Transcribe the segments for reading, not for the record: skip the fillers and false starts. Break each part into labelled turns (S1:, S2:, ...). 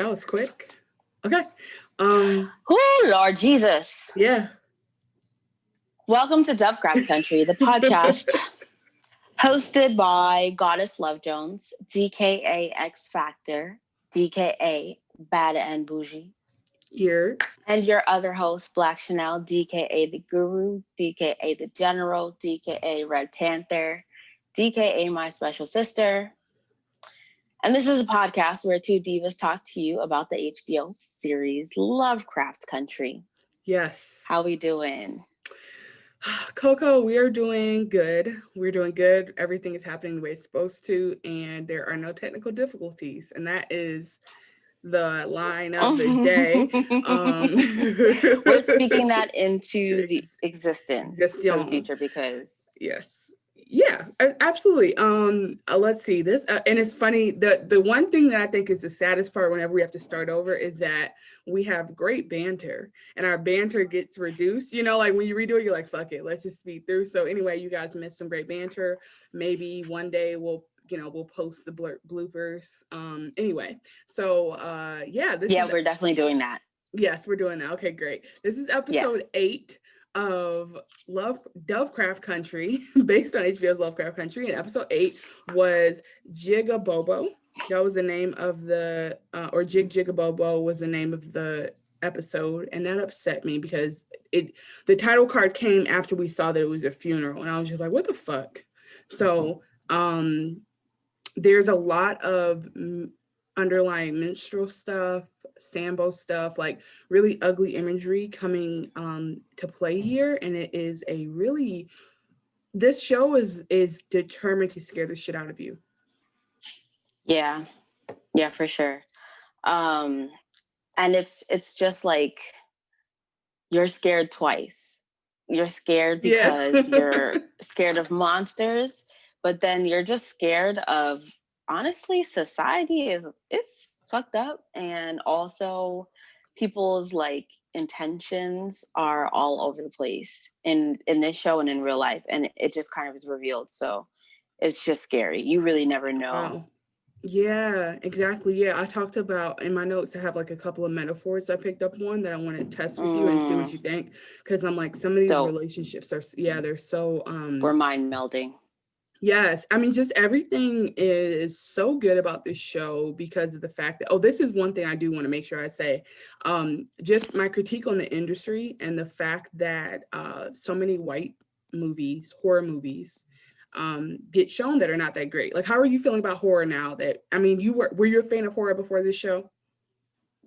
S1: That was quick. Okay.
S2: Oh, Lord Jesus.
S1: Yeah.
S2: Welcome to Dovecraft Country, the podcast hosted by Goddess Love Jones, DKA X Factor, DKA Bad and Bougie,
S1: Here.
S2: and your other host, Black Chanel, DKA the Guru, DKA the General, DKA Red Panther, DKA My Special Sister. And this is a podcast where two divas talk to you about the HBO series Lovecraft Country.
S1: Yes.
S2: How we doing?
S1: Coco, we are doing good. We're doing good. Everything is happening the way it's supposed to, and there are no technical difficulties. And that is the line of the day.
S2: We're speaking that into the existence for the future because
S1: yes. Yeah, absolutely. Let's see this, and it's funny. The one thing that I think is the saddest part whenever we have to start over is that we have great banter, and our banter gets reduced. You know, like when you redo it, you're like, "Fuck it, let's just speed through." So anyway, you guys missed some great banter. Maybe one day we'll post the bloopers. Anyway, so
S2: we're definitely doing that.
S1: Yes, we're doing that. Okay, great. This is episode 8 of Dovecraft Country, based on HBO's Lovecraft Country. And episode 8 was Jigabobo. That was the name of the, or Jigabobo was the name of the episode. And that upset me because the title card came after we saw that it was a funeral. And I was just like, what the fuck? So, there's a lot of underlying minstrel stuff, Sambo stuff, like really ugly imagery coming to play here. And it is this show is determined to scare the shit out of you.
S2: Yeah, for sure. And it's just like you're scared twice. You're scared because you're scared of monsters, but then you're just scared of, honestly, society it's fucked up, and also people's like intentions are all over the place in this show and in real life, and it just kind of is revealed. So it's just scary. You really never know.
S1: Wow. Yeah, exactly. Yeah, I talked about in my notes, I have like a couple of metaphors I picked up on that I want to test with you and see what you think, because I'm like, some of these relationships are they're so
S2: we're mind melding.
S1: Yes, I mean, just everything is so good about this show because of the fact that, this is one thing I do want to make sure I say, just my critique on the industry and the fact that so many white movies, horror movies, get shown that are not that great. Like, how are you feeling about horror now? Were you a fan of horror before this show?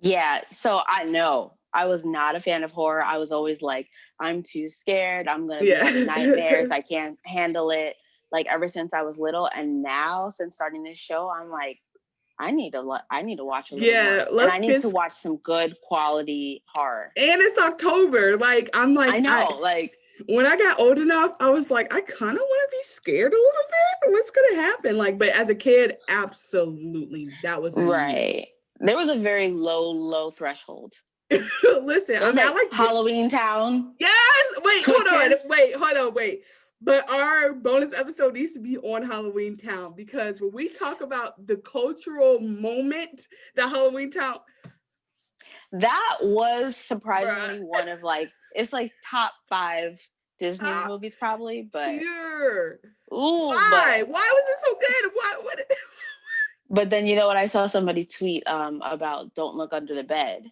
S2: Yeah, so I know I was not a fan of horror. I was always like, I'm too scared. I'm gonna be having nightmares. I can't handle it. Like ever since I was little, and now since starting this show, I'm like, I need to watch a little more, and I need to watch some good quality horror.
S1: And it's October. Like I'm like,
S2: I know,
S1: when I got old enough, I was like, I kind of want to be scared a little bit. What's gonna happen? Like, but as a kid, absolutely, that was
S2: right. There was a very low threshold.
S1: Listen, I like
S2: Halloween Town.
S1: Yes. Hold on. But our bonus episode needs to be on Halloween Town, because when we talk about the cultural moment that Halloween Town,
S2: that was surprisingly one of it's like top 5 Disney movies probably, but
S1: sure. Ooh, why was it so good? What?
S2: But then, you know what, I saw somebody tweet about Don't Look Under the Bed,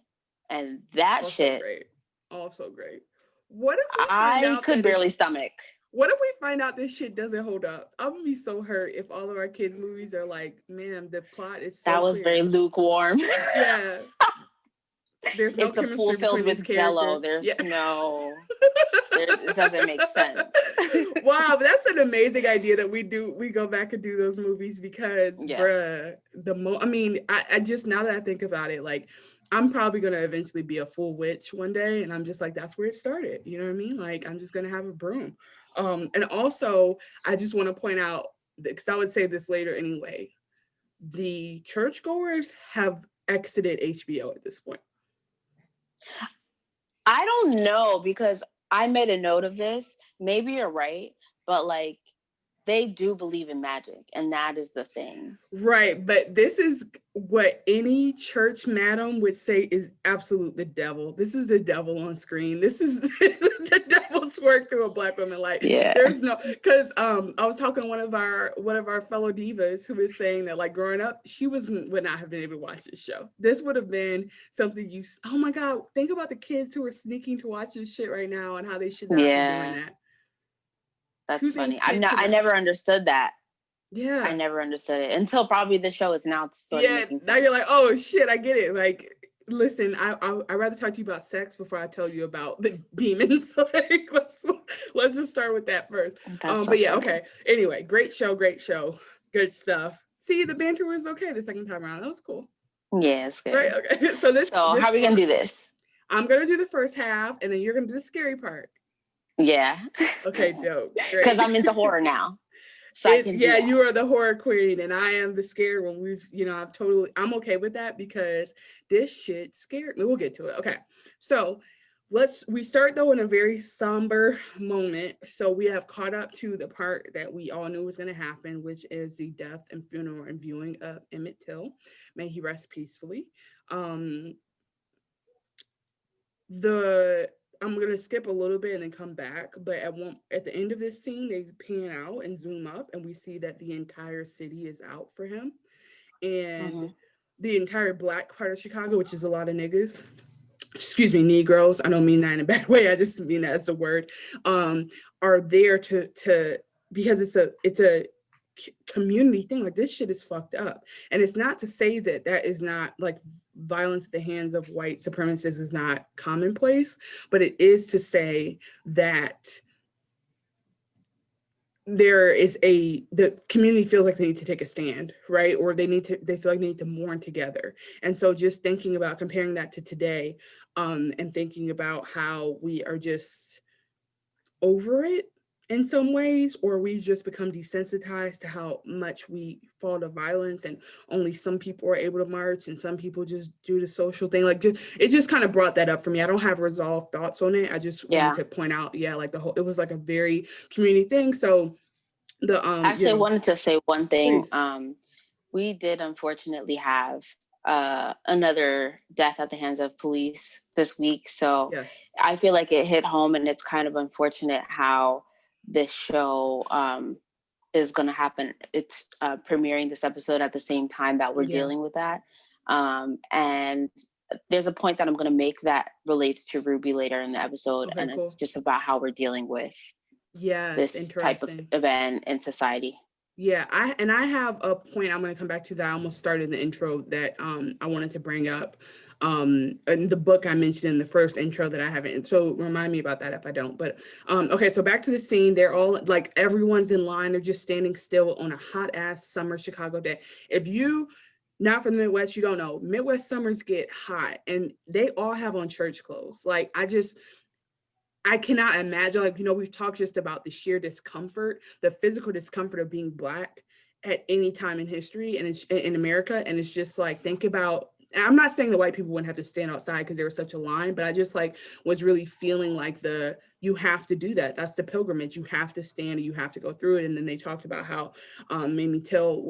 S2: and that also shit
S1: great. Also great. What if
S2: I could barely stomach?
S1: What if we find out this shit doesn't hold up? I'm gonna be so hurt if all of our kids' movies are like, man, the plot is so
S2: that was
S1: clear.
S2: Very lukewarm.
S1: Yeah. There's no
S2: it's a pool filled with Jello. There's no. It doesn't make sense.
S1: Wow, that's an amazing idea that we go back and do those movies, because, I just, now that I think about it, like, I'm probably going to eventually be a full witch one day, and I'm just like, that's where it started. You know what I mean? Like, I'm just going to have a broom. And also, I just want to point out, because I would say this later anyway, the churchgoers have exited HBO at this point.
S2: I don't know, because I made a note of this. Maybe you're right, but like, they do believe in magic, and that is the thing.
S1: Right, but this is what any church madam would say is absolute the devil. This is the devil on screen. This is the devil's work through a Black woman. Like,
S2: Yeah.
S1: there's no, because I was talking to one of our fellow divas who was saying that, like, growing up, she would not have been able to watch this show. This would have been something oh my God, think about the kids who are sneaking to watch this shit right now and how they should not be doing that.
S2: That's funny. I never understood that.
S1: Yeah.
S2: I never understood it until probably the show is now sort of making sense.
S1: Now you're like, oh shit, I get it. Like, listen, I'd rather talk to you about sex before I tell you about the demons. Like, let's just start with that first. But yeah, okay. Anyway, great show, good stuff. See, the banter was okay the second time around. That was cool.
S2: Yeah, it's good.
S1: Right. Okay. So
S2: how are we gonna do this?
S1: I'm gonna do the first half, and then you're gonna do the scary part.
S2: Yeah.
S1: Okay, dope.
S2: Because I'm into horror now. So
S1: you are the horror queen and I am the scared one. I'm okay with that because this shit scared me. We'll get to it. Okay. So we start though in a very somber moment. So we have caught up to the part that we all knew was going to happen, which is the death and funeral and viewing of Emmett Till. May he rest peacefully. I'm going to skip a little bit and then come back. But at the end of this scene, they pan out and zoom up and we see that the entire city is out for him. And the entire Black part of Chicago, which is a lot of niggas, excuse me, Negroes, I don't mean that in a bad way, I just mean that as a word, are there to because it's a community thing. Like, this shit is fucked up. And it's not to say that is not, like, violence at the hands of white supremacists is not commonplace, but it is to say that the community feels like they need to take a stand, right? Or they feel like they need to mourn together. And so just thinking about comparing that to today, and thinking about how we are just over it in some ways, or we just become desensitized to how much we fall to violence and only some people are able to march and some people just do the social thing. Like, it just kind of brought that up for me. I don't have resolved thoughts on it. I just wanted to point out, like it was like a very community thing. So
S2: actually, I wanted to say one thing.
S1: Please.
S2: We did unfortunately have another death at the hands of police this week. So yes. I feel like it hit home, and it's kind of unfortunate how this show is going to happen. It's premiering this episode at the same time that we're dealing with that. And there's a point that I'm going to make that relates to Ruby later in the episode. Okay, and cool. It's just about how we're dealing with this type of event in society.
S1: Yeah, I have a point I'm going to come back to that I almost started in the intro that I wanted to bring up. In the book I mentioned in the first intro that I haven't, so remind me about that if I don't. But okay, so back to the scene. They're all, like, everyone's in line. They're just standing still on a hot ass summer Chicago day. If you not from the Midwest, you don't know, Midwest summers get hot, and they all have on church clothes. Like, I cannot imagine, like, we've talked just about the sheer discomfort, the physical discomfort of being Black at any time in history and in America. And it's just like, think about, I'm not saying the white people wouldn't have to stand outside because there was such a line, but I just was really feeling like you have to do that. That's the pilgrimage. You have to stand and you have to go through it. And then they talked about how Mamie Till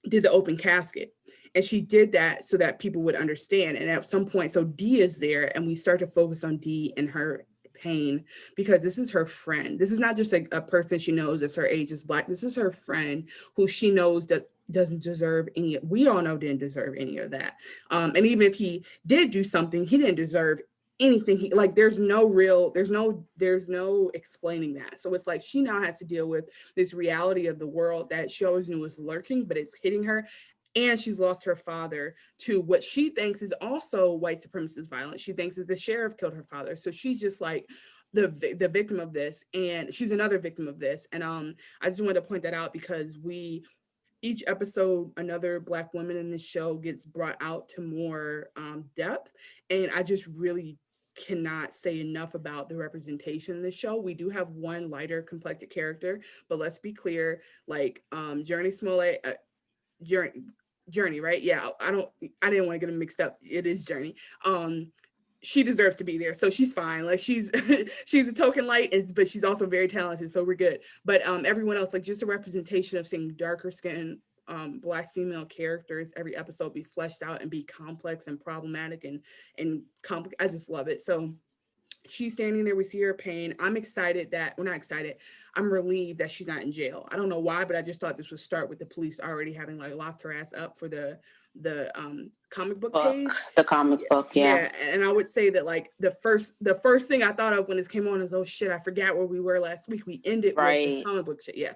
S1: did the open casket. And she did that so that people would understand. And at some point, so Dee is there, and we start to focus on Dee and her pain, because this is her friend. This is not just a person she knows that's her age is Black. This is her friend who she knows that doesn't deserve we all know didn't deserve any of that. And even if he did do something, he didn't deserve anything. There's no explaining that. So it's like she now has to deal with this reality of the world that she always knew was lurking, but it's hitting her. And she's lost her father to what she thinks is also white supremacist violence. She thinks is the sheriff killed her father. So she's just like the victim of this, and she's another victim of this. And I just wanted to point that out because each episode, another Black woman in this show gets brought out to more depth. And I just really cannot say enough about the representation in this show. We do have one lighter complected character, but let's be clear, like Journey Smollett, Journey, right? Yeah, I didn't want to get them mixed up. It is Journey. she deserves to be there. So she's fine. Like she's she's a token light, but she's also very talented. So we're good. But everyone else, like just a representation of seeing darker skin Black female characters every episode be fleshed out and be complex and problematic and I just love it. So she's standing there, we see her pain. I'm excited that we're not excited. I'm relieved that she's not in jail. I don't know why, but I just thought this would start with the police already having like locked her ass up for the comic book page.
S2: The comic book, yeah.
S1: And I would say that like the first thing I thought of when this came on is, oh shit, I forgot where we were last week. We ended with this comic book shit. Yeah.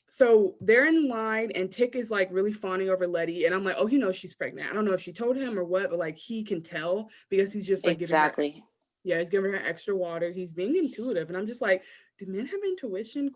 S1: So they're in line and Tick is like really fawning over Letty. And I'm like, oh, he knows she's pregnant. I don't know if she told him or what, but like he can tell because he's just like
S2: exactly.
S1: He's giving her extra water. He's being intuitive. And I'm just like, do men have intuition? ?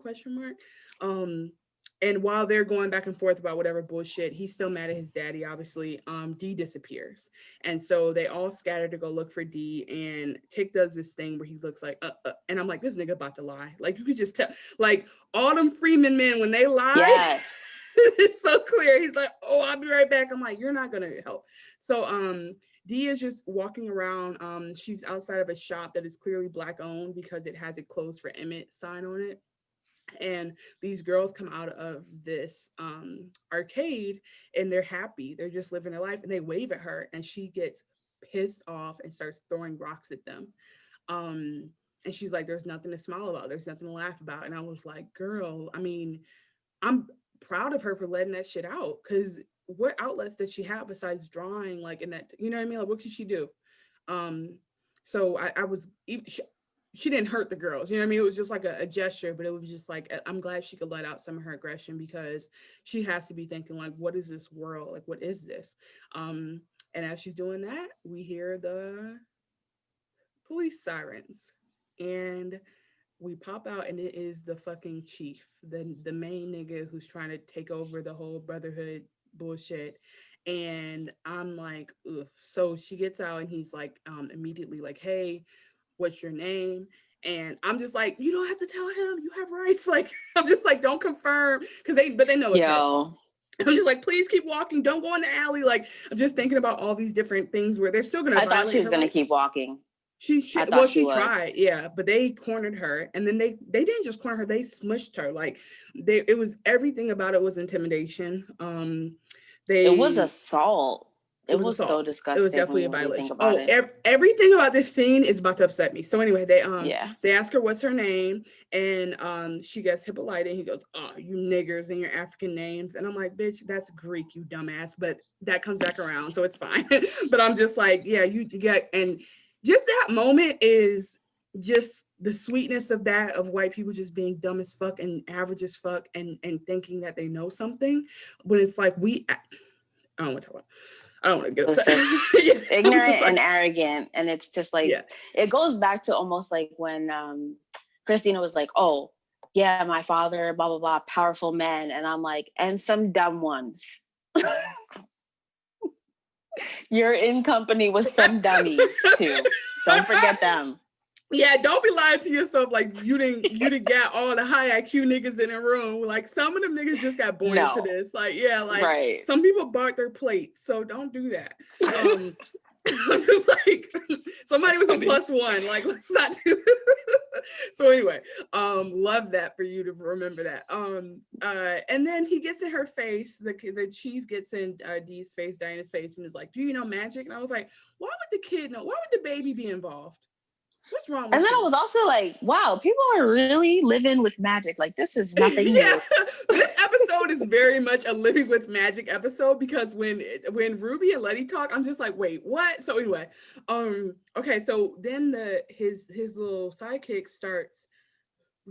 S1: And while they're going back and forth about whatever bullshit, he's still mad at his daddy, obviously. Dee disappears. And so they all scatter to go look for Dee. And Tick does this thing where he looks like, and I'm like, this nigga about to lie. Like, you could just tell, like, all them Freeman men, when they lie,
S2: yes.
S1: it's so clear. He's like, oh, I'll be right back. I'm like, you're not going to help. So Dee is just walking around. She's outside of a shop that is clearly Black owned because it has a closed for Emmett sign on it. And these girls come out of this arcade and they're happy. They're just living their life and they wave at her and she gets pissed off and starts throwing rocks at them. And she's like, there's nothing to smile about. There's nothing to laugh about. And I was like, girl, I mean, I'm proud of her for letting that shit out because what outlets does she have besides drawing? Like in that, you know what I mean? Like, what could she do? So I was... She didn't hurt the girls, you know what I mean? It was just like a gesture, but it was just like, I'm glad she could let out some of her aggression because she has to be thinking like, what is this world? Like, what is this? And as she's doing that, we hear the police sirens and we pop out and it is the fucking chief, the main nigga who's trying to take over the whole brotherhood bullshit. And I'm like, ugh. So she gets out and he's like, immediately like, hey, what's your name? And I'm just like, you don't have to tell him, you have rights. Like, I'm just like, don't confirm, but they know it's him. I'm just like, please keep walking, don't go in the alley. Like, I'm just thinking about all these different things where they're still gonna
S2: I thought she was gonna keep walking.
S1: She tried, yeah, but they cornered her, and then they didn't just corner her, they smushed her. Like, it was everything about it was intimidation.
S2: It was assault. It was so disgusting.
S1: It was definitely a violation. Everything about this scene is about to upset me. So anyway, they ask her what's her name, and she gets Hippolyta, and he goes, "Oh, you niggers and your African names," and I'm like, "Bitch, that's Greek, you dumbass." But that comes back around, so it's fine. But I'm just like, yeah, you get, and just that moment is just the sweetness of that, of white people just being dumb as fuck and average as fuck, and thinking that they know something, when it's like I don't want to talk about. I don't want to get upset.
S2: Ignorant and arrogant. And it's just like, it goes back to almost like when Christina was like, oh, yeah, my father, blah, blah, blah, powerful men. And I'm like, and some dumb ones. You're in company with some dummies too. Don't forget them.
S1: Yeah, don't be lying to yourself like you didn't get all the high IQ niggas in a room. Like, some of them niggas just got born into this. Like, yeah, like some people bought their plates, so don't do that. I'm just like, somebody was a +1. Like, let's not do that. So anyway, love that for you to remember that. And then he gets in her face. The chief gets in Dee's face, Diana's face, and is like, "Do you know magic?" And I was like, "Why would the kid know? Why would the baby be involved? What's wrong with
S2: And then I was also like, wow, people are really living with magic. Like, this is nothing new.
S1: This episode is very much a living with magic episode, because when Ruby and Letty talk, I'm just like, wait, what? So anyway, okay, so then his little sidekick starts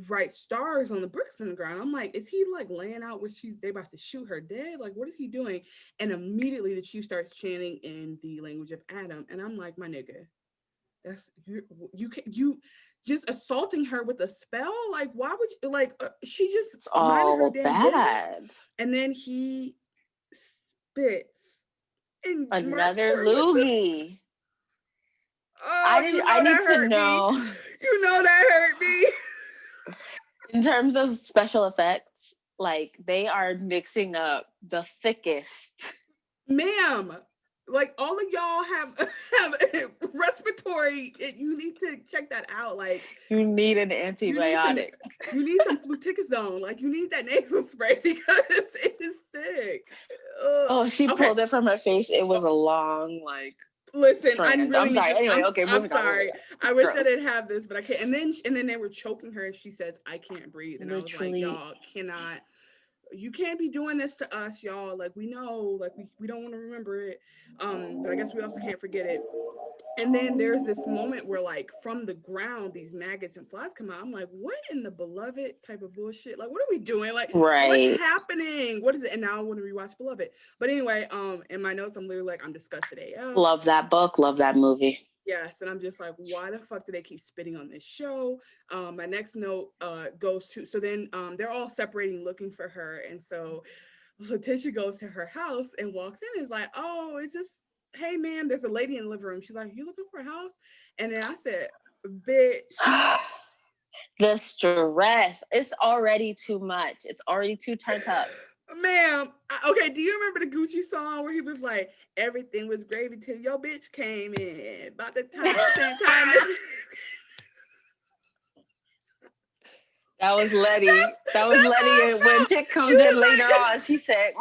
S1: write stars on the bricks in the ground. I'm like, is he like laying out where they about to shoot her dead? Like, what is he doing? And immediately the chief starts chanting in the language of Adam, and I'm like, my nigga, that's you just assaulting her with a spell. Like, why would you, like, she just
S2: it's all bad.
S1: And then he spits and
S2: another loogie. I need to know.
S1: You know that hurt me.
S2: In terms of special effects, like, they are mixing up the thickest.
S1: Ma'am, Like all of y'all have respiratory. You need to check that out. Like
S2: you need an antibiotic.
S1: You need some fluticasone. Like you need that nasal spray because it is thick.
S2: Oh, she pulled it from her face. It was a long like.
S1: Listen,
S2: strand. I'm sorry. Anyway, okay,
S1: I'm sorry. I wish
S2: Gross.
S1: I didn't have this, but I can't. And then they were choking her, and she says, "I can't breathe." And
S2: Literally.
S1: I was like, "Y'all cannot. You can't be doing this to us, y'all. Like we know, like we don't want to remember it. But I guess we also can't forget it." And then there's this moment where, like, from the ground, these maggots and flies come out. I'm like, what in the Beloved type of bullshit? Like, what are we doing? Like, what's happening? What is it? And now I want to rewatch Beloved. But anyway, in my notes, I'm literally like, I'm disgusted AF.
S2: Love that book. Love that movie.
S1: Yes, and I'm just like, why the fuck do they keep spitting on this show? My next note goes to, so then they're all separating, looking for her. And so Letitia goes to her house and walks in and is like, oh, it's just, hey, ma'am, there's a lady in the living room. She's like, you looking for a house? And then I said, bitch.
S2: The stress. It's already too much. It's already too turned up.
S1: Ma'am, okay, do you remember the Gucci song where he was like, everything was gravy till your bitch came in? About the same time.
S2: That was Letty. That was Letty. And when Chick comes in later on, she said,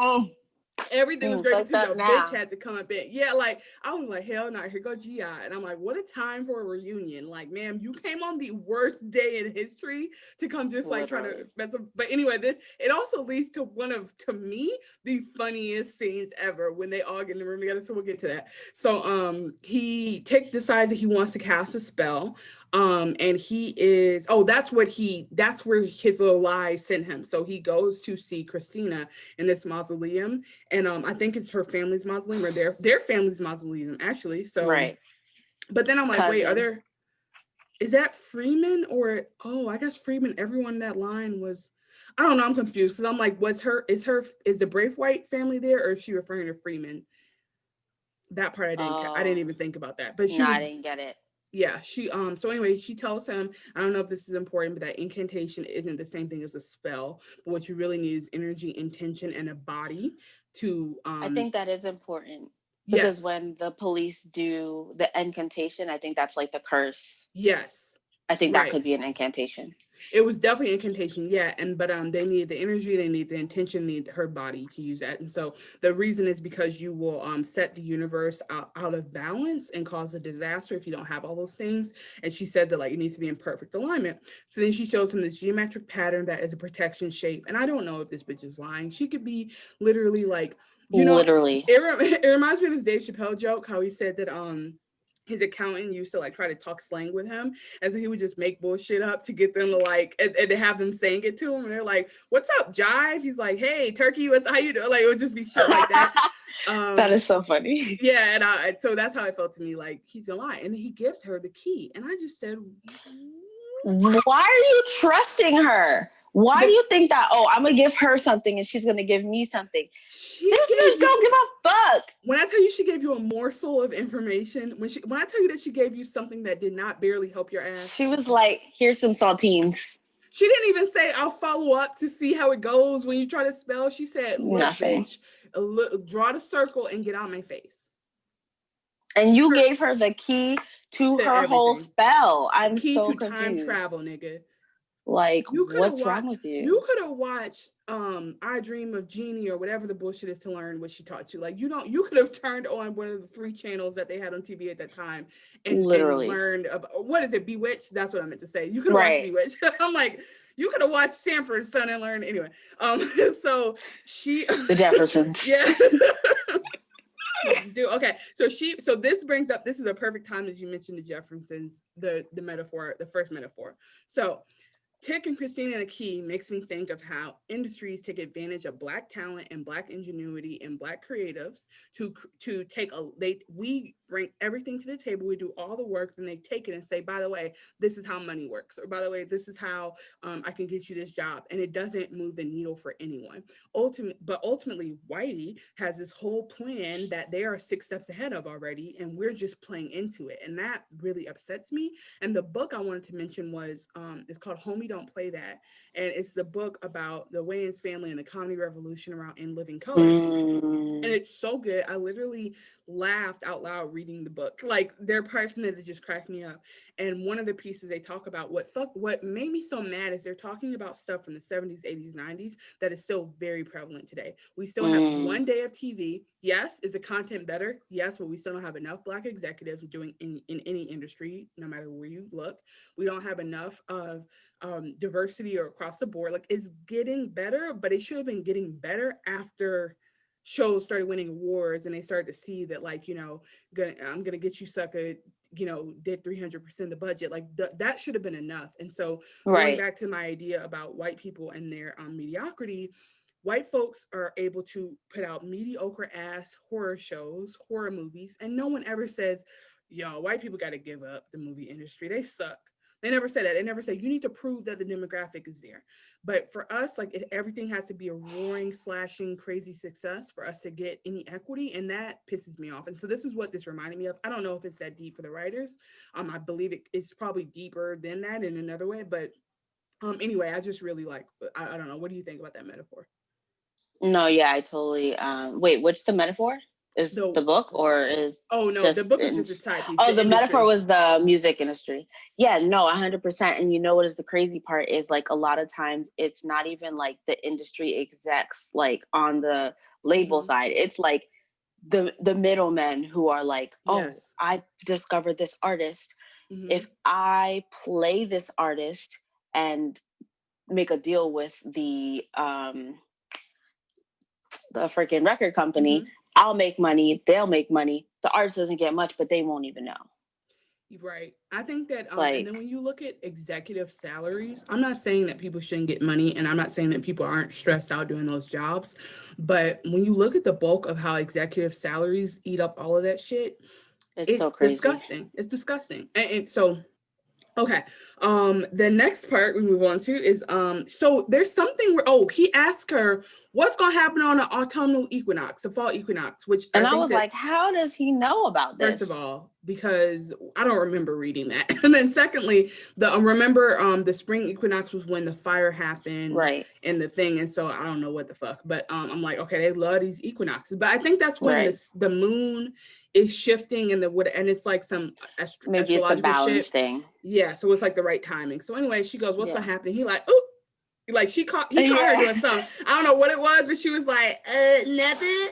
S1: everything was great until your bitch had to come up in. Yeah, like I was like, hell no, here go GI. And I'm like, what a time for a reunion. Like, ma'am, you came on the worst day in history to come just like try to mess up. But anyway, it also leads to one of, to me, the funniest scenes ever when they all get in the room together. So we'll get to that. So he decides that he wants to cast a spell. And he is, that's where his little lie sent him. So he goes to see Christina in this mausoleum, and I think it's her family's mausoleum, or their family's mausoleum, actually. So right. But then I'm like, wait, is that Freeman, or I guess Freeman, everyone in that line was, I don't know, I'm confused, because I'm like, is the Braithwaite family there, or is she referring to Freeman? That part I didn't even think about that. But I
S2: didn't get it.
S1: Yeah, she so anyway, she tells him, I don't know if this is important, but that incantation isn't the same thing as a spell, but what you really need is energy, intention, and a body to
S2: I think that is important, because when the police do the incantation, I think that's like the curse.
S1: Yes,
S2: I think that could be an incantation.
S1: It was definitely an incantation, yeah. But they need the energy, they need the intention, need her body to use that. And so the reason is because you will set the universe out of balance and cause a disaster if you don't have all those things. And she said that like it needs to be in perfect alignment. So then she shows him this geometric pattern that is a protection shape. And I don't know if this bitch is lying. She could be literally like, literally. It reminds me of this Dave Chappelle joke, how he said that his accountant used to like try to talk slang with him, and so he would just make bullshit up to get them to like and to have them saying it to him, and they're like, "What's up, Jive?" He's like, "Hey, Turkey, how you doing?" Like it would just be shit like that.
S2: That is so funny.
S1: Yeah, and so that's how it felt to me. Like he's gonna lie, and then he gives her the key, and I just said,
S2: "Why are you trusting her? Why do you think that? Oh, I'm gonna give her something and she's gonna give me something. This bitch don't give a fuck."
S1: When I tell you she gave you a morsel of information, when I tell you that she gave you something that did not barely help your ass,
S2: she was like, "Here's some saltines."
S1: She didn't even say, "I'll follow up to see how it goes when you try to spell." She said, "Look, bitch, draw the circle and get out of my face."
S2: And you gave her the key to her everything. Whole spell. I'm
S1: key
S2: so
S1: to
S2: confused.
S1: Time travel, nigga.
S2: Like, what's wrong with you?
S1: You could have watched I Dream of Jeannie or whatever the bullshit is to learn what she taught you. Like, you could have turned on one of the 3 channels that they had on TV at that time and learned about, what is it, Bewitched? That's what I meant to say. You could have watched Bewitched. I'm like, you could have watched Sanford and Son and learned anyway. So she
S2: the Jeffersons.
S1: Yeah. Dude, okay. So this brings up, this is a perfect time as you mentioned the Jeffersons, the metaphor, the first metaphor. So Tick and Christina and a Key makes me think of how industries take advantage of Black talent and Black ingenuity and Black creatives to take we bring everything to the table, we do all the work, then they take it and say, by the way, this is how money works, or by the way, this is how I can get you this job. And it doesn't move the needle for anyone. Ultimately, Whitey has this whole plan that they are 6 steps ahead of already, and we're just playing into it. And that really upsets me. And the book I wanted to mention was it's called Homie Don't Play That. And it's the book about the Wayans family and the comedy revolution around In Living Color. And it's so good. I literally laughed out loud reading the book. Like, there are parts in it that just cracked me up. And one of the pieces they talk about, what made me so mad is they're talking about stuff from the 70s, 80s, 90s that is still very prevalent today. We still have one day of TV. Yes, is the content better? Yes, but we still don't have enough Black executives doing in any industry, no matter where you look. We don't have enough of diversity or across the board. Like, it's getting better, but it should have been getting better after shows started winning awards and they started to see that, like, I'm gonna get you, sucker, did 300% of the budget. Like, that should have been enough. And so going back to my idea about white people and their mediocrity, white folks are able to put out mediocre ass horror shows, horror movies, and no one ever says, yo, white people got to give up the movie industry, they suck. They never say that. They never say you need to prove that the demographic is there. But for us, like, everything has to be a roaring, slashing, crazy success for us to get any equity, and that pisses me off. And so this is what this reminded me of. I don't know if it's that deep for the writers. I believe it's probably deeper than that in another way. But anyway, I just really like. I don't know. What do you think about that metaphor?
S2: No, yeah, I totally. Wait, what's the metaphor? Is the book, or is
S1: no, the book is just a type piece.
S2: Oh, the metaphor was the music industry. Yeah, no, 100%. And you know what is the crazy part is, like, a lot of times it's not even like the industry execs, like, on the label side. It's like the middlemen who are like, oh, I discovered this artist. If I play this artist and make a deal with the freaking record company, I'll make money, they'll make money. The artist doesn't get much, but they won't even know.
S1: Right. I think that, and then when you look at executive salaries, I'm not saying that people shouldn't get money, and I'm not saying that people aren't stressed out doing those jobs, but when you look at the bulk of how executive salaries eat up all of that shit, it's so crazy. Disgusting. It's disgusting. And so, okay. The next part we move on to is, so there's something where, he asked her, what's going to happen on the autumnal equinox, the fall equinox, which
S2: I was like, how does he know about this?
S1: First of all, because I don't remember reading that. And then secondly, the spring equinox was when the fire happened, right? And the thing, and so I don't know what the fuck, but I'm like, okay, they love these equinoxes, but I think that's when the moon is shifting and it's like some
S2: maybe it's a balance thing.
S1: Yeah, so it's like the right timing. So anyway, she goes, what's gonna happen? He like, ooh. Like, he caught her doing something. I don't know what it was, but she was like, nothing.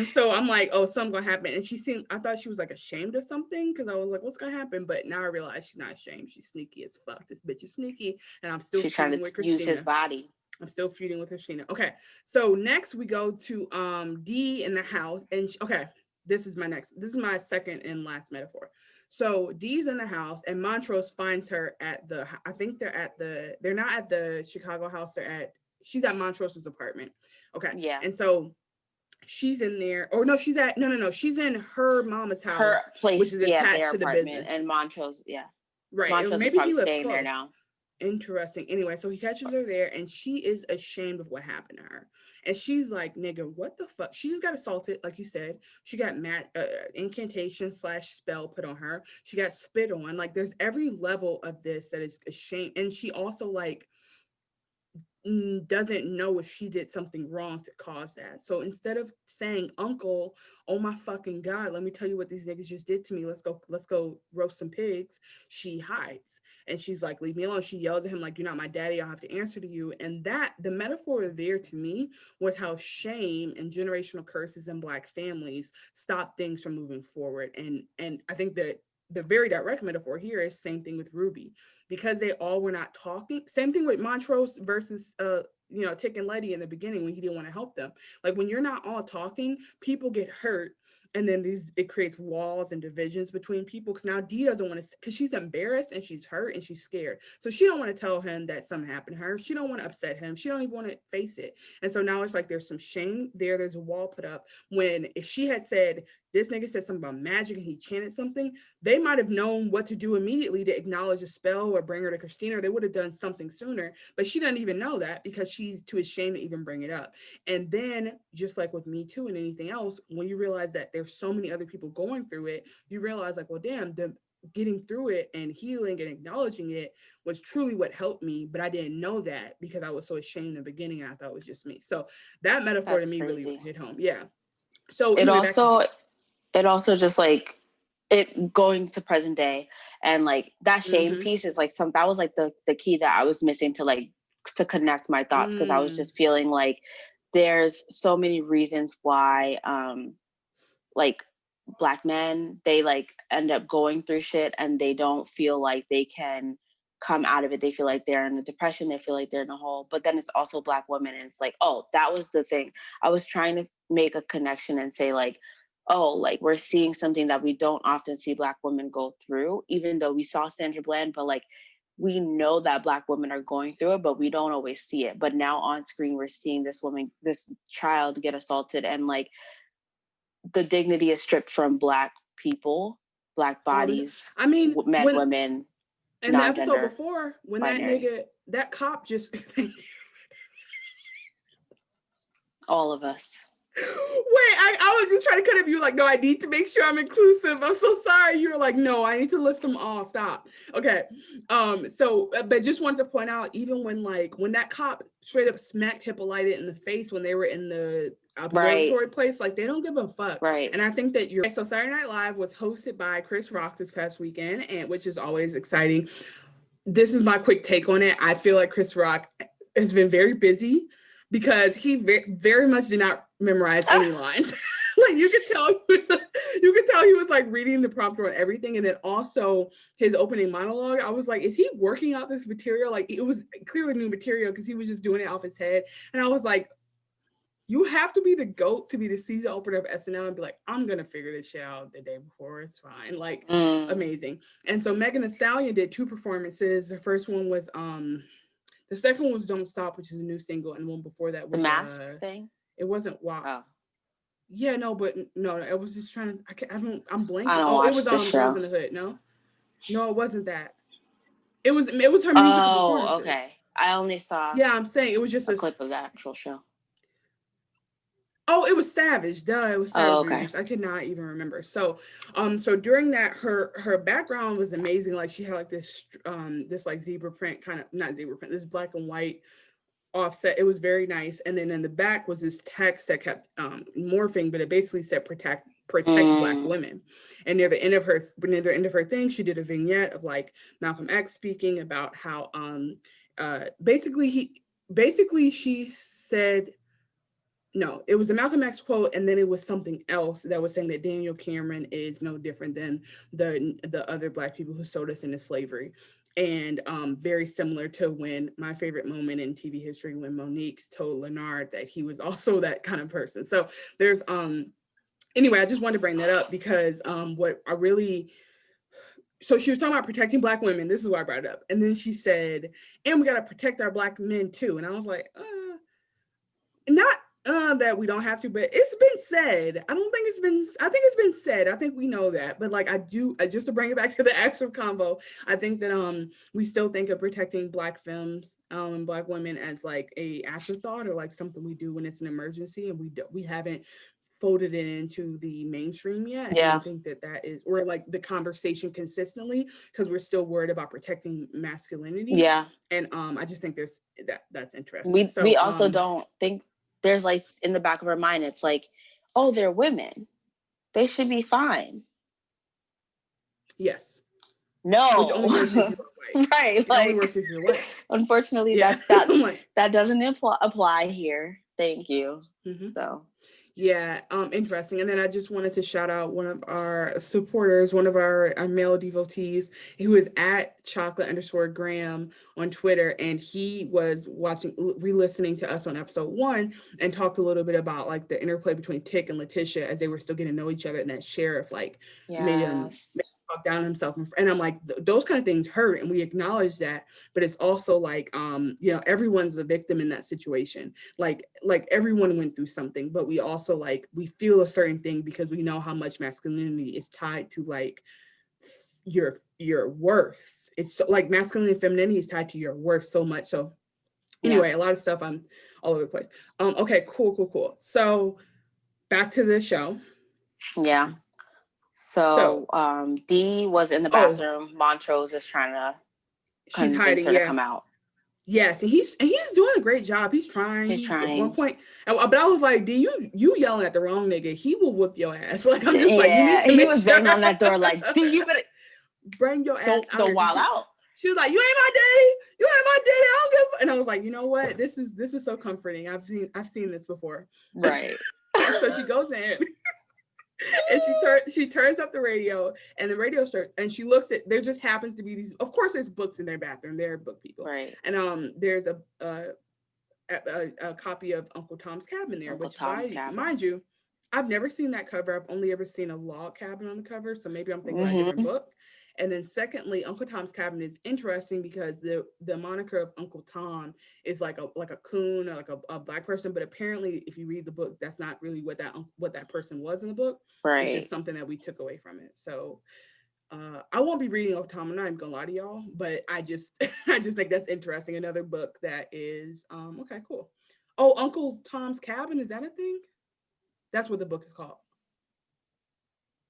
S1: So I'm like, oh, something gonna happen. And I thought she was like ashamed of something, because I was like, what's gonna happen? But now I realize she's not ashamed. She's sneaky as fuck. This bitch is sneaky. And I'm still feuding with Christina. Use his body. I'm still feuding with Christina. Okay. So next we go to Dee in the house. And this is my second and last metaphor. So Dee's in the house, and Montrose finds her they're not at the Chicago house, she's at Montrose's apartment. Okay. Yeah. And so she's in there, she's in her mama's house, her place, which is attached to the business. And Montrose, right. Montrose maybe he lives close. There now. Interesting. Anyway, so he catches her there, and she is ashamed of what happened to her. And she's like, nigga, what the fuck? She just got assaulted, like you said. She got incantation / spell put on her. She got spit on. Like, there's every level of this that is ashamed. And she also, like, doesn't know if she did something wrong to cause that. So instead of saying, uncle, oh my fucking God, let me tell you what these niggas just did to me. Let's go roast some pigs. She hides. And she's like, leave me alone. She yells at him like, you're not my daddy. I'll have to answer to you. And that, the metaphor there to me was how shame and generational curses in Black families stop things from moving forward. And I think that the very direct metaphor here is same thing with Ruby, because they all were not talking. Same thing with Montrose versus Tick and Letty in the beginning when he didn't want to help them. Like when you're not all talking, people get hurt. And then it creates walls and divisions between people, because now Dee doesn't want to, because she's embarrassed and she's hurt and she's scared. So she don't want to tell him that something happened to her. She don't want to upset him. She don't even want to face it. And so now it's like there's some shame there. There's a wall put up, when if she had said, this nigga said something about magic and he chanted something, they might have known what to do immediately to acknowledge a spell or bring her to Christina, or they would have done something sooner. But she doesn't even know that because she's too ashamed to even bring it up. And then, just like with Me Too and anything else, when you realize that there's so many other people going through it, you realize like, well, damn, the getting through it and healing and acknowledging it was truly what helped me. But I didn't know that because I was so ashamed in the beginning, and I thought it was just me. So that metaphor
S2: That's
S1: to me
S2: crazy.
S1: Really hit home. Yeah. So
S2: it also just like it going to present day, and like that shame piece is like that was like the key that I was missing to connect my thoughts, because I was just feeling like there's so many reasons why like Black men, they like end up going through shit and they don't feel like they can come out of it. They feel like they're in a depression, they feel like they're in a hole. But then it's also Black women, and it's like, oh, that was the thing. I was trying to make a connection and say like, oh, like we're seeing something that we don't often see Black women go through, even though we saw Sandra Bland, but like we know that Black women are going through it, but we don't always see it. But now on screen, we're seeing this woman, this child get assaulted, and like the dignity is stripped from Black people, Black bodies,
S1: I mean,
S2: men, women.
S1: In the episode before, when binary. that cop just
S2: all of us.
S1: Wait, I was just trying to cut up. You were like, no, I need to make sure I'm inclusive. I'm so sorry. You were like, no, I need to list them all. Stop. Okay. But just wanted to point out, even when that cop straight up smacked Hippolyta in the face when they were in the observatory place, like they don't give a fuck.
S2: Right.
S1: And I think that so Saturday Night Live was hosted by Chris Rock this past weekend, and which is always exciting. This is my quick take on it. I feel like Chris Rock has been very busy, because he very much did not memorize any lines. Like you could tell he was like reading the prompter on everything. And then also his opening monologue, I was like, is he working out this material? Like it was clearly new material, because he was just doing it off his head. And I was like, you have to be the GOAT to be the season opener of SNL and be like, I'm gonna figure this shit out the day before. It's fine. Like amazing. And so Megan Thee Stallion did 2 performances. The first one was the second one was Don't Stop, which is a new single, and the one before that was
S2: the mask thing.
S1: It wasn't WAP. Oh. Yeah, no, but no, it was just trying to. I'm blanking. It was Girls in the Hood. No, it wasn't that. It was her musical performances.
S2: Oh, okay. I only saw.
S1: Yeah, I'm saying it was just
S2: a clip of the actual show.
S1: Oh, it was Savage. Duh, it was Savage.
S2: Oh, okay.
S1: Remix. I could not even remember. So during that, her background was amazing. Like she had like this like zebra print, kind of not zebra print, this black and white offset. It was very nice. And then in the back was this text that kept morphing, but it basically said protect Black women. And near the end of her thing, she did a vignette of like Malcolm X speaking about how basically she said. No, it was a Malcolm X quote, and then it was something else that was saying that Daniel Cameron is no different than the other Black people who sold us into slavery. And very similar to when my favorite moment in TV history, when Monique told Leonard that he was also that kind of person. So there's anyway, I just wanted to bring that up because so she was talking about protecting Black women. This is why I brought it up. And then she said, and we got to protect our Black men too. And I was like, not that we don't have to, but it's been said. I think it's been said. I think we know that. But like just to bring it back to the actual convo, I think that we still think of protecting Black femmes and Black women as like a afterthought, or like something we do when it's an emergency, and we haven't folded it into the mainstream yet.
S2: Yeah.
S1: And I think that is, or like the conversation consistently, because we're still worried about protecting masculinity.
S2: Yeah.
S1: And I just think that's interesting.
S2: We also don't think, there's like in the back of our mind, it's like, oh, they're women, they should be fine.
S1: Yes.
S2: No.
S1: Which only works if you're white.
S2: Right.
S1: It only works if you're white.
S2: Unfortunately, that doesn't apply here. Thank you.
S1: Mm-hmm.
S2: So
S1: Yeah, interesting. And then I just wanted to shout out one of our supporters, one of our male devotees, who is at chocolate_Graham on Twitter. And he was re-listening to us on episode 1 and talked a little bit about like the interplay between Tick and Letitia as they were still getting to know each other. And that sheriff like made him talk down himself. And I'm like, those kind of things hurt. And we acknowledge that. But it's also like, you know, everyone's a victim in that situation. Like everyone went through something, but we also like, we feel a certain thing because we know how much masculinity is tied to like your worth. It's so, like masculinity and femininity is tied to your worth so much. So anyway, a lot of stuff, I'm all over the place. Okay, cool. So back to the show.
S2: Yeah. So Dee was in the bathroom. Montrose is trying to convince her to come out.
S1: Yes, and he's doing a great job. He's trying. At one point, but I was like, "D, you yelling at the wrong nigga. He will whip your ass." Like I'm just like, you need to.
S2: He was banging on that door like, "D, you better
S1: bring your ass out."
S2: Don't wild out.
S1: She was like, "You ain't my daddy. You ain't my daddy. I don't give." And I was like, you know what? This is so comforting. I've seen this before.
S2: Right.
S1: So she goes in. And she turns up the radio, and the radio starts, and she looks at, there just happens to be these, of course there's books in their bathroom, they're book people,
S2: right?
S1: And there's a copy of Uncle Tom's Cabin there, mind you, I've never seen that cover. I've only ever seen a log cabin on the cover, so maybe I'm thinking about a different book. And then secondly, Uncle Tom's Cabin is interesting because the moniker of Uncle Tom is like a coon or like a black person, but apparently if you read the book, that's not really what that person was in the book.
S2: Right.
S1: It's just something that we took away from it. So I won't be reading Uncle Tom. I'm not even gonna lie to y'all, but I just think that's interesting. Another book that is okay, cool. Oh, Uncle Tom's Cabin, is that a thing? That's what the book is called.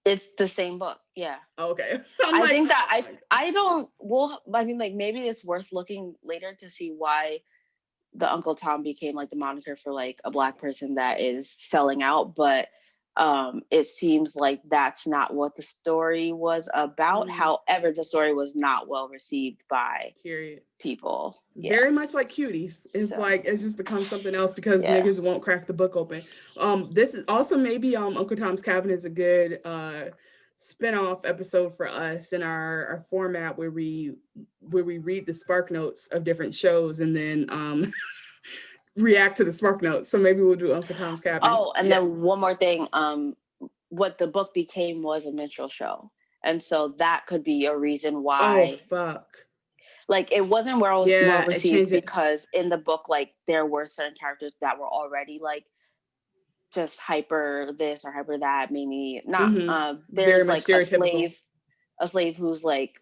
S2: It's the same book, yeah.
S1: Okay.
S2: I think that I don't. Well, I mean, like maybe it's worth looking later to see why the Uncle Tom became like the moniker for like a black person that is selling out, but it seems like that's not what the story was about. However, the story was not well received by people.
S1: Very much like Cuties. It's like it's just become something else because niggas won't crack the book open. This is also maybe Uncle Tom's Cabin is a good spin-off episode for us in our format where we read the spark notes of different shows and then react to the spark notes. So maybe we'll do Uncle Tom's Cabin.
S2: Oh, and then one more thing. What the book became was a minstrel show. And so that could be a reason why.
S1: Oh, fuck.
S2: Like, it wasn't well received because in the book, like, there were certain characters that were already, like, just hyper this or hyper that, maybe not. There's, like, a slave who's, like,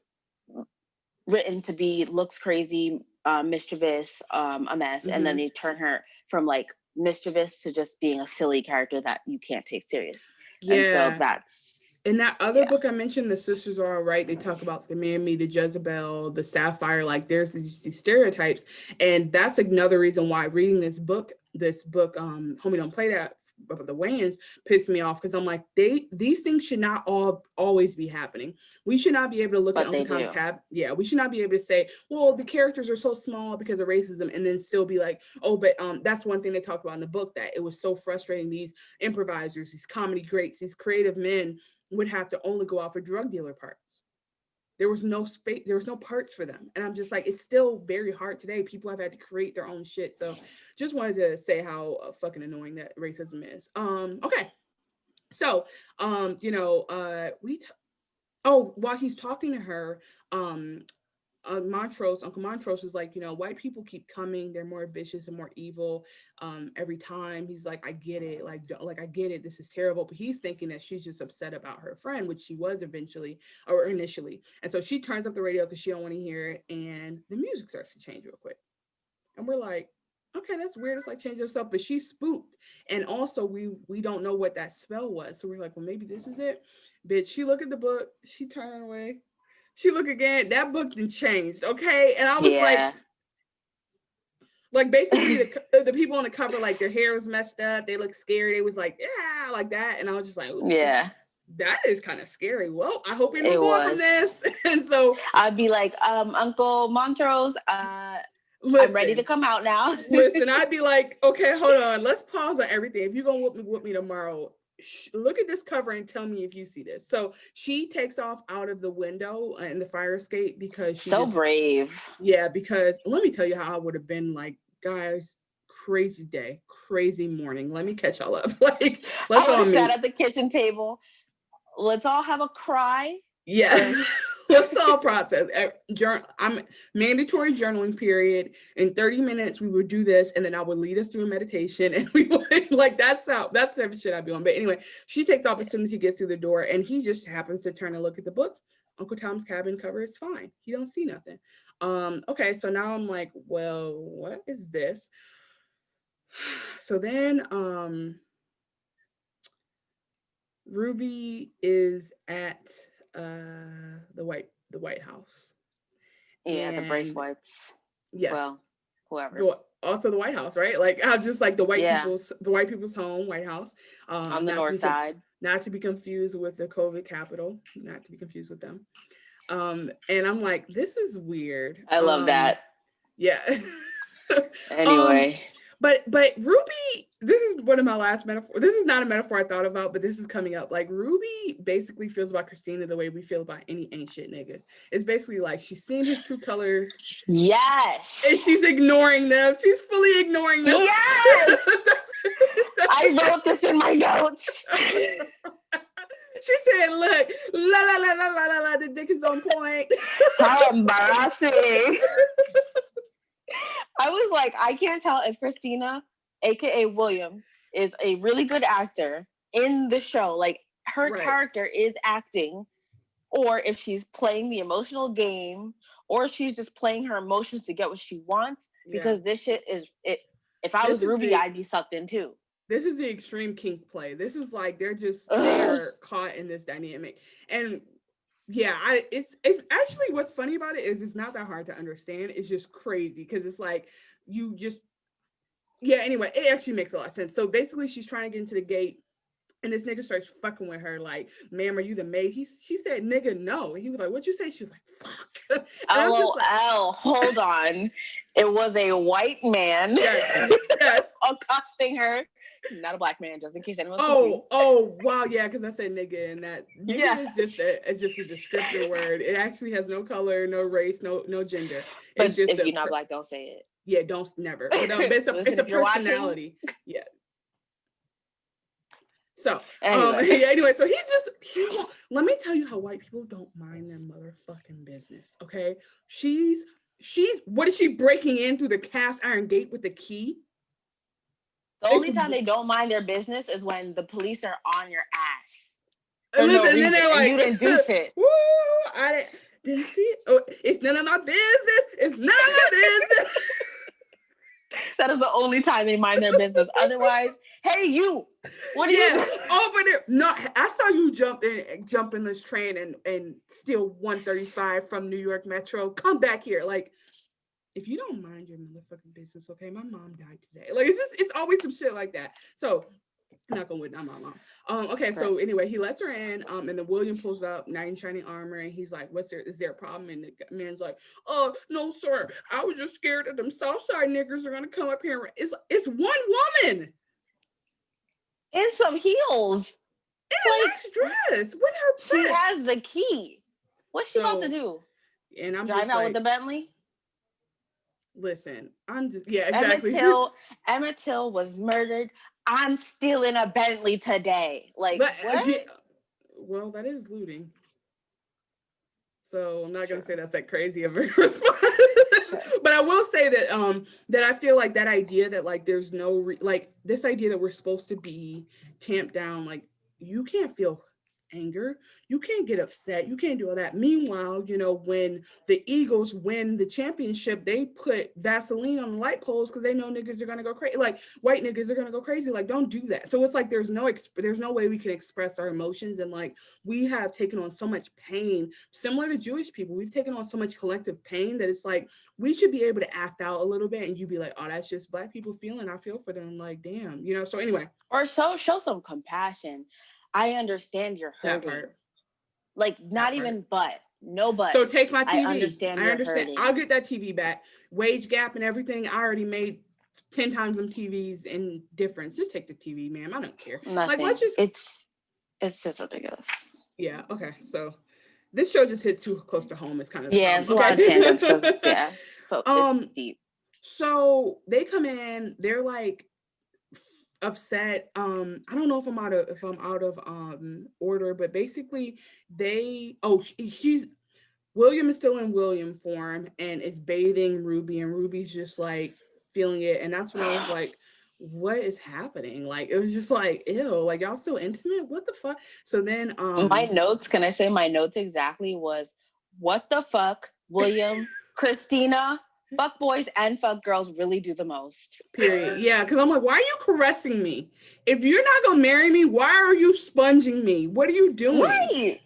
S2: written to be, looks crazy, mischievous, a mess, and then they turn her from, like, mischievous to just being a silly character that you can't take serious. And so that's...
S1: In that other book I mentioned, The Sisters Are All Right, they talk about the Mammy, the Jezebel, the Sapphire, like there's these stereotypes. And that's another reason why reading this book, Homie Don't Play That, but the Wayans pissed me off because I'm like, these things should not always be happening. We should not be able to look at Uncle Tom's Cabin. Yeah, we should not be able to say, well, the characters are so small because of racism, and then still be like, oh, but that's one thing they talked about in the book, that it was so frustrating. These improvisers, these comedy greats, these creative men would have to only go out for drug dealer parts. There was no space, there was no parts for them. And I'm just like, it's still very hard today. People have had to create their own shit. So just wanted to say how fucking annoying that racism is. Okay. So, while he's talking to her, Uncle Montrose is like, white people keep coming. They're more vicious and more evil every time. He's like, I get it. Like, I get it. This is terrible. But he's thinking that she's just upset about her friend, which she was initially. And so she turns up the radio because she don't want to hear it. And the music starts to change real quick. And we're like, okay, that's weird. It's like changing herself. But she's spooked. And also we don't know what that spell was. So we're like, well, maybe this is it. Bitch, she looked at the book. She turned away. She look again, that book done changed, okay? And I was like basically the people on the cover, like their hair was messed up, they look scary, they was like, yeah, like that. And I was just like, that is kind of scary. Well, I hope we move on from this. And so
S2: I'd be like, Uncle Montrose, I'm ready to come out now.
S1: Listen, I'd be like, okay, hold on. Let's pause on everything. If you're going to whoop me tomorrow, look at this cover and tell me if you see this. So she takes off out of the window in the fire escape because she
S2: brave.
S1: Yeah, because let me tell you how I would have been like, guys, crazy day, crazy morning. Let me catch y'all up. Like, let's
S2: I
S1: all
S2: would have
S1: meet.
S2: sat at the kitchen table. Let's all have a cry.
S1: Yeah. Let's all process. I'm mandatory journaling period. In 30 minutes, we would do this, and then I would lead us through a meditation, and we would like that's the type of shit I'd be on. But anyway, she takes off as soon as he gets through the door, and he just happens to turn and look at the books. Uncle Tom's Cabin cover is fine. He don't see nothing. Okay, so now I'm like, well, what is this? So then Ruby is at the White House.
S2: Yeah, the Braithwaites.
S1: Yes.
S2: Well, whoever.
S1: Also the White House, right? Like just like the white people's home, White House.
S2: On the north side.
S1: Not to be confused with the COVID capital. Not to be confused with them. And I'm like, this is weird.
S2: I love that.
S1: Yeah.
S2: Anyway.
S1: But Ruby, this is one of my last metaphors. This is not a metaphor I thought about, but this is coming up. Like Ruby basically feels about Christina the way we feel about any ain't shit nigga. It's basically like she's seeing his true colors.
S2: Yes.
S1: And she's ignoring them. She's fully ignoring them.
S2: Yes. I wrote this in my notes.
S1: She said, look, la la la la la la la, the dick is on point.
S2: How embarrassing. I was like, I can't tell if Christina, aka William, is a really good actor in the show. Like her character is acting, or if she's playing the emotional game, or she's just playing her emotions to get what she wants. Because this shit is it. If I was Ruby, I'd be sucked in too.
S1: This is the extreme kink play. This is like they're caught in this dynamic. And yeah, it's actually what's funny about it is it's not that hard to understand. It's just crazy because it's like you just anyway, it actually makes a lot of sense. So basically she's trying to get into the gate and this nigga starts fucking with her like, ma'am, are you the maid? She said, nigga, no. And he was like, what'd you say? She was like, fuck.
S2: LOL, hold on. It was a white man
S1: yes.
S2: accosting her. Not a black man, just in case anyone's confused.
S1: Oh, wow, yeah, because I said nigga, and that nigga is just a descriptive word. It actually has no color, no race, no gender.
S2: But
S1: it's just
S2: if you're not black, don't say it.
S1: Yeah, don't never. It's a personality. Yeah. So anyway, so let me tell you how white people don't mind their motherfucking business. Okay, she's what is she breaking in through the cast iron gate with the key?
S2: The only time they don't mind their business is when the police are on your ass.
S1: And then they're like,
S2: you didn't do shit.
S1: Woo, I didn't see it. Oh, it's none of my business. It's none of my business.
S2: That is the only time they mind their business. Otherwise, hey, you. What are you doing?
S1: Over there? No, I saw you jump in this train and steal 135 from New York Metro. Come back here, like. If you don't mind your motherfucking business, okay? My mom died today. Like it's always some shit like that. So knock on wood, not my mom. Okay, so anyway, he lets her in. And then William pulls up knight in shining armor, and he's like, is there a problem? And the man's like, oh no, sir. I was just scared that them Southside niggers are gonna come up here. It's one woman
S2: in some heels.
S1: In a nice dress with her purse.
S2: She has the key. What's she about to do?
S1: And I'm
S2: drive out with the Bentley.
S1: Listen, I'm just exactly.
S2: Emmett Till was murdered. I'm stealing a Bentley today. Like what?
S1: Well, that is looting. So I'm not gonna say that's that crazy of a response. But I will say that that I feel like that idea that like there's no this idea that we're supposed to be tamped down, like you can't feel anger, you can't get upset, you can't do all that. Meanwhile, when the Eagles win the championship, they put Vaseline on the light poles because they know niggas are gonna go crazy, like white niggas are gonna go crazy. Like don't do that. So it's like there's no way we can express our emotions, and like we have taken on so much pain, similar to Jewish people. We've taken on so much collective pain that it's like we should be able to act out a little bit, and you be like, oh, that's just black people feeling. I feel for them. Like damn, So anyway,
S2: or show some compassion. I understand you're hurting. Like not even but No buts.
S1: So take my TV.
S2: I understand.
S1: I'll get that TV back. Wage gap and everything. I already made 10 times them TVs in difference. Just take the TV, ma'am. I don't care.
S2: Nothing.
S1: Like, let's just.
S2: It's just ridiculous.
S1: Yeah. Okay. So this show just hits too close to home. It's kind of
S2: it's a lot of tandems. Yeah. So it's deep.
S1: So they come in. They're like upset. I don't know if I'm out of order, but basically she's William is still in William form and is bathing Ruby, and Ruby's just like feeling it. And that's when I was like, what is happening? Like, it was just like, ew, like, y'all still intimate? What the fuck? So then
S2: my notes, can I say my notes exactly was, what the fuck, William, Christina, fuck boys and fuck girls really do the most.
S1: Period. Yeah, because I'm like, why are you caressing me? If you're not gonna marry me, why are you sponging me? What are you doing?
S2: Right.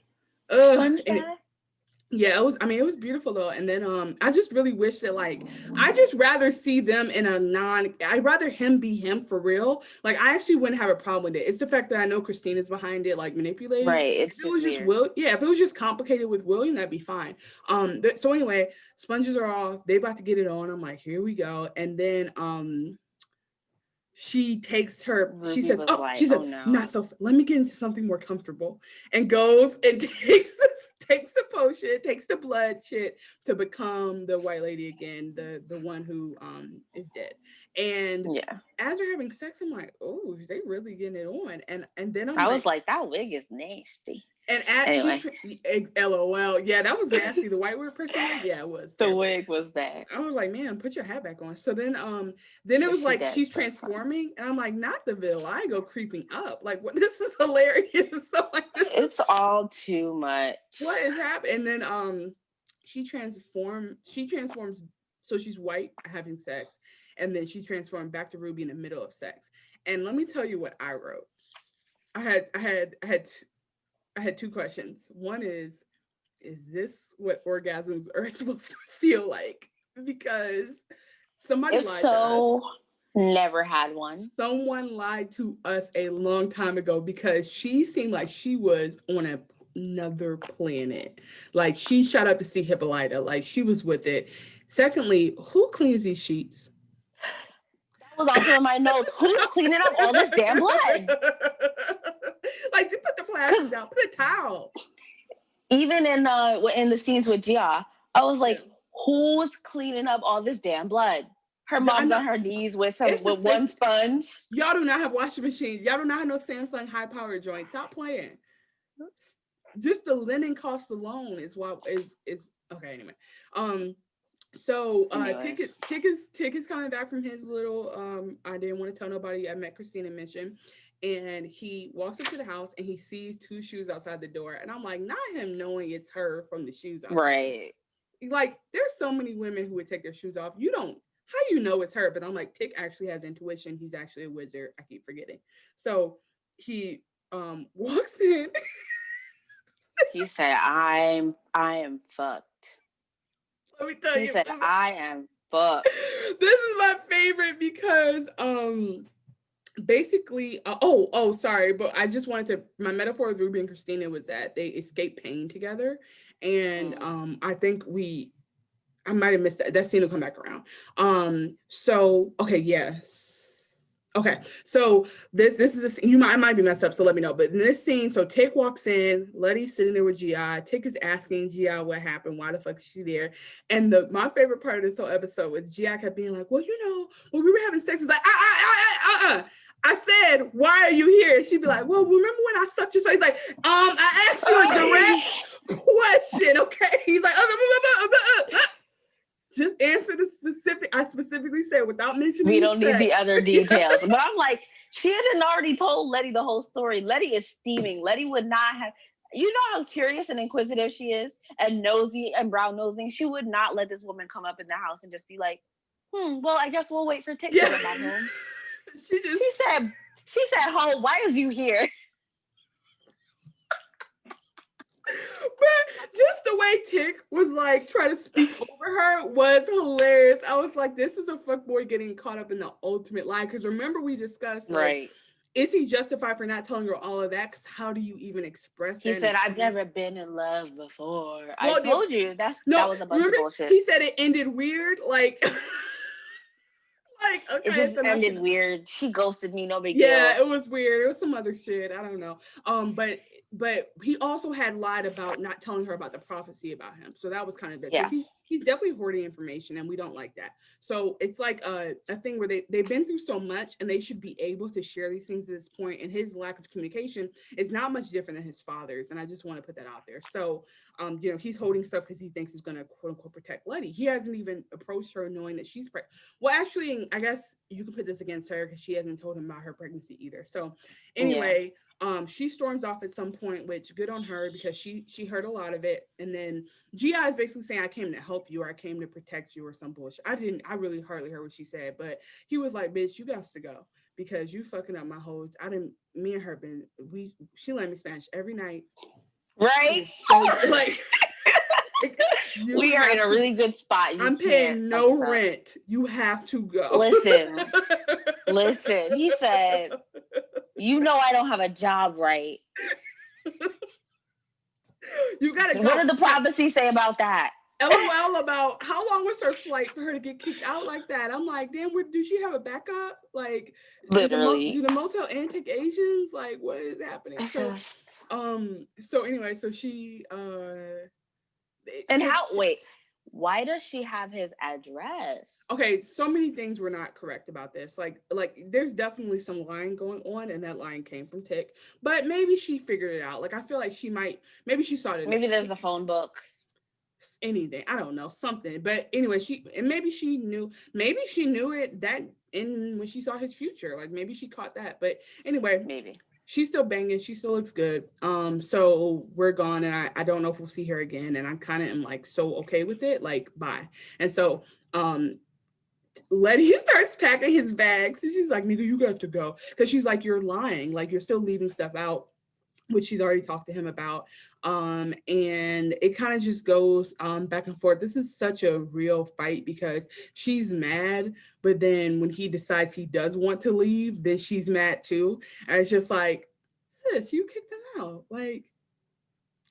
S1: Yeah, it was beautiful though. And then I just really wish that, like, I just rather see them in I'd rather him be him for real. Like, I actually wouldn't have a problem with it. It's the fact that I know Christina's behind it, like manipulating.
S2: Right. If
S1: it was just complicated with William, that'd be fine. So anyway, sponges are off, they about to get it on. I'm like, here we go. And then she takes her,
S2: Ruby
S1: she says,
S2: oh no.
S1: Not so, let me get into something more comfortable, and goes and takes the potion, takes the blood shit to become the white lady again, the one who is dead. And as they're having sex, I'm like, oh, they really getting it on. And then
S2: I was like, that wig is nasty.
S1: And LOL, yeah, that was nasty. The white wig person, yeah, it was.
S2: The wig was bad.
S1: I was like, man, put your hat back on. So then it was like she's transforming, and I'm like, not the vitiligo creeping up. Like, what? This is hilarious. So like,
S2: it's all too much.
S1: What is happening? And then she transforms. So she's white having sex, and then she transformed back to Ruby in the middle of sex. And let me tell you what I wrote. I had two questions. One is this what orgasms are supposed to feel like? Because somebody lied to us.
S2: Never had one.
S1: Someone lied to us a long time ago, because she seemed like she was on another planet. Like, she shot up to see Hippolyta. Like, she was with it. Secondly, who cleans these sheets?
S2: That was also in my notes. Who's cleaning up all this damn blood?
S1: Like, to put the plastic down, put a towel.
S2: Even in the scenes with Gia, I was like, who's cleaning up all this damn blood? Her mom's on her knees with one sponge.
S1: Y'all do not have washing machines. Y'all do not have no Samsung high power joint. Stop playing. Just the linen cost alone is okay. Anyway, so Tick is coming back from his little I didn't want to tell nobody I met Christina mission, and he walks up to the house and he sees two shoes outside the door, and I'm like, not him knowing it's her from the shoes outside. Right. Like, there's so many women who would take their shoes off. How you know it's her? But I'm like, Tick actually has intuition. He's actually a wizard. I keep forgetting. So he walks in.
S2: He said, I am fucked.
S1: Let me tell you.
S2: He said, I am fucked.
S1: This is my favorite because basically sorry, but I just wanted to, my metaphor with Ruby and Christina was that they escape pain together. And I think I might have missed that scene will come back around. So okay, yes. Okay, so this is a scene, I might be messed up, so let me know. But in this scene, so Tick walks in, Letty's sitting there with G.I. Tick is asking G.I. what happened, why the fuck is she there? And my favorite part of this whole episode was G.I. kept being like, well, when we were having sex, it's like, I said, why are you here? She'd be like, well, remember when I sucked your so he's like, I asked you a direct question, okay? He's like, just answer the specific. I specifically said without mentioning.
S2: We don't need the other details. But I'm like, she hadn't already told Letty the whole story. Letty is steaming. Letty would not have. You know how curious and inquisitive she is, and nosy and brown nosing. She would not let this woman come up in the house and just be like, well, I guess we'll wait for Tick to get back home. She said, "Ho, why is you here?"
S1: But just the way Tick was like trying to speak over her was hilarious. I was like, this is a fuckboy getting caught up in the ultimate lie. Because remember we discussed, like,
S2: right,
S1: is he justified for not telling her all of that? Because how do you even express that?
S2: He said, "I've never been in love before."
S1: Well,
S2: I told you that was a bunch
S1: remember,
S2: of bullshit.
S1: he said it ended weird, like, like,
S2: It
S1: okay,
S2: just
S1: so now
S2: ended weird. She ghosted me, no big
S1: yeah,
S2: deal.
S1: it was weird. It was some other shit. I don't know. But he also had lied about not telling her about the prophecy about him. So that was kind of bad. So
S2: Yeah.
S1: he's definitely hoarding information, and we don't like that. So it's like a thing where they've been through so much, and they should be able to share these things at this point. And his lack of communication is not much different than his father's. And I just want to put that out there. So he's holding stuff because he thinks he's going to quote unquote protect Letty. He hasn't even approached her knowing that she's pregnant. Well, actually, I guess you can put this against her because she hasn't told him about her pregnancy either. So anyway, she storms off at some point, which good on her because she heard a lot of it. And then GI is basically saying, I came to help you or I came to protect you or some bullshit. I really hardly heard what she said, but he was like, bitch, you got to go because you fucking up my whole, me and her she let me Spanish every night.
S2: Right?
S1: So like,
S2: we are in a really good spot.
S1: I'm paying no rent. You have to go.
S2: Listen. He said, you know I don't have a job, right?
S1: You gotta go.
S2: What did the prophecy say about that?
S1: LOL about how long was her flight for her to get kicked out like that? I'm like, damn, do she have a backup? Like,
S2: literally,
S1: do the motel and take Asians? Like, what is happening? So anyway, so she
S2: why does she have his address?
S1: Okay, so many things were not correct about this. Like there's definitely some lying going on, and that line came from Tick. But maybe she figured it out. Like I feel like maybe she saw it.
S2: Maybe there's a phone book.
S1: Anything, I don't know, something. But anyway, maybe she knew it that when she saw his future. Like maybe she caught that. But anyway,
S2: maybe.
S1: She's still banging. She still looks good. So we're gone, and I don't know if we'll see her again. And I'm kind of am like so okay with it. Like bye. And so Letty starts packing his bags. And she's like, nigga, you got to go, because she's like, you're lying. Like you're still leaving stuff out, which she's already talked to him about. And it kind of just goes back and forth. This is such a real fight because she's mad, but then when he decides he does want to leave, then she's mad too. And it's just like, sis, you kicked him out. Like,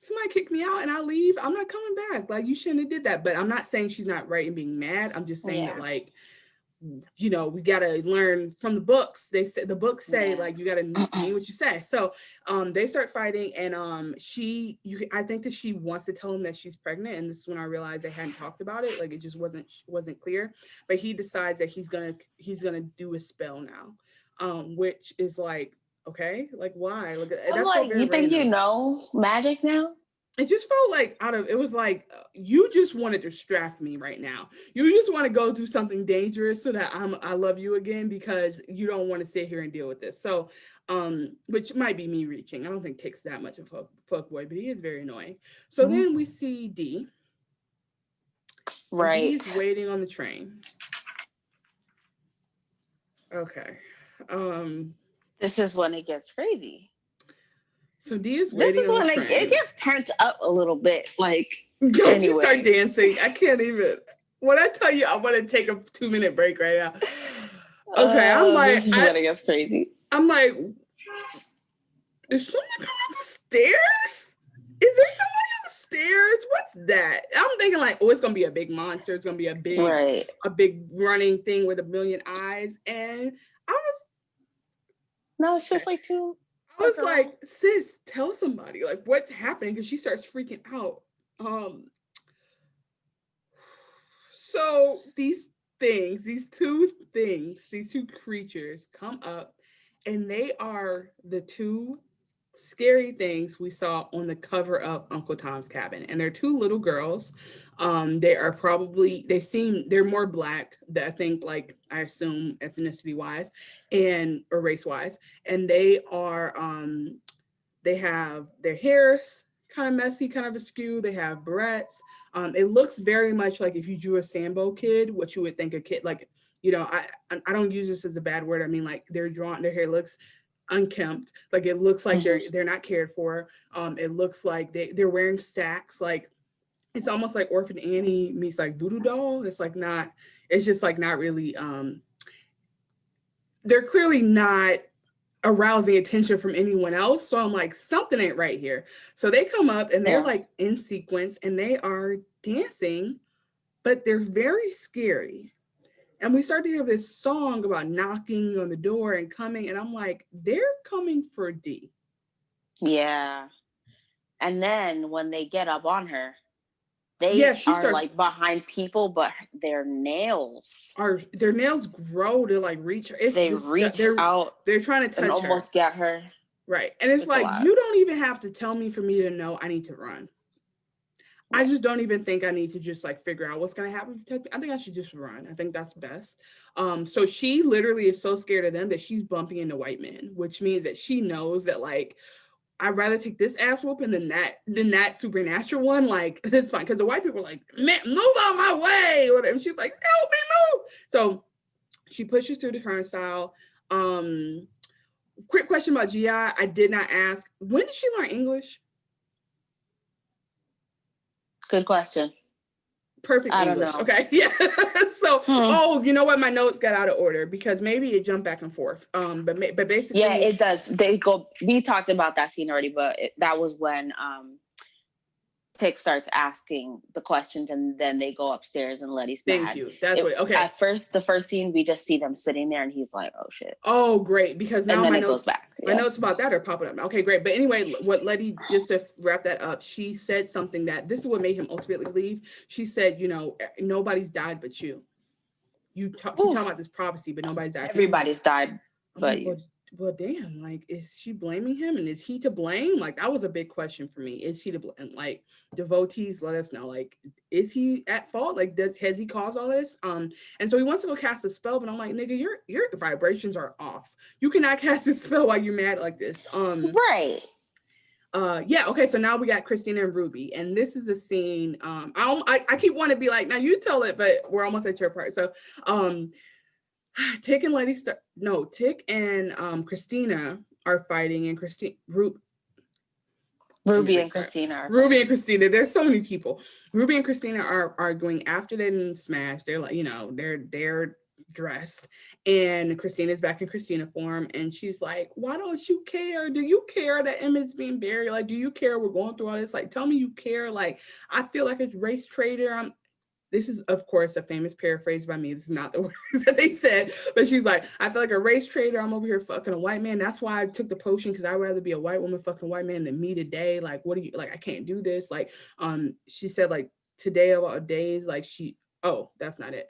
S1: somebody kicked me out and I leave, I'm not coming back. Like, you shouldn't have did that. But I'm not saying she's not right in being mad. I'm just saying that, like, we gotta learn from the books. They said the books say like you gotta mean what you say. So they start fighting, and I think that she wants to tell him that she's pregnant, and this is when I realized they hadn't talked about it. Like it just wasn't clear. But he decides that he's gonna do a spell now, which is like, okay, like why? Like
S2: I'm like, you think random. You know magic now?
S1: It just felt like it was like, you just want to distract me right now. You just want to go do something dangerous so that I love you again, because you don't want to sit here and deal with this. So, which might be me reaching. I don't think Tick's that much of a fuckboy, but he is very annoying. So then we see D.
S2: Right.
S1: He's waiting on the train. Okay.
S2: This is when it gets crazy.
S1: So D is waiting. This is when
S2: it gets turned up a little bit. Like,
S1: don't you start dancing? I can't even. When I tell you I want to take a 2-minute break right now. Okay, I'm like,
S2: this is when it gets crazy.
S1: I'm like, is someone coming up the stairs? Is there somebody on the stairs? What's that? I'm thinking like, oh, it's gonna be a big monster. It's gonna be a big running thing with a million eyes. And
S2: it's just like two.
S1: I was like, sis, tell somebody, like, what's happening? Because she starts freaking out. So these two creatures come up, and they are the two scary things we saw on the cover of Uncle Tom's Cabin. And they're two little girls. They're more Black, that I think, like, I assume ethnicity wise or race wise. And they are, they have their hair's kind of messy, kind of askew. They have barrettes. It looks very much like if you drew a Sambo kid, what you would think a kid, like, I don't use this as a bad word. I mean, like, their hair looks unkempt. Like, it looks like they're not cared for. It looks like they're wearing sacks. Like, it's almost like Orphan Annie meets like Voodoo Doll. It's just like not really, they're clearly not arousing attention from anyone else. So I'm like, something ain't right here. So they come up and they're like in sequence and they are dancing, but they're very scary. And we start to hear this song about knocking on the door and coming. And I'm like, they're coming for D.
S2: Yeah. And then when they get up on her, they are like behind people, but their nails
S1: grow to like reach her.
S2: They reach out.
S1: They're trying to touch
S2: and almost get her.
S1: Right. And it's like, you don't even have to tell me for me to know I need to run. I just don't even think I need to just like figure out what's going to happen. I think I should just run. I think that's best. So she literally is so scared of them that she's bumping into white men, which means that she knows that like, I'd rather take this ass whooping than that supernatural one. Like, it's fine. Because the white people are like, man, move out my way. And she's like, help me move. So she pushes through the turnstile. Quick question about Gi. I did not ask. When did she learn English?
S2: Good question.
S1: Perfect English. Okay. Yeah. So, you know what? My notes got out of order because maybe it jumped back and forth. But basically.
S2: Yeah, it does. We talked about that scene already, but that was when Tick starts asking the questions and then they go upstairs and Letty's mad.
S1: Thank you. That's okay.
S2: At first, the first scene, we just see them sitting there and he's like, oh shit.
S1: Oh, great. Because now my notes
S2: goes back.
S1: My notes about that are popping up. Okay, great. But anyway, what Letty, just to wrap that up, she said something that this is what made him ultimately leave. She said, you know, nobody's died but you. You talking about this prophecy, but nobody's died.
S2: Everybody's died but you.
S1: Well, damn, like, is she blaming him and is he to blame? Like, that was a big question for me. Is he to blame? Like, devotees, let us know. Like, is he at fault? Like, has he caused all this? And so he wants to go cast a spell, but I'm like, nigga, your vibrations are off. You cannot cast a spell while you're mad like this.
S2: Right.
S1: Yeah, okay, so now we got Christina and Ruby, and this is a scene. I keep wanting to be like, now you tell it, but we're almost at your part. So Tick and Tick and Christina are fighting, and Ruby and Christina. There's so many people. Ruby and Christina are going after they didn't smash. They're like, you know, they're dressed, and Christina's back in Christina form, and she's like, why don't you care? Do you care that Emmett's being buried? Like, do you care we're going through all this? Like, tell me you care. Like, I feel like a race traitor. This is, of course, a famous paraphrase by me. This is not the words that they said, but she's like, I feel like a race traitor. I'm over here fucking a white man. That's why I took the potion, because I'd rather be a white woman fucking a white man than me today. Like, what do you, like, I can't do this. Like, she said, like, today of all days, like, that's not it.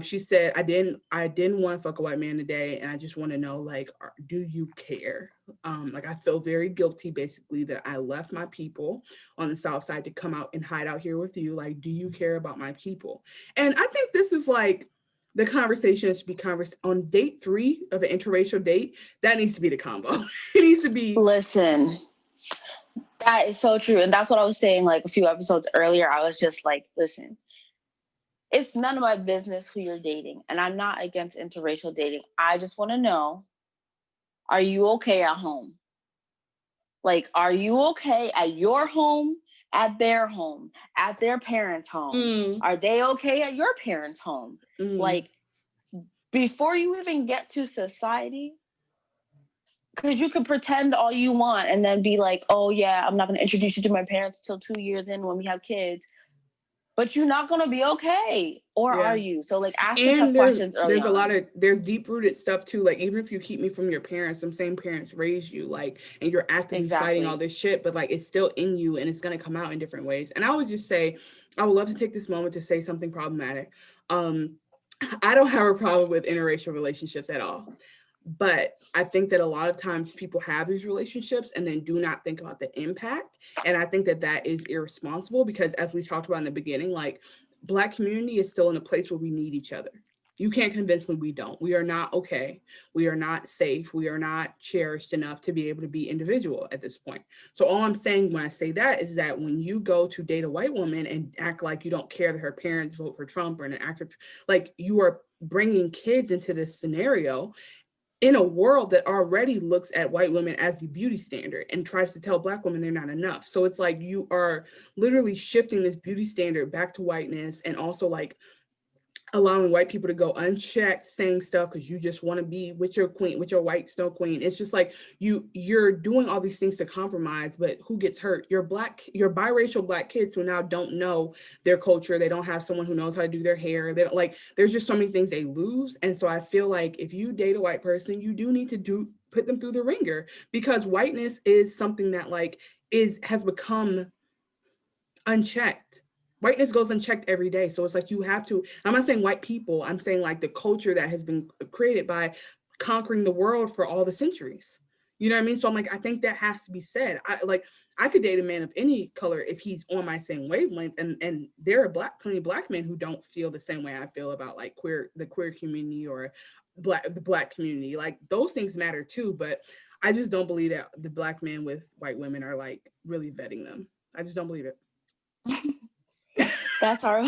S1: She said, I didn't want to fuck a white man today, and I just want to know, like, do you care? Like, I feel very guilty, basically, that I left my people on the South Side to come out and hide out here with you. Like, do you care about my people? And I think this is like the conversation should be on date 3 of an interracial date. That needs to be the combo. It needs to be.
S2: Listen, that is so true, and that's what I was saying like a few episodes earlier. I was just like, listen. It's none of my business who you're dating. And I'm not against interracial dating. I just want to know, are you okay at home? Like, are you okay at your home, at their home, at their parents' home? Are they okay at your parents' home? Like, before you even get to society, because you can pretend all you want and then be like, oh yeah, I'm not going to introduce you to my parents till 2 years in when we have kids. But you're not gonna be okay, or are you? So like, ask the tough questions early on.
S1: There's deep rooted stuff too. Like, even if you keep me from your parents, some same parents raised you, like, and you're actively fighting all this shit, but like, it's still in you, and it's gonna come out in different ways. And I would just say, I would love to take this moment to say something problematic. I don't have a problem with interracial relationships at all. But I think that a lot of times people have these relationships and then do not think about the impact. And I think that is irresponsible, because as we talked about in the beginning, like, Black community is still in a place where we need each other. You can't convince me we don't. We are not okay. We are not safe. We are not cherished enough to be able to be individual at this point. So all I'm saying when I say that is that when you go to date a white woman and act like you don't care that her parents vote for Trump or an actor, like, you are bringing kids into this scenario in a world that already looks at white women as the beauty standard and tries to tell Black women they're not enough. So it's like you are literally shifting this beauty standard back to whiteness, and also like allowing white people to go unchecked, saying stuff because you just want to be with your queen, with your white snow queen. It's just like you're doing all these things to compromise, but who gets hurt? Your biracial black kids who now don't know their culture. They don't have someone who knows how to do their hair. They don't, like, there's just so many things they lose. And so I feel like if you date a white person, you do need to put them through the ringer, because whiteness is something that like has become unchecked. Whiteness goes unchecked every day. So it's like you have to, I'm not saying white people, I'm saying like the culture that has been created by conquering the world for all the centuries. You know what I mean? So I'm like, I think that has to be said. I could date a man of any color if he's on my same wavelength. And there are plenty of black men who don't feel the same way I feel about like the queer community or the black community. Like those things matter too, but I just don't believe that the black men with white women are like really vetting them. I just don't believe it.
S2: That's our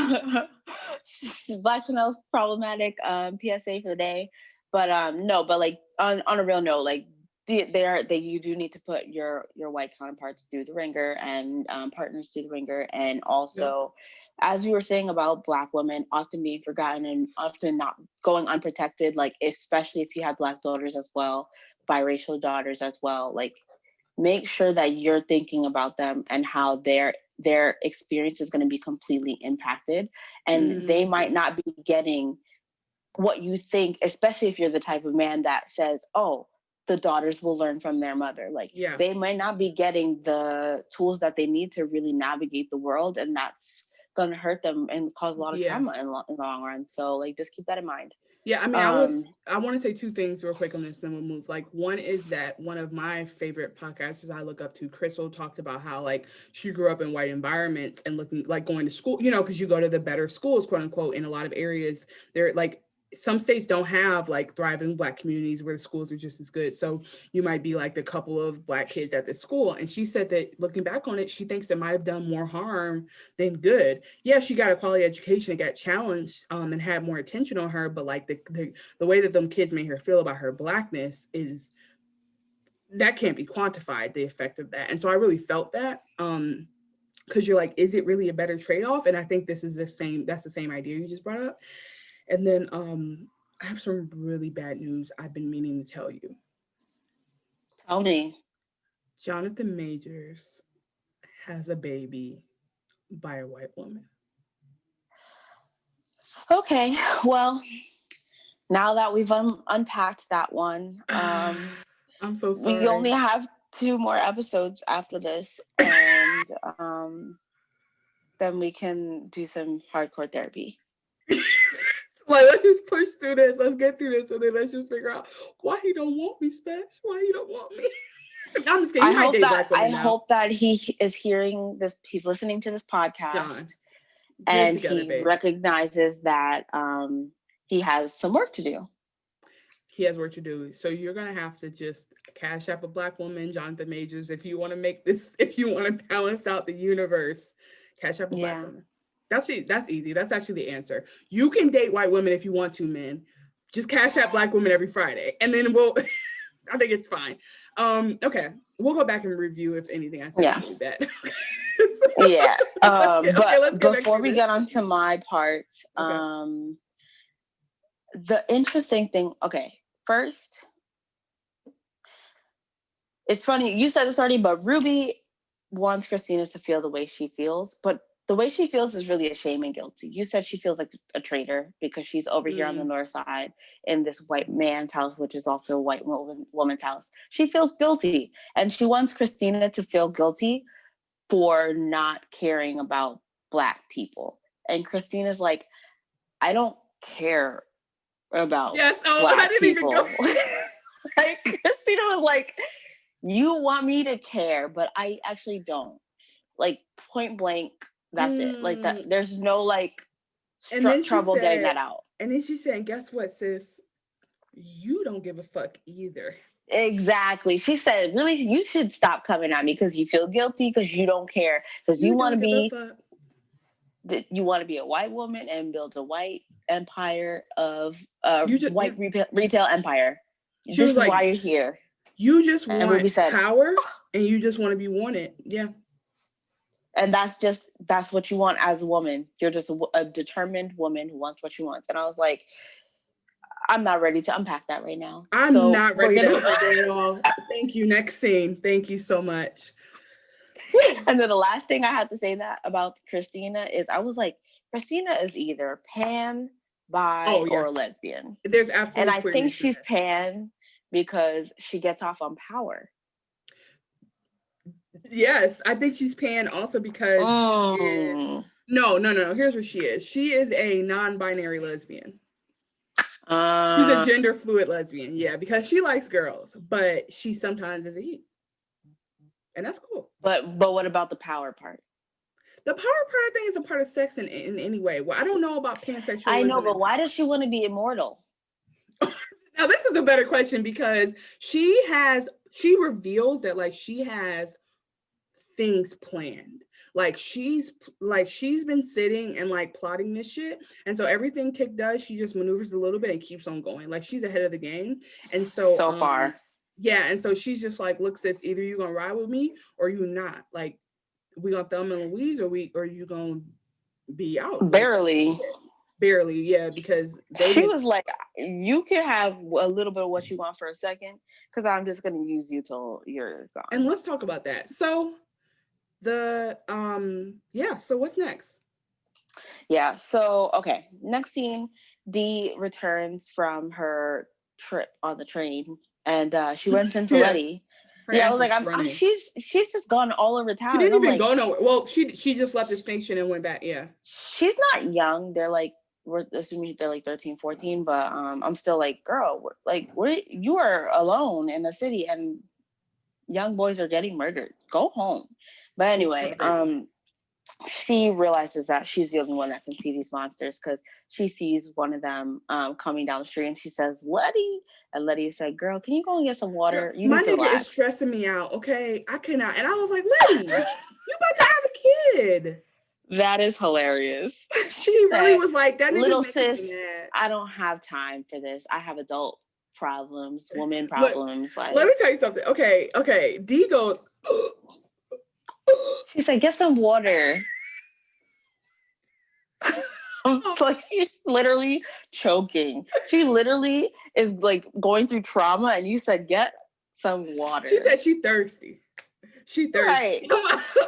S2: Black Chanel's problematic PSA for the day. But no, but like on a real note, like you do need to put your white counterparts through the ringer, and partners through the ringer. And also, as we were saying about Black women often being forgotten and often not going unprotected, like especially if you have Black daughters as well, biracial daughters as well, like make sure that you're thinking about them and how their experience is going to be completely impacted, and they might not be getting what you think, especially if you're the type of man that says, oh, the daughters will learn from their mother. Like they might not be getting the tools that they need to really navigate the world, and that's going to hurt them and cause a lot of trauma in the long run. So like just keep that in mind.
S1: Yeah, I mean, I want to say two things real quick on this, then we'll move. Like, one is that one of my favorite podcasters I look up to, Crystal, talked about how like she grew up in white environments and looking like going to school, you know, because you go to the better schools, quote unquote, in a lot of areas. They're like, some states don't have like thriving Black communities where the schools are just as good. So you might be like the couple of Black kids at the school. And she said that looking back on it, she thinks it might have done more harm than good. Yeah, she got a quality education and got challenged and had more attention on her. But like the way that them kids made her feel about her Blackness is, that can't be quantified, the effect of that. And so I really felt that. Because you're like, is it really a better trade-off? And I think that's the same idea you just brought up. And then I have some really bad news I've been meaning to tell you.
S2: Tell me.
S1: Jonathan Majors has a baby by a white woman.
S2: Okay, well, now that we've unpacked that one,
S1: I'm so sorry.
S2: We only have 2 more episodes after this, and then we can do some hardcore therapy.
S1: Like, let's just push through this. Let's get through this, and then let's just figure out why he don't want me, Special. Why he don't want me? I'm just kidding. I
S2: hope that he is hearing this. He's listening to this podcast, and he recognizes that he has some work to do.
S1: He has work to do. So you're gonna have to just cash up a Black woman, Jonathan Majors, if you want to make this. If you want to balance out the universe, cash up a Black woman. That's easy. That's actually the answer. You can date white women if you want to, men. Just cash out Black women every Friday, and then we'll. I think it's fine. Okay, we'll go back and review if anything I said really bad.
S2: But before we get on to my part, the interesting thing. Okay, first, it's funny you said this already, but Ruby wants Christina to feel the way she feels, but the way she feels is really ashamed and guilty. You said she feels like a traitor because she's over here on the north side in this white man's house, which is also a white woman's house. She feels guilty, and she wants Christina to feel guilty for not caring about Black people. And Christina's like, I don't care about Black people. Like, Christina was like, you want me to care, but I actually don't. Like, point blank. That's it. Like that. There's no like trouble getting that out.
S1: And then she said, "Guess what, sis? You don't give a fuck either."
S2: Exactly. She said, "Really, you should stop coming at me because you feel guilty because you don't care because you want to be a white woman and build a white empire of white retail empire. This is like, why you're here.
S1: You just want power, and you just want to be wanted." Yeah.
S2: And that's what you want as a woman. You're just a determined woman who wants what she wants. And I was like, I'm not ready to unpack that right now.
S1: I'm not ready to unpack it at all. Thank you. Next scene. Thank you so much.
S2: And then the last thing I had to say that about Christina is I was like, Christina is either pan, bi, or lesbian.
S1: There's absolutely.
S2: And I think she's pan because she gets off on power.
S1: Yes, I think she's pan also because she is... No. Here's what she is. She is a non-binary lesbian. She's a gender fluid lesbian. Yeah, because she likes girls, but she sometimes is a he. And that's cool.
S2: But what about the power part?
S1: The power part, I think, is a part of sex in any way. Well, I don't know about pansexualism.
S2: I know, but why does she want to be immortal?
S1: Now, this is a better question because she reveals that like she has things planned. Like she's been sitting and like plotting this shit. And so everything Tick does, she just maneuvers a little bit and keeps on going. Like she's ahead of the game. And so
S2: far.
S1: Yeah. And so she's just like, look, sis, either you gonna ride with me or you not. Like we gonna Thelma and Louise or you gonna be out.
S2: Barely,
S1: yeah, because
S2: she was like, you can have a little bit of what you want for a second, because I'm just gonna use you till you're gone.
S1: And let's talk about that. So so what's next?
S2: Yeah, so okay, next scene, Dee returns from her trip on the train and she runs into Letty. I was like, she's just gone all over town.
S1: She didn't even go nowhere. Well, she just left the station and went back. Yeah,
S2: she's not young. We're assuming they're like 13, 14, but I'm still like, girl, you are alone in a city and young boys are getting murdered. Go home. But anyway, she realizes that she's the only one that can see these monsters because she sees one of them coming down the street and she says, Letty. And Letty said, girl, can you go and get some water? You
S1: My
S2: need to
S1: nigga
S2: relax.
S1: is stressing me out, okay? I cannot. And I was like, Letty, you about to have a kid.
S2: That is hilarious.
S1: She really was like, that nigga's
S2: little
S1: making
S2: sis,
S1: me mad.
S2: I don't have time for this. I have adult problems, woman problems.
S1: Let me tell you something. Okay. Dee goes,
S2: she's like, get some water. Like, she's literally choking. She literally is like going through trauma, and you said, get some water.
S1: She said she thirsty. She thirsty.
S2: Right.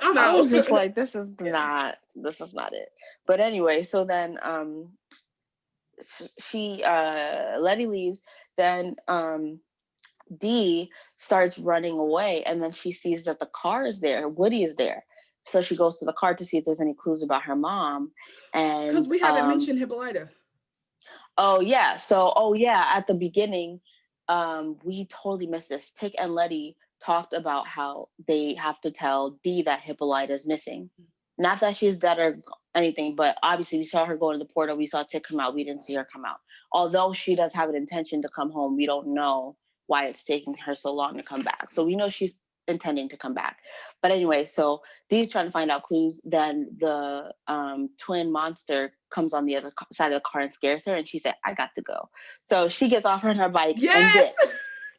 S2: I was just like, this is not it. But anyway, so then Letty leaves, then Dee starts running away, and then she sees that the car is there. Woody is there. So she goes to the car to see if there's any clues about her mom. And
S1: because we haven't mentioned Hippolyta.
S2: At the beginning, we totally missed this. Tick and Letty talked about how they have to tell Dee that Hippolyta is missing. Not that she's dead or anything, but obviously we saw her go to the portal. We saw Tick come out. We didn't see her come out. Although she does have an intention to come home, we don't know why it's taking her so long to come back. So we know she's intending to come back. But anyway, so Dee's trying to find out clues. Then the twin monster comes on the other side of the car and scares her. And she said, I got to go. So she gets off her bike and dips.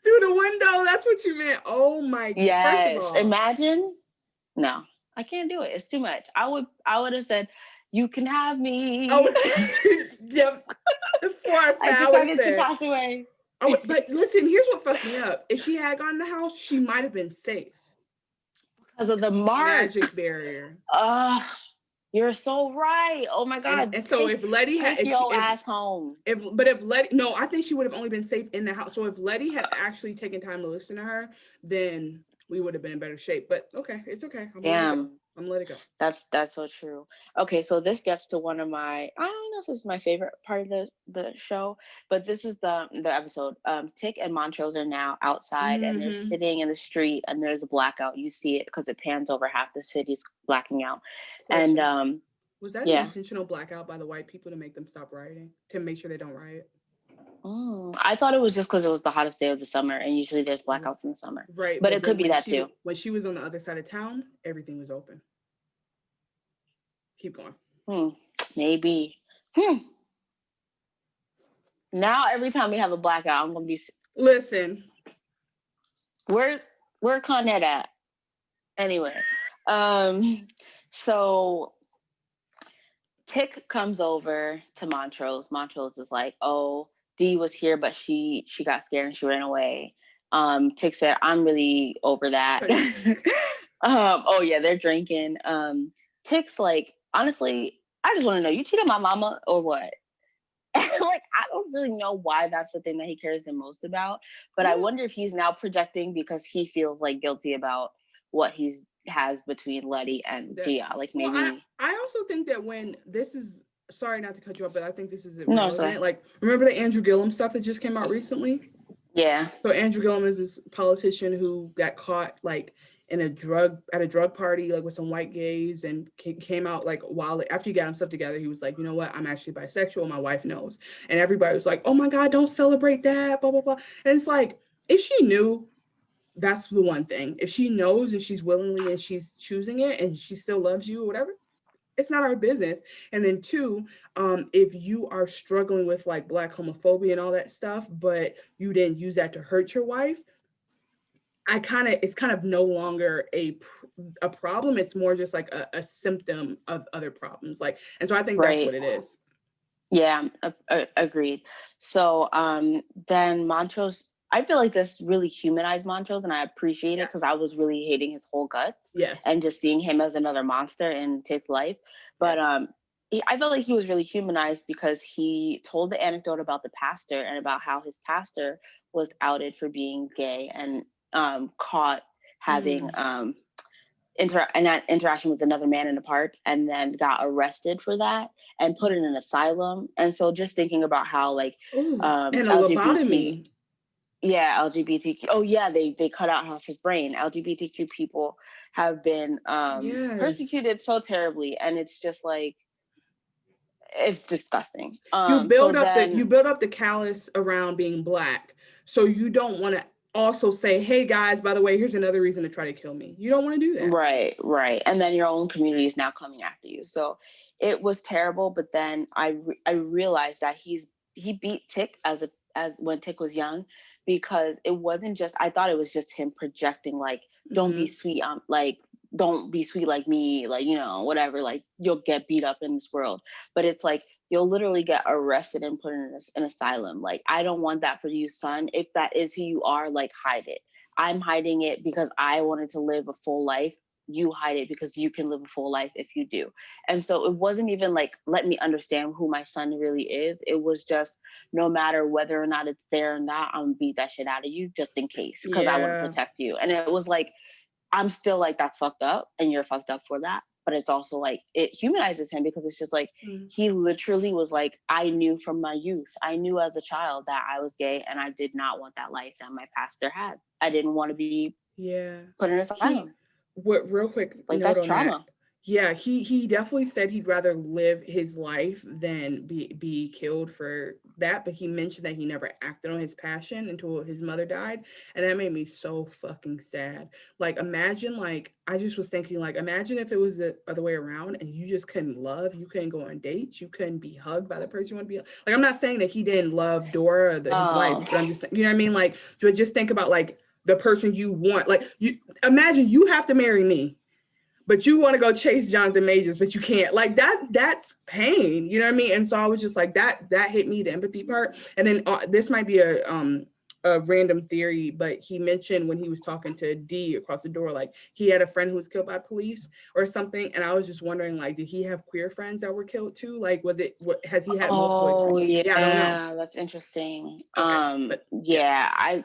S1: Through the window. That's what you meant. Oh my God.
S2: Yes.
S1: First of all,
S2: imagine. No, I can't do it. It's too much. I would have said, you can have me.
S1: Oh, yep. Before I would have said,
S2: to pass away.
S1: But listen, here's what fucked me up. If she had gone in the house, she might have been safe.
S2: Because of the
S1: magic barrier.
S2: You're so right. Oh my God.
S1: And so if Letty had
S2: ass home.
S1: If Letty, no, I think she would have only been safe in the house. So if Letty had actually taken time to listen to her, then we would have been in better shape. But okay, it's okay. I'm gonna let it go.
S2: That's so true. Okay, so this gets to one of my, I don't know if this is my favorite part of the show, but this is the episode. Tick and Montrose are now outside and they're sitting in the street and there's a blackout. You see it because it pans over half the city's blacking out.
S1: Question. And was that an intentional blackout by the white people to make them stop rioting, to make sure they don't riot?
S2: I thought it was just because it was the hottest day of the summer and usually there's blackouts in the summer.
S1: Right.
S2: But it could be that too.
S1: When she was on the other side of town, everything was open. Keep going.
S2: Maybe. Now every time we have a blackout, I'm gonna be.
S1: Listen.
S2: Where Con Ed at? Anyway, So Tick comes over to Montrose. Montrose is like, oh, Dee was here, but she got scared and she ran away. Tick said, I'm really over that. Oh yeah, they're drinking. Tick's like, honestly, I just want to know, you cheated on my mama or what? Like, I don't really know why that's the thing that he cares the most about, but I wonder if he's now projecting because he feels like guilty about what he's has between Letty and Gia. Like, maybe.
S1: Well, I also think that when this is, sorry not to cut you off, but I think this is
S2: irrelevant.
S1: No, like, remember the Andrew Gillum stuff that just came out recently?
S2: Yeah.
S1: So Andrew Gillum is this politician who got caught like at a drug party, like with some white gays, and came out like while after he got himself together, he was like, you know what, I'm actually bisexual. My wife knows, and everybody was like, oh my God, don't celebrate that, blah blah blah. And it's like, if she knew, that's the one thing. If she knows and she's willingly and she's choosing it and she still loves you or whatever, it's not our business. And then two, if you are struggling with like Black homophobia and all that stuff, but you didn't use that to hurt your wife, it's kind of no longer a problem. It's more just like a symptom of other problems. Like, and so I think that's what it is.
S2: Yeah, agreed. So then Montrose, I feel like this really humanized Montrose, and I appreciate it because I was really hating his whole guts.
S1: Yes.
S2: And just seeing him as another monster in Tick's life. But I felt like he was really humanized because he told the anecdote about the pastor and about how his pastor was outed for being gay and caught having an interaction with another man in the park, and then got arrested for that and put in an asylum. And so just thinking about how like
S1: and a lobotomy.
S2: Yeah, LGBTQ. Oh yeah, they cut out half his brain. LGBTQ people have been persecuted so terribly, and it's just like, it's disgusting.
S1: You build up the callous around being Black, so you don't want to also say, hey guys, by the way, here's another reason to try to kill me. You don't want to do that.
S2: Right. And then your own community is now coming after you. So it was terrible. But then I realized that he beat Tick as when Tick was young, because it wasn't just, I thought it was just him projecting like, don't be sweet. Like, don't be sweet like me. Like, you know, whatever, like you'll get beat up in this world. But it's like, you'll literally get arrested and put in an asylum. Like, I don't want that for you, son. If that is who you are, like, hide it. I'm hiding it because I wanted to live a full life. You hide it because you can live a full life if you do. And so it wasn't even like, let me understand who my son really is. It was just, no matter whether or not it's there or not, I'm gonna beat that shit out of you just in case, because I want to protect you. And it was like, I'm still like, that's fucked up and you're fucked up for that. But it's also like, it humanizes him because it's just like, he literally was like, I knew from my youth, I knew as a child that I was gay and I did not want that life that my pastor had. I didn't want to be put in an asylum.
S1: Real quick,
S2: like, that's trauma.
S1: Yeah, he definitely said he'd rather live his life than be killed for that. But he mentioned that he never acted on his passion until his mother died. And that made me so fucking sad. Like, imagine, like, I just was thinking, like, imagine if it was the other way around and you just couldn't love, you couldn't go on dates, you couldn't be hugged by the person you want to be. Like, I'm not saying that he didn't love Dora or his wife, but I'm just, you know what I mean? Like, just think about, like, the person you want. Like, you imagine you have to marry me, but you want to go chase Jonathan Majors, but you can't. Like, that's pain, you know what I mean? And so I was just like, that hit me, the empathy part. And then this might be a random theory, but he mentioned when he was talking to Dee across the door, like he had a friend who was killed by police or something. And I was just wondering, like, did he have queer friends that were killed too? Like, has he had multiple experiences?
S2: Yeah, I don't know. That's interesting. Okay, I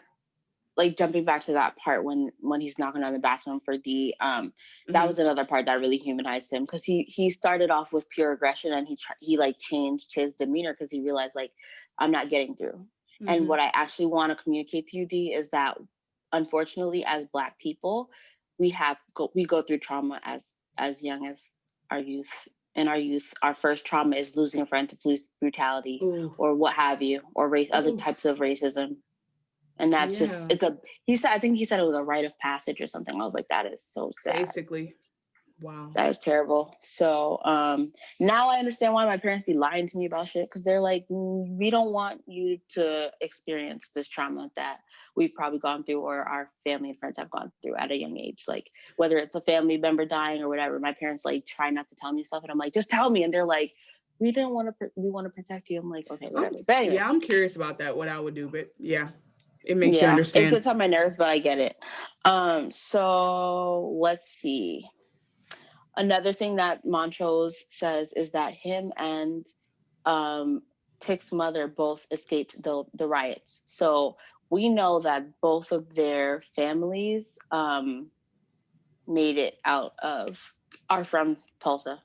S2: like jumping back to that part when he's knocking on the bathroom for Dee. That was another part that really humanized him, because he started off with pure aggression and he like changed his demeanor because he realized, like, I'm not getting through. And what I actually want to communicate to you, Dee, is that unfortunately, as Black people, we go through trauma as young as our youth. In our youth, our first trauma is losing a friend to police brutality or what have you, or other types of racism. And that's just, I think he said it was a rite of passage or something. I was like, that is so sad.
S1: Basically, Wow.
S2: That is terrible. So now I understand why my parents be lying to me about shit, because they're like, we don't want you to experience this trauma that we've probably gone through or our family and friends have gone through at a young age. Like whether it's a family member dying or whatever, my parents like try not to tell me stuff, and I'm like, just tell me. And they're like, we want to protect you. I'm like, okay, whatever. But anyway.
S1: Yeah, I'm curious about that, what I would do, but yeah, it makes you
S2: It
S1: understand.
S2: gets on my nerves, but I get it. So let's see. Another thing that Montrose says is that him and Tick's mother both escaped the riots. So we know that both of their families made it are from Tulsa.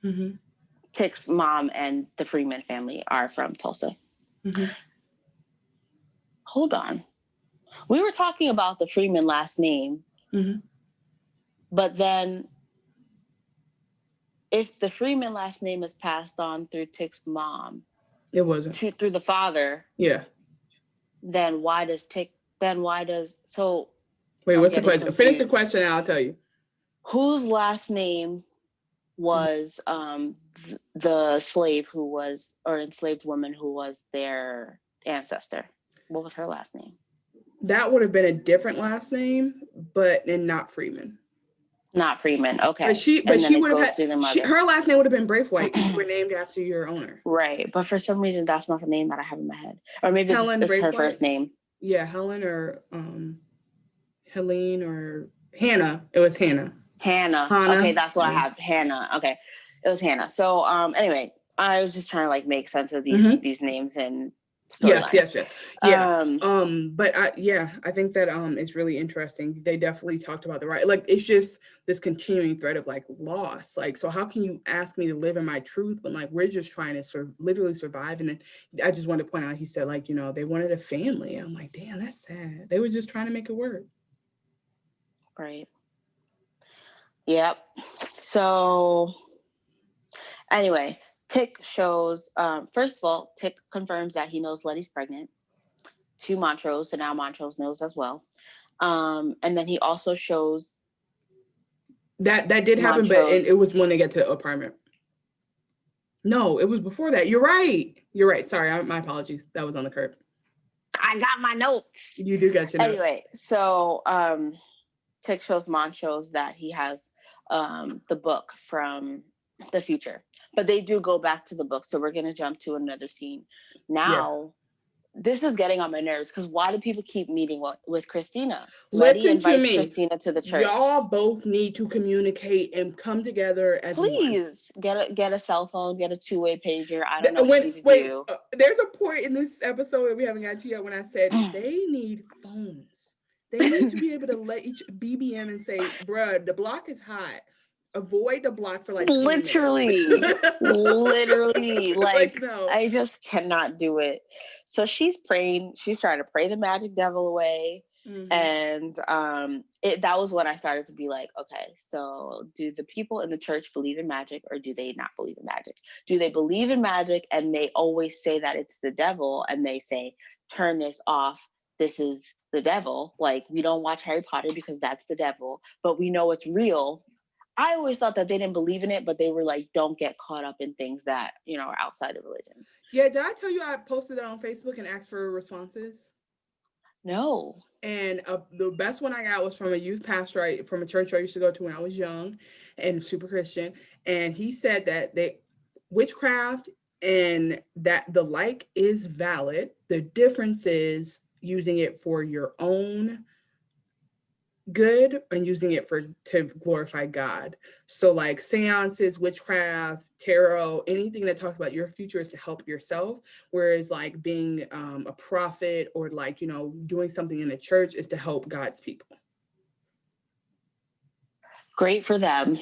S1: Mm-hmm.
S2: Tick's mom and the Freeman family are from Tulsa.
S1: Mm-hmm.
S2: Hold on. We were talking about the Freeman last name,
S1: mm-hmm.
S2: but then if the Freeman last name is passed on through Tick's mom,
S1: it wasn't
S2: through the father.
S1: Yeah.
S2: Then why does so?
S1: Wait,
S2: I'm
S1: what's the question?
S2: confused.
S1: Finish the question and I'll tell you.
S2: Whose last name was the slave who was, or enslaved woman who was their ancestor? What was her last name?
S1: That would have been a different last name, and not Freeman.
S2: Not Freeman. Okay.
S1: But she would have had her last name would have been Braithwaite because you were named after your owner.
S2: Right. But for some reason that's not the name that I have in my head. Or maybe it's her first name.
S1: Yeah, Helen or Helene or Hannah. It was Hannah.
S2: Hannah. Okay, that's what I have. Hannah. Okay. It was Hannah. So anyway, I was just trying to like make sense of these names and storylines.
S1: Yes. Yeah. But I think that it's really interesting. They definitely talked about the right. Like it's just this continuing thread of like loss. Like, so how can you ask me to live in my truth, but like we're just trying to literally survive? And then I just wanted to point out, he said like, they wanted a family. I'm like, damn, that's sad. They were just trying to make it work.
S2: Right. Yep. So anyway, Tick shows, first of all, Tick confirms that he knows Letty's pregnant to Montrose. So now Montrose knows as well. And then he also shows
S1: that did happen, but it was when they get to the apartment. No, it was before that. You're right. Sorry, my apologies. That was on the curb.
S2: I got my notes.
S1: You do got your notes.
S2: Anyway, so Tick shows Montrose that he has the book from the future, but they do go back to the book. So we're going to jump to another scene. Now, this is getting on my nerves because why do people keep meeting with Christina? Letty invites Christina to the church.
S1: Y'all both need to communicate and come together as
S2: Please one. Get a cell phone, get a two-way pager. I don't know what you need to do.
S1: There's a point in this episode that we haven't got to yet when I said they need phones. They need to be able to let each BBM and say, bruh, the block is hot. Avoid the block for like
S2: literally like no. I just cannot do it. So she's praying, she's trying to pray the magic devil away. And that was when I started to be like, okay, so do the people in the church believe in magic or do they not believe in magic? Do they believe in magic and they always say that it's the devil and they say, turn this off, this is the devil? Like, we don't watch Harry Potter because that's the devil, but we know it's real. I always thought that they didn't believe in it, but they were like, don't get caught up in things that, are outside of religion.
S1: Yeah, did I tell you I posted it on Facebook and asked for responses?
S2: No.
S1: And the best one I got was from a youth pastor from a church I used to go to when I was young and super Christian. And he said that witchcraft and that the like is valid. The difference is using it for your own good and using it to glorify God. So like seances, witchcraft, tarot, anything that talks about your future is to help yourself, whereas like being a prophet or like doing something in the church is to help God's people.
S2: Great for them.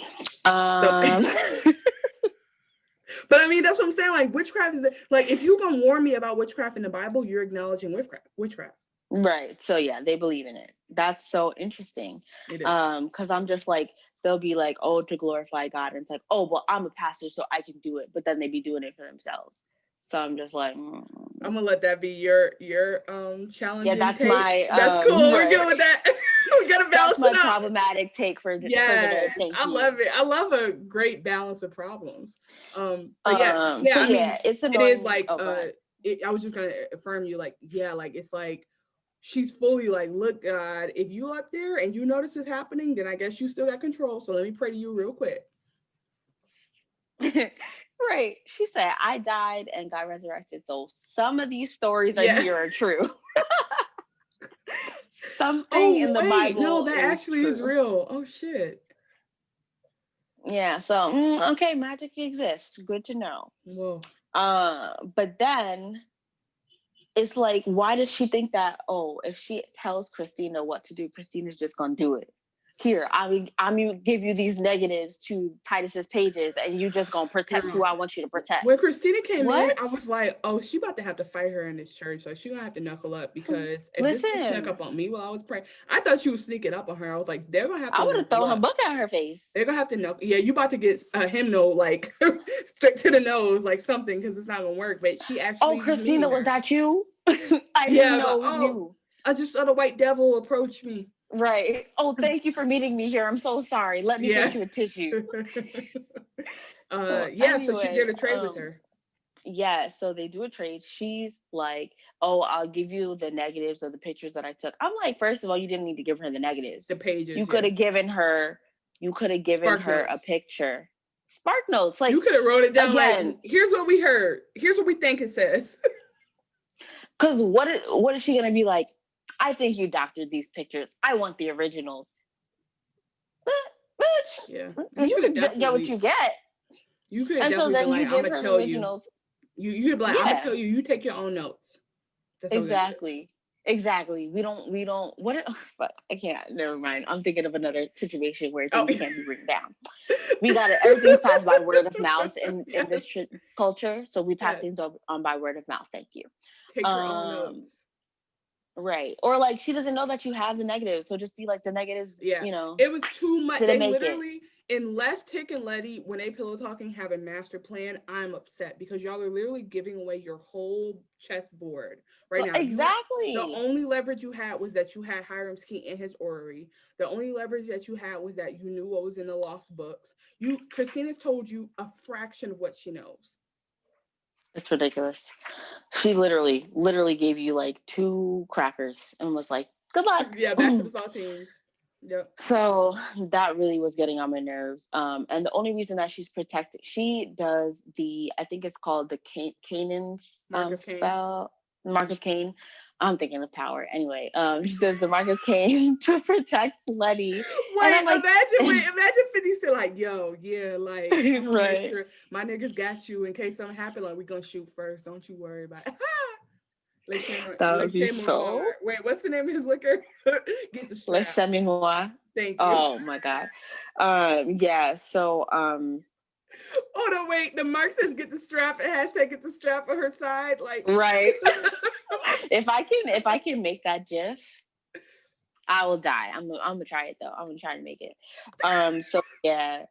S1: But I mean, that's what I'm saying. Like witchcraft is like, if you're gonna warn me about witchcraft in the Bible, you're acknowledging witchcraft.
S2: Right. So yeah, they believe in it. That's so interesting. Because I'm just like, they'll be like, oh, to glorify God. And it's like, oh, well, I'm a pastor, so I can do it. But then they be doing it for themselves. So I'm just like, I'm gonna
S1: let that be your challenge.
S2: Yeah, that's
S1: take.
S2: my
S1: that's cool. Right. We're good with that. gotta balance
S2: That's my
S1: it out.
S2: problematic take for the day. Thank you.
S1: I love it. I love a great balance of problems. But
S2: it's annoying.
S1: It is like I was just gonna affirm you, like, yeah, like it's like she's fully like, look, God, if you up there and you notice this happening, then I guess you still got control. So let me pray to you real quick.
S2: Right. She said, I died and got resurrected. So some of these stories I hear are true. Something in the Bible.
S1: No, that actually is real. Oh shit.
S2: Yeah. So okay, magic exists. Good to know.
S1: Whoa.
S2: But then it's like, why does she think that? Oh, if she tells Christina what to do, Christina's just gonna do it. Here, I'm gonna give you these negatives to Titus's pages, and you just gonna protect who I want you to protect.
S1: When Christina came in, I was like, oh, she about to have to fight her in this church. So she gonna have to knuckle up, because if this bitch snuck up on me while I was praying, I thought she was sneaking up on her. I was like, they're gonna have to.
S2: I would have thrown a book at her face.
S1: They're gonna have to knuckle. Yeah, you about to get a hymnal like straight to the nose, like something, because it's not gonna work. But she actually.
S2: Oh, Christina, was that you? I didn't know it was you.
S1: I just saw the white devil approach me.
S2: Right. Oh, thank you for meeting me here. I'm so sorry. Let me get you a tissue.
S1: So she's there to trade with her.
S2: Yeah, so they do a trade. She's like, oh, I'll give you the negatives of the pictures that I took. I'm like, first of all, you didn't need to give her the negatives.
S1: The pages.
S2: You could have given her a picture. Spark notes. Like,
S1: you could have wrote it down, again, like, here's what we heard. Here's what we think it says.
S2: Because what is she gonna be like? I think you doctored these pictures. I want the originals. Bitch.
S1: Yeah.
S2: You can get what you get.
S1: You could have definitely been like, I'm gonna tell originals. You could be like, I'm gonna tell you, you take your own notes.
S2: That's exactly. We don't but I can't, never mind. I'm thinking of another situation where things can't be written down. We got it. Everything's passed by word of mouth in this culture. So we pass things on by word of mouth. Thank you.
S1: Take your own notes.
S2: Right. Or like, she doesn't know that you have the negatives. So just be like, the negatives, you know.
S1: It was too much. They literally, unless Tick and Letty, when they pillow talking, have a master plan, I'm upset, because y'all are literally giving away your whole chessboard right now.
S2: Exactly.
S1: The only leverage you had was that you had Hiram's key in his orrery. The only leverage that you had was that you knew what was in the lost books. Christina's told you a fraction of what she knows.
S2: It's ridiculous. She literally gave you like 2 crackers and was like, good luck.
S1: Yeah, back to the saltines. Yep.
S2: So that really was getting on my nerves. And the only reason that she's protected, she does I think it's called the Canaan spell, Mark of Cain. I'm thinking of Power. Anyway, she does the Mark of Cain to protect Letty.
S1: Wait, like, imagine 50 Cent like, yo, yeah, like,
S2: right.
S1: Sure my niggas got you in case something happen. Like, we gonna shoot first. Don't you worry about it.
S2: That would be so.
S1: Wait, what's the name of his liquor? Get the strap.
S2: Let's send me more.
S1: Thank you.
S2: Oh my God. Yeah. So.
S1: Oh no! Wait. The mark says "get the strap" and hashtag "get the strap" on her side. Like,
S2: right. If I can make that GIF, I will die. I'm gonna try it though. I'm gonna try to make it. So yeah,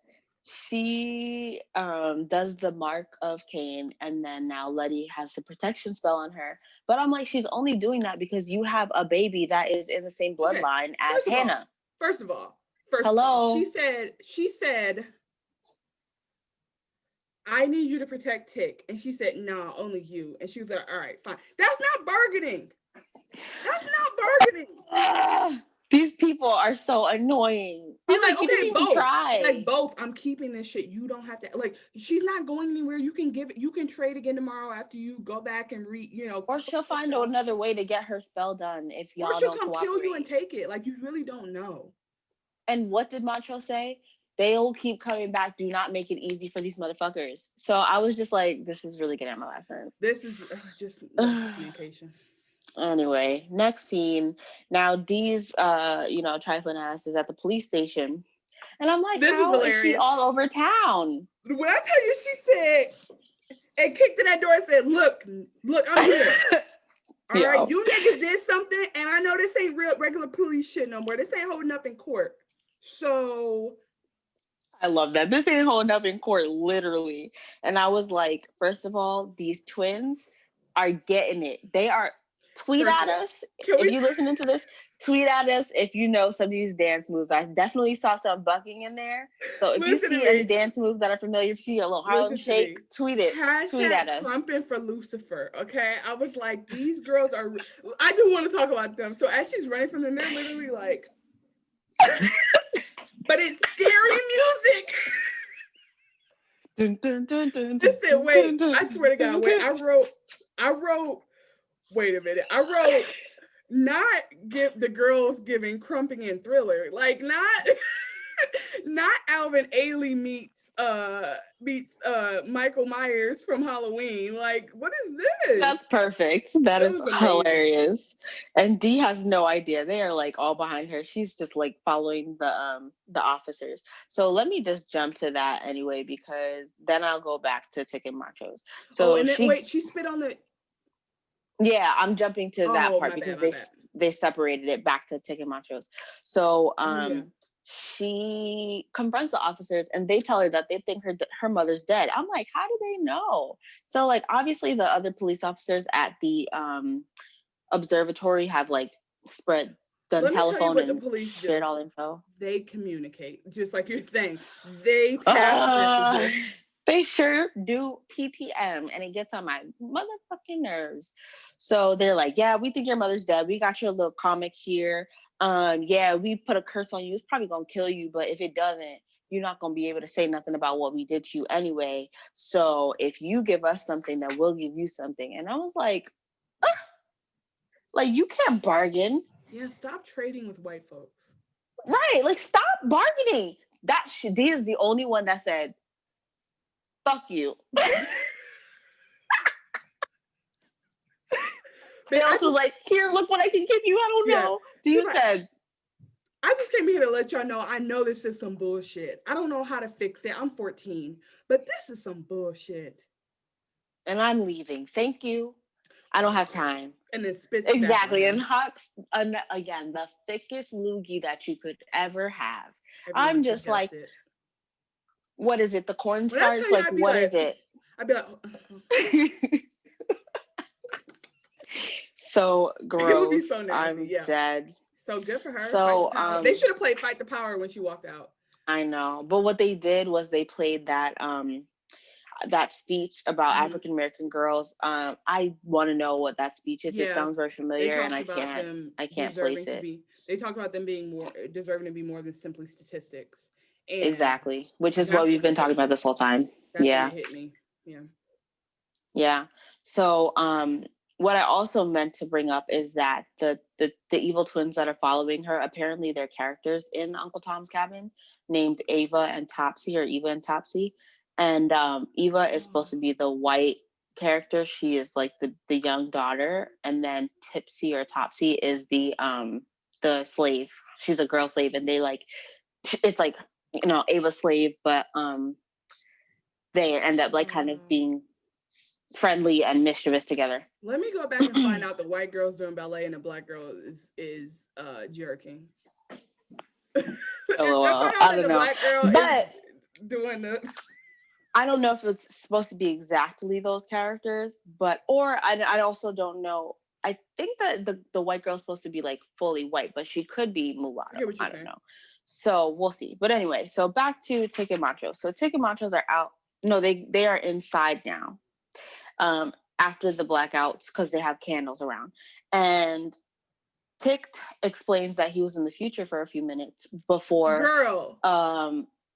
S2: she does the Mark of Cain, and then now Letty has the protection spell on her. But I'm like, she's only doing that because you have a baby that is in the same bloodline as Hannah.
S1: First of all, she said, I need you to protect Tick. And she said, nah, only you. And she was like, all right, fine. That's not bargaining.
S2: These people are so annoying.
S1: Be like, okay, both. Try. Like, both. I'm keeping this shit. You don't have to, like, she's not going anywhere. You can trade again tomorrow after you go back and read,
S2: Or she'll find another way to get her spell done if y'all don't cooperate. Or she'll come kill
S1: you and take it. Like, you really don't know.
S2: And what did Macho say? They'll keep coming back. Do not make it easy for these motherfuckers. So I was just like, this is really getting on my last nerve.
S1: This is just communication.
S2: Anyway, next scene. Now Dee's, trifling ass is at the police station. And I'm like, how is she all over town?
S1: When I tell you, she said, and kicked in that door and said, look, I'm here. All right, you niggas did something, and I know this ain't regular police shit no more. This ain't holding up in court. So...
S2: I love that. This ain't holding up in court, literally. And I was like, first of all, these twins are getting it. They are tweet at us. If you're listening to this, tweet at us if you know some of these dance moves. I definitely saw some bucking in there. So if you see any dance moves that are familiar to you, a little Harlem Shake, tweet it. Tweet at us.
S1: Krumping for Lucifer. Okay, I was like, these girls are. I do want to talk about them. So as she's running from them, they're literally like, but it's scary music.
S2: Dun, dun, dun, dun,
S1: Listen, wait. I swear to God, wait. I wrote. Wait a minute. I wrote. Not give the girls giving Krumping and Thriller, like not Alvin Ailey meets Michael Myers from Halloween. Like, what is this?
S2: That's perfect. That is hilarious. And Dee has no idea. They are like all behind her. She's just like following the officers. So let me just jump to that anyway, because then I'll go back to Ticket Machos. So
S1: and then she spit on the.
S2: Yeah, I'm jumping to that part because they separated it back to Ticket Machos. So she confronts the officers and they tell her that they think her mother's dead. I'm like, how do they know? So like obviously the other police officers at the observatory have like done telephone and shared all info.
S1: They communicate, just like you're saying. They pass messages.
S2: They sure do, PTM, and it gets on my motherfucking nerves. So they're like, yeah, we think your mother's dead. We got your little comic here. Yeah, we put a curse on you. It's probably gonna kill you, but if it doesn't, you're not gonna be able to say nothing about what we did to you anyway. So if you give us something, then we'll give you something. And I was like, like you can't bargain.
S1: Yeah, stop trading with white folks.
S2: Right, like stop bargaining. Dee is the only one that said, fuck you. They also was like, here, look what I can give you. I don't know. Dee said,
S1: I just came here to let y'all know I know this is some bullshit. I don't know how to fix it. I'm 14, but this is some bullshit.
S2: And I'm leaving. Thank you. I don't have time.
S1: And then spits
S2: exactly. And Hux, again, the thickest loogie that you could ever have. Everyone I'm just like, what is it? The cornstarch? Like, what is it?
S1: I'd be like,
S2: so gross.
S1: It would be so nasty.
S2: I'm dead.
S1: So good for her.
S2: So
S1: they should have played Fight the Power when she walked out.
S2: I know. But what they did was they played that that speech about African American girls. I want to know what that speech is. It sounds very familiar and I can't place it.
S1: They talked about them being more deserving to be more than simply statistics. And
S2: exactly, which is what we've been talking about this whole time.
S1: That's what hit me.
S2: Yeah. So what I also meant to bring up is that the evil twins that are following her, apparently they're characters in Uncle Tom's Cabin named Ava and Topsy, or Eva and Topsy. And Eva is supposed to be the white character. She is like the young daughter, and then Tipsy or Topsy is the slave. She's a girl slave, and they like, it's like, you know, Ava's slave, but they end up like kind of being friendly and mischievous together.
S1: Let me go back and find out the white girl's doing ballet and the black girl is jerking.
S2: Oh, well, I don't know.
S1: Black girl but is doing the.
S2: I don't know if it's supposed to be exactly those characters, but I also don't know. I think that the white girl's supposed to be like fully white, but she could be mulatto. I don't know. So we'll see. But anyway, so back to Ticket Machos. So Ticket Machos are out. No, they are inside now. After the blackouts, because they have candles around. And Tick explains that he was in the future for a few minutes before.
S1: Girl.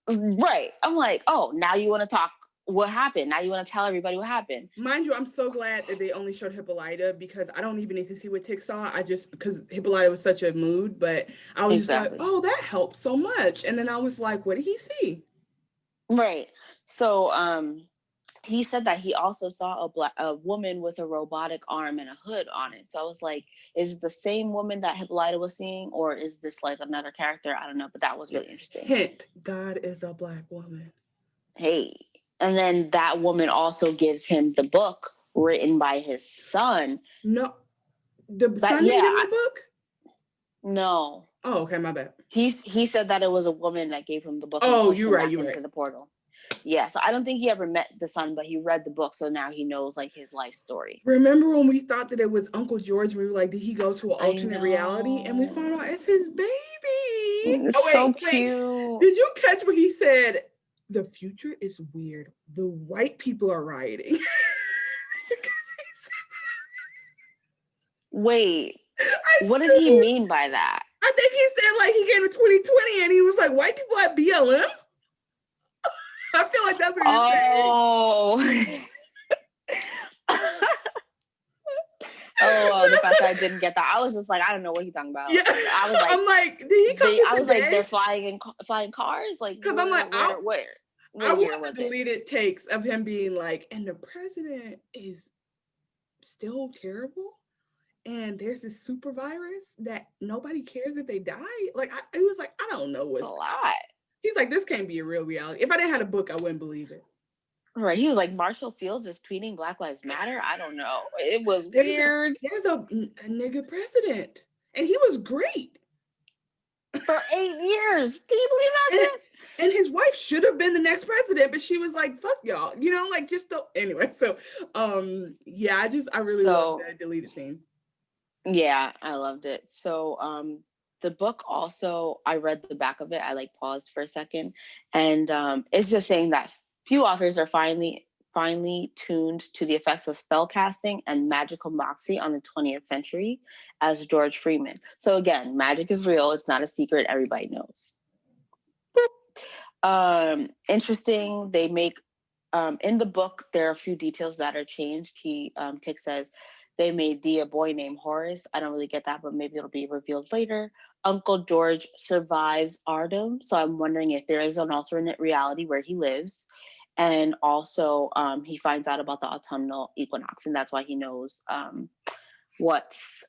S2: Right. I'm like, oh, now you want to talk what happened. Now you want to tell everybody what happened.
S1: Mind you, I'm so glad that they only showed Hippolyta, because I don't even need to see what Tick saw. Because Hippolyta was such a mood, but I was just like, oh, that helped so much. And then I was like, what did he see?
S2: Right. So, he said that he also saw a woman with a robotic arm and a hood on it. So I was like, is it the same woman that Hippolyta was seeing, or is this like another character? I don't know, but that was really interesting.
S1: Hint, God is a black woman.
S2: Hey. And then that woman also gives him the book written by his son.
S1: No, the son didn't give him the book?
S2: No.
S1: Oh, okay, my bad.
S2: He said that it was a woman that gave him the book.
S1: Oh, you're right.
S2: Into the portal. Yeah, so I don't think he ever met the son, but he read the book, so now he knows like his life story.
S1: Remember when we thought that it was Uncle George? We were like, did he go to an
S2: I
S1: alternate reality? And we found out
S2: know.
S1: it's his baby.
S2: It's
S1: Oh
S2: so
S1: wait.
S2: cute.
S1: Did you catch what he said? The future is weird. The white people are rioting.
S2: Wait,
S1: I
S2: what did he
S1: screamed.
S2: mean by that?
S1: I think he said like he came to 2020 and he was like, white people at BLM. I feel like that's what he was saying.
S2: Oh. Oh, the fact that I didn't get that, I was just like, I don't know what he's talking about.
S1: Yeah,
S2: I was like,
S1: I'm like, did he come here
S2: I was like,
S1: today?
S2: they're flying cars, like,
S1: Because I'm like,
S2: where,
S1: I
S2: what year
S1: want the
S2: was it?
S1: deleted takes of him being like, and the president is still terrible, and there's this super virus that nobody cares if they die. Like, he was like, I don't know
S2: It's a
S1: what's.
S2: lot.
S1: He's like, this can't be a real reality. If I didn't have a book, I wouldn't believe it.
S2: Right. He was like, Marshall Fields is tweeting Black Lives Matter. I don't know. It was
S1: There's
S2: weird.
S1: there's a nigga president, and he was great.
S2: For 8 years. Can you believe that shit?
S1: And his wife should have been the next president, but she was like, fuck y'all, you know, like just don't. Anyway, so yeah, I really love the deleted scenes.
S2: Yeah, I loved it. So the book also, I read the back of it. I like paused for a second, and it's just saying that few authors are finely tuned to the effects of spell casting and magical moxie on the 20th century as George Freeman. So again, magic is real. It's not a secret. Everybody knows. Interesting. They make in the book, there are a few details that are changed. Tick says they made Dee a boy named Horace. I don't really get that, but maybe it'll be revealed later. Uncle George survives Ardham, so I'm wondering if there is an alternate reality where he lives. And also, he finds out about the autumnal equinox, and that's why he knows what's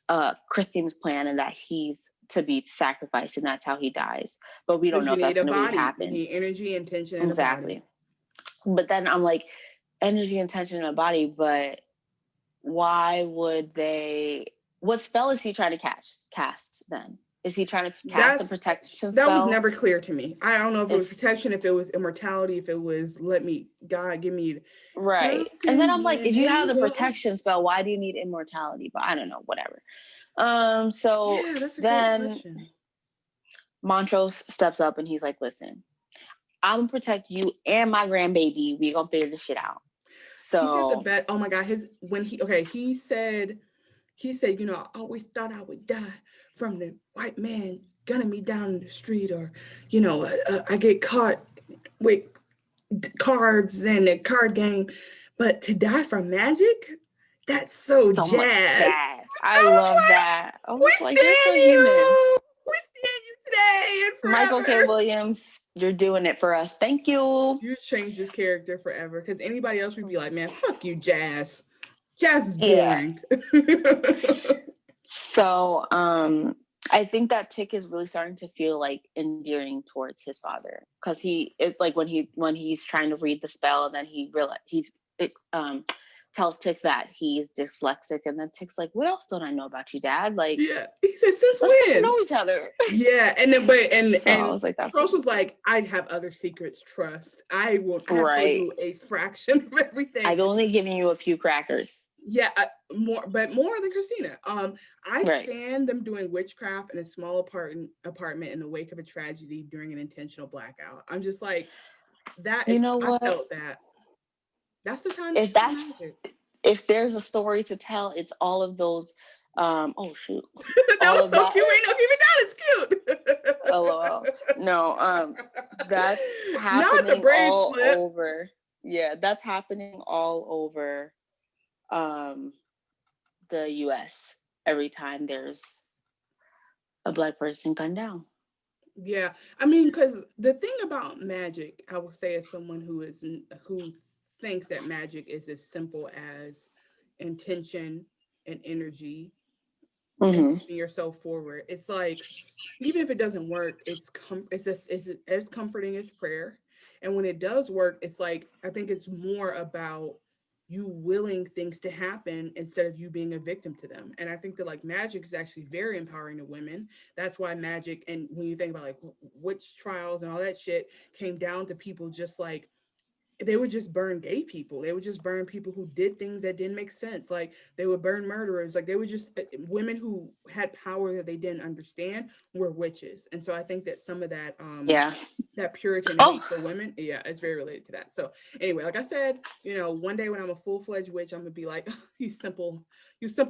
S2: Christine's plan, and that he's to be sacrificed, and that's how he dies. But we don't know if that's going to really happen.
S1: You need energy, intention, and
S2: exactly.
S1: a body.
S2: But then I'm like, energy, intention, and a body, but why would they? What spell is he trying to cast then? Is he trying to cast a protection spell?
S1: That was never clear to me. I don't know if it was protection, if it was immortality, if it was God give me.
S2: Right. And then I'm like, if you have the protection spell, why do you need immortality? But I don't know, whatever. So yeah, that's a then great question. Montrose steps up and he's like, listen, I'm gonna protect you and my grandbaby. We're gonna figure this shit out. So
S1: he said the best. Oh my God, he said, you know, I always thought I would die from the white man gunning me down in the street, or, you know, I get caught with cards and a card game, but to die from magic, that's so jazz.
S2: I love that. I was like, you're so human.
S1: We stand you today and forever.
S2: Michael K. Williams, you're doing it for us. Thank you.
S1: You changed this character forever, because anybody else would be like, man, fuck you, Jazz. Jazz is boring.
S2: Yeah. So I think that Tick is really starting to feel like endearing towards his father, because it's like when he's trying to read the spell, and then he realizes tells Tick that he's dyslexic, and then Tick's like, what else don't I know about you, Dad? Like,
S1: yeah, he said, since
S2: let's
S1: when?
S2: get to know each other.
S1: Yeah, and then so
S2: I was like,
S1: Trust was like, I have other secrets, trust. I have told you a fraction of everything.
S2: I've only given you a few crackers.
S1: Yeah, more than Christina. I stand them doing witchcraft in a small apartment in the wake of a tragedy during an intentional blackout. I'm just like, that.
S2: You know what?
S1: I felt that. That's the time.
S2: If there's a story to tell, it's all of those. Oh shoot!
S1: That was so cute. Ain't no keeping down. It's cute.
S2: LOL. No. That's happening all over. Yeah, that's happening all over. The U.S. every time there's a Black person gunned down.
S1: Yeah, I mean, because the thing about magic, I will say, as someone who thinks that magic is as simple as intention and energy, and moving yourself forward. It's like, even if it doesn't work, it's as comforting as prayer. And when it does work, it's like, I think it's more about you willing things to happen instead of you being a victim to them. And I think that like magic is actually very empowering to women. That's why magic, and when you think about like witch trials and all that shit, came down to people just like they would just burn gay people. They would just burn people who did things that didn't make sense. Like they would burn murderers. Like they would just women who had power that they didn't understand were witches. And so I think that some of that
S2: Yeah.
S1: that Puritan
S2: Oh,
S1: hate for women, yeah, it's very related to that. So anyway, like I said, one day when I'm a full-fledged witch, I'm gonna be like, you simple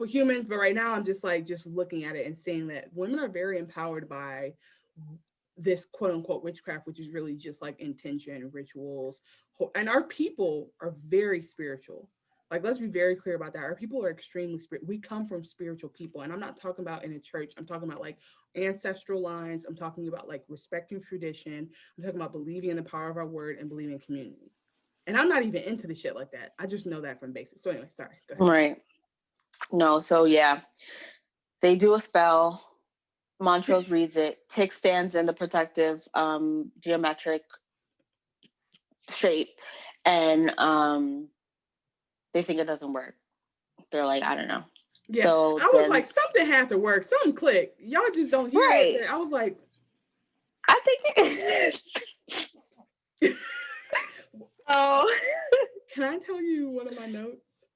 S1: humans. But right now I'm just like just looking at it and seeing that women are very empowered by this quote unquote witchcraft, which is really just like intention, rituals, and our people are very spiritual. Like, let's be very clear about that. Our people are extremely spiritual. We come from spiritual people, and I'm not talking about in a church. I'm talking about like ancestral lines. I'm talking about like respecting tradition. I'm talking about believing in the power of our word and believing in community. And I'm not even into the shit like that. I just know that from basics. So anyway, sorry. Go ahead.
S2: right. No, so yeah, they do a spell. Montrose reads it. Tick stands in the protective geometric shape, and they think it doesn't work. They're like, I don't know.
S1: Yeah,
S2: So
S1: I was like, something had to work. Something clicked. Y'all just don't hear it. I was like,
S2: I think oh.
S1: Can I tell you one of my notes?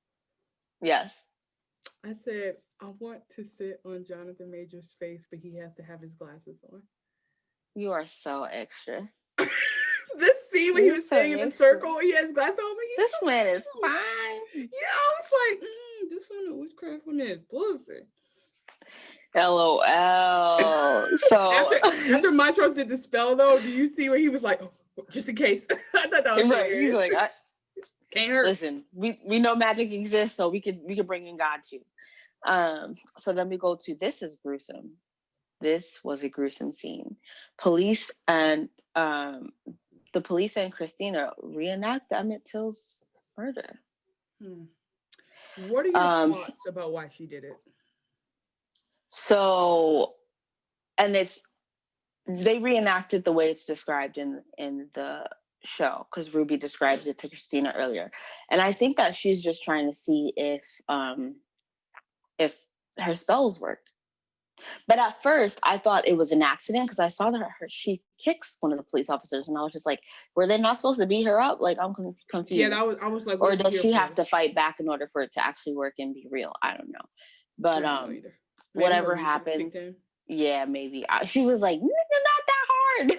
S2: Yes.
S1: I said, I want to sit on Jonathan Major's face, but he has to have his glasses on.
S2: You are so extra.
S1: This scene when he was sitting in the circle, he has glasses on. Like,
S2: this
S1: so
S2: man
S1: cute.
S2: is fine.
S1: Yeah, I was like, this one of witchcraft on his pussy.
S2: LOL. So
S1: after Montrose did the spell, though, do you see where he was like, oh, just in case? I thought that was
S2: right. He's like,
S1: can't hurt.
S2: Listen, we know magic exists, so we could bring in God too. So then we go to this is gruesome. This was a gruesome scene. Police and the police and Christina reenact Emmett Till's murder.
S1: What are your thoughts about why she did it?
S2: So, and they reenacted the way it's described in the show, because Ruby describes it to Christina earlier, and I think that she's just trying to see if her spells work. But at first, I thought it was an accident because I saw that she kicks one of the police officers, and I was just like, were they not supposed to beat her up? Like, I'm confused.
S1: Yeah, I was like,
S2: or does she have to fight back in order for it to actually work and be real? I don't know. But whatever happened, yeah, maybe. She was like, not that hard.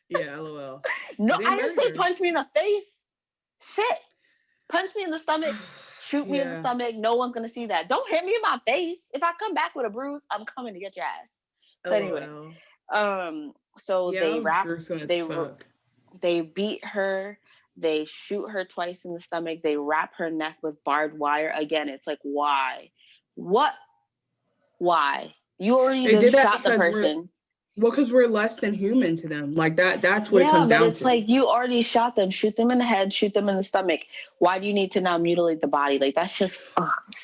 S1: Yeah, LOL.
S2: No, I didn't say punch me in the face. Shit. Punch me in the stomach. Shoot me in the stomach. No one's gonna see that. Don't hit me in my face. If I come back with a bruise, I'm coming to get your ass. So anyway, so they beat her. They shoot her twice in the stomach. They wrap her neck with barbed wire. Again, it's like, why? What? Why? You already shot the person.
S1: Well, because we're less than human to them. Like that's what it comes down to. Yeah, but
S2: it's like, you already shot them. Shoot them in the head. Shoot them in the stomach. Why do you need to now mutilate the body? Like, that's just,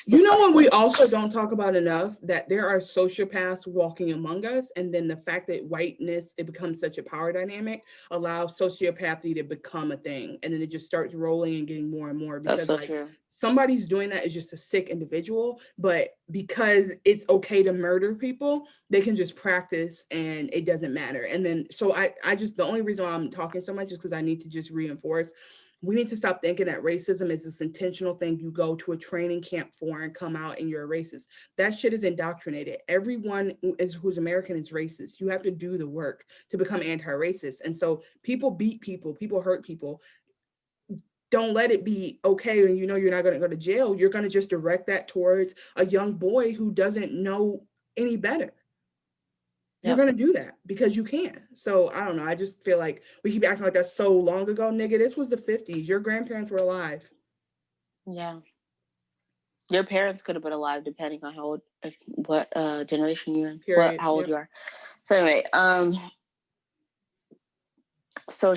S1: you know what we also don't talk about enough? That there are sociopaths walking among us. And then the fact that whiteness, it becomes such a power dynamic, allows sociopathy to become a thing. And then it just starts rolling and getting more and more. Because
S2: that's so true.
S1: Somebody's doing that is just a sick individual, but because it's okay to murder people, they can just practice and it doesn't matter. And then, so I just, the only reason why I'm talking so much is because I need to just reinforce, we need to stop thinking that racism is this intentional thing you go to a training camp for and come out and you're a racist. That shit is indoctrinated. Everyone who's American is racist. You have to do the work to become anti-racist. And so people beat people, people hurt people. Don't let it be okay, and you're not going to go to jail. You're going to just direct that towards a young boy who doesn't know any better. You're going to do that because you can. So I don't know. I just feel like we keep acting like that's so long ago, nigga. This was the 50s. Your grandparents were alive.
S2: Yeah. Your parents could have been alive depending on how old, what generation you're in, how old you are. So anyway, so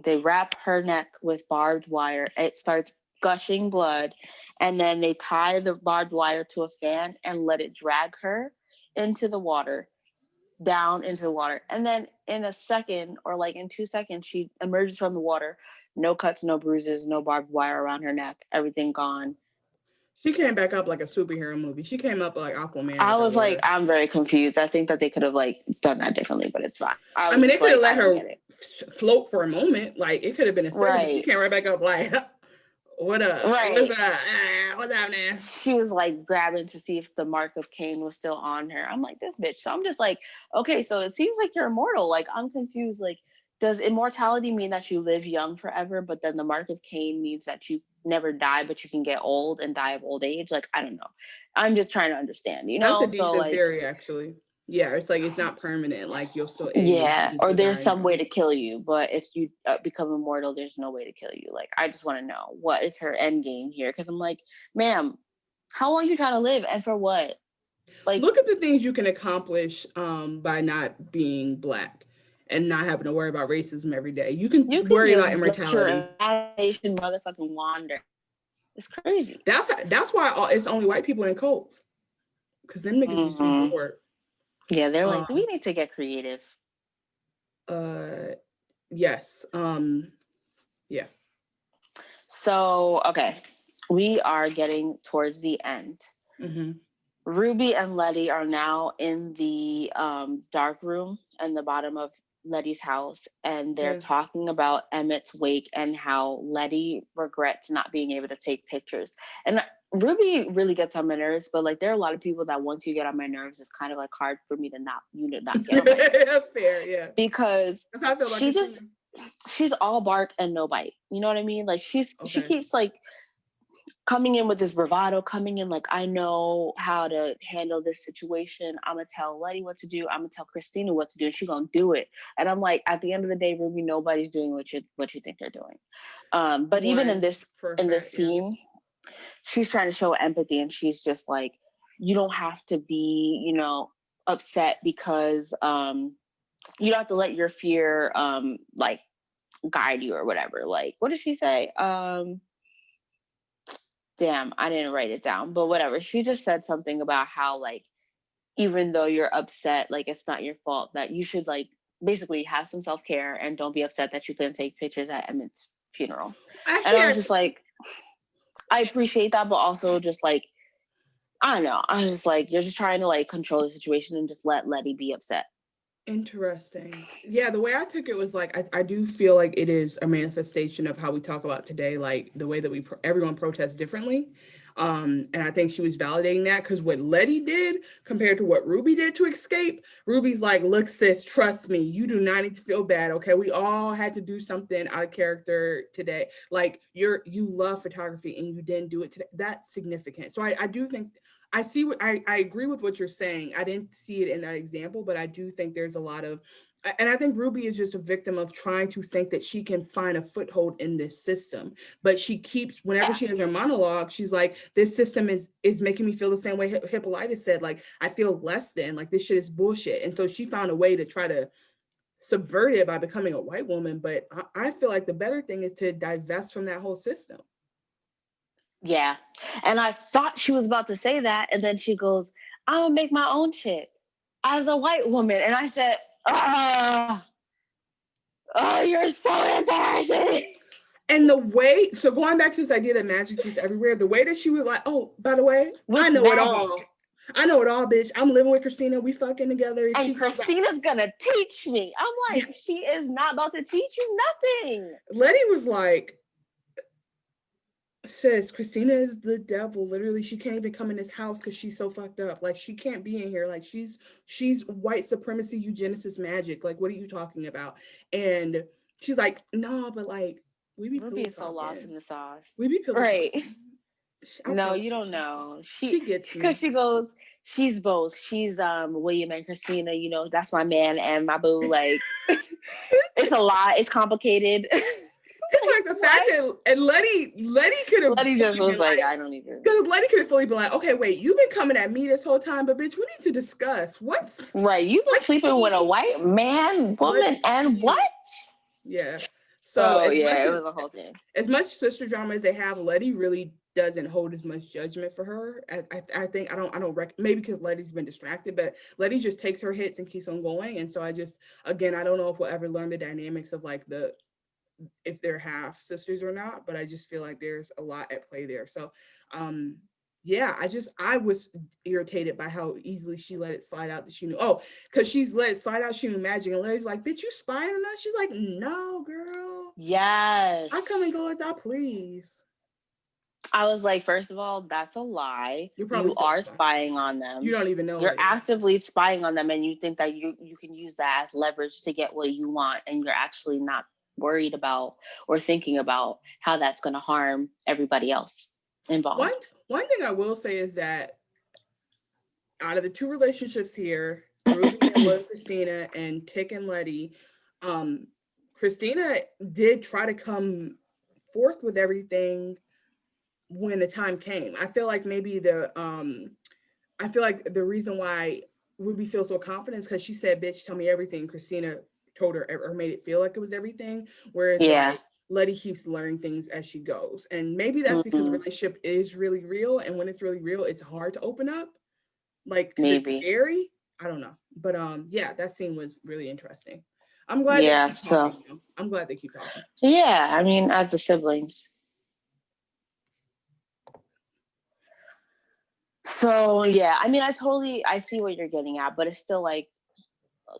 S2: they wrap her neck with barbed wire. It starts gushing blood, and then they tie the barbed wire to a fan and let it drag her into the water, down into the water. And then in a second, or like in 2 seconds, she emerges from the water. No cuts, no bruises, no barbed wire around her neck. Everything gone.
S1: She came back up like a superhero movie. She came up like Aquaman
S2: I
S1: out the
S2: was like,
S1: water.
S2: I'm very confused. I think that they could have like done that differently, but it's fine. I
S1: I
S2: was
S1: mean, they
S2: just
S1: could have
S2: like,
S1: let
S2: I don't
S1: her
S2: get it.
S1: float for a moment. Like it could have been a second, but she
S2: Right.
S1: came right back up like, what up?
S2: Right.
S1: What's happening?
S2: She was like grabbing to see if the mark of Cain was still on her. I'm like, this bitch. So I'm just like, okay, so it seems like you're immortal. Like, I'm confused. Like, does immortality mean that you live young forever, but then the mark of Cain means that you never die, but you can get old and die of old age? Like, I don't know. I'm just trying to understand, you
S1: That's a
S2: know? So
S1: decent
S2: like,
S1: theory, actually. Yeah, it's like it's not permanent. Like you'll still age,
S2: yeah,
S1: you
S2: or
S1: still
S2: there's
S1: die
S2: some way
S1: young.
S2: to kill you, but if you become immortal, there's no way to kill you. Like, I just want to know what is her end game here, because I'm like, ma'am, how long you trying to live and for what? Like,
S1: Look at the things you can accomplish by not being Black and not having to worry about racism every day. You can
S2: you can
S1: worry about
S2: just let your
S1: immortality.
S2: imagination motherfucking wander. It's crazy.
S1: That's why it's only white people in cults, because them niggas used to be
S2: Mm-hmm.
S1: bored.
S2: Yeah, they're like, we
S1: Um,
S2: need to get creative.
S1: yes. Yeah.
S2: So, okay, we are getting towards the end.
S1: Mm-hmm.
S2: Ruby and Letty are now in the dark room in the bottom of Letty's house, and they're
S1: Yeah.
S2: talking about Emmett's wake and how Letty regrets not being able to take pictures. And Ruby really gets on my nerves, but like there are a lot of people that once you get on my nerves, it's kind of like hard for me to not get on my nerves.
S1: Fair, yeah.
S2: Because
S1: That's how I feel about Christina.
S2: she's all bark and no bite. You know what I mean? Like she
S1: Okay.
S2: keeps like coming in with this bravado, coming in like, I know how to handle this situation. I'm gonna tell Letty what to do. I'm gonna tell Christina what to do, and she's gonna do it. And I'm like, at the end of the day, Ruby, nobody's doing what you think they're doing. But even in this scene, she's trying to show empathy, and she's just like, you don't have to be, you know, upset because you don't have to let your fear like guide you or whatever. Like, what did she say? Damn, I didn't write it down, but whatever. She just said something about how like even though you're upset, like it's not your fault, that you should like basically have some self-care and don't be upset that you couldn't take pictures at Emmett's funeral.
S1: Actually,
S2: And I was just like, I appreciate that, but also just like, I don't know. I was just like, you're just trying to like control the situation and just let Letty be upset.
S1: interesting. Yeah, the way I took it was like I do feel like it is a manifestation of how we talk about today, like the way that everyone protests differently. And I think she was validating that because what Letty did compared to what Ruby did to escape, Ruby's like, look, sis, trust me, you do not need to feel bad. Okay, we all had to do something out of character today. Like you love photography and you didn't do it today. That's significant. So I do think I see what I agree with what you're saying. I didn't see it in that example, but I do think there's a lot of, and I think Ruby is just a victim of trying to think that she can find a foothold in this system. But she keeps, whenever she has her monologue, she's like, this system is making me feel the same way Hippolyta said, like, I feel less than, like, this shit is bullshit. And so she found a way to try to subvert it by becoming a white woman. But I feel like the better thing is to divest from that whole system.
S2: Yeah. And I thought she was about to say that. And then she goes, I'm going to make my own shit as a white woman. And I said, oh, you're so embarrassing.
S1: And the way, so going back to this idea that magic's just everywhere, the way that she was like, oh, by the way, I know it all. I know it all, bitch. I'm living with Christina. We fucking together.
S2: And Christina's going to teach me. I'm like, she is not about to teach you nothing.
S1: Letty was like, sis, Christina is the devil. Literally, she can't even come in this house because she's so fucked up. Like, she can't be in here. Like, she's white supremacy, eugenicist magic. Like, what are you talking about? And she's like, no, but like, we be
S2: Ruby is so lost in the sauce.
S1: We be
S2: right. No, you don't know.
S1: She gets me.
S2: Because she goes, she's both. She's William and Christina, you know, that's my man and my boo. Like, it's a lot. It's complicated.
S1: It's like the fact that and Letty could have.
S2: Letty just was like, I don't even.
S1: Because Letty could have fully been like, okay, wait, you've been coming at me this whole time, but bitch, we need to discuss what's
S2: right. You've been sleeping with a white man, woman, and what?
S1: Yeah.
S2: So yeah, it was a whole thing.
S1: As much sister drama as they have, Letty really doesn't hold as much judgment for her. I think I don't maybe because Letty's been distracted, but Letty just takes her hits and keeps on going. And so I don't know if we'll ever learn the dynamics of like if they're half sisters or not, but I just feel like there's a lot at play there. So yeah, I was irritated by how easily she let it slide out that she knew. Oh, because she's let it slide out, she knew magic. And Larry's like, bitch, you spying on us? She's like, no, girl.
S2: Yes.
S1: I come and go as I please.
S2: I was like, first of all, that's a lie. You are spying on them.
S1: You don't even know.
S2: You're actively spying on them, and you think that you can use that as leverage to get what you want, and you're actually not worried about or thinking about how that's going to harm everybody else involved.
S1: One thing I will say is that out of the two relationships here, Ruby and Lil Christina and Tick and Letty, Christina did try to come forth with everything when the time came. I feel like maybe the reason why Ruby feels so confident is because she said, bitch, tell me everything. Christina told her or made it feel like it was everything. Whereas like Letty keeps learning things as she goes. And maybe that's because the relationship is really real. And when it's really real, it's hard to open up. Like, maybe it's scary. I don't know. But yeah, that scene was really interesting. I'm glad they keep talking. I'm glad they keep talking.
S2: Yeah, I mean, as the siblings. So yeah, I mean, I see what you're getting at, but it's still like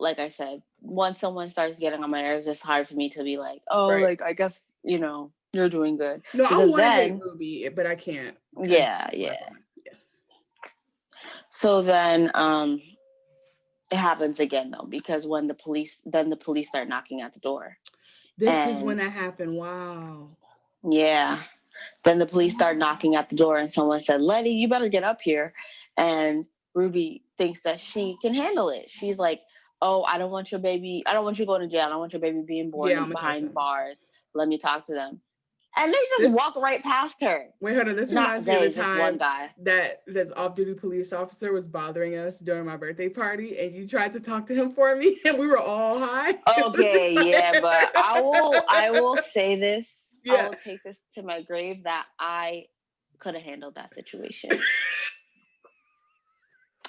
S2: I said, once someone starts getting on my nerves, it's hard for me to be like, oh, like, I guess, you're doing good.
S1: No, I want to hate Ruby, but I can't.
S2: Yeah. So then it happens again though, because when the police start knocking at the door.
S1: This is when that happened. Wow.
S2: Yeah. Then the police start knocking at the door and someone said, Letty, you better get up here. And Ruby thinks that she can handle it. She's like, oh, I don't want you going to jail. I don't want your baby being born behind bars. Let me talk to them. And they just walk right past her.
S1: Wait, hold on. This reminds me of the time that this off-duty police officer was bothering us during my birthday party, and you tried to talk to him for me, and we were all high.
S2: Okay, yeah, but I will say this. Yeah. I will take this to my grave that I could have handled that situation.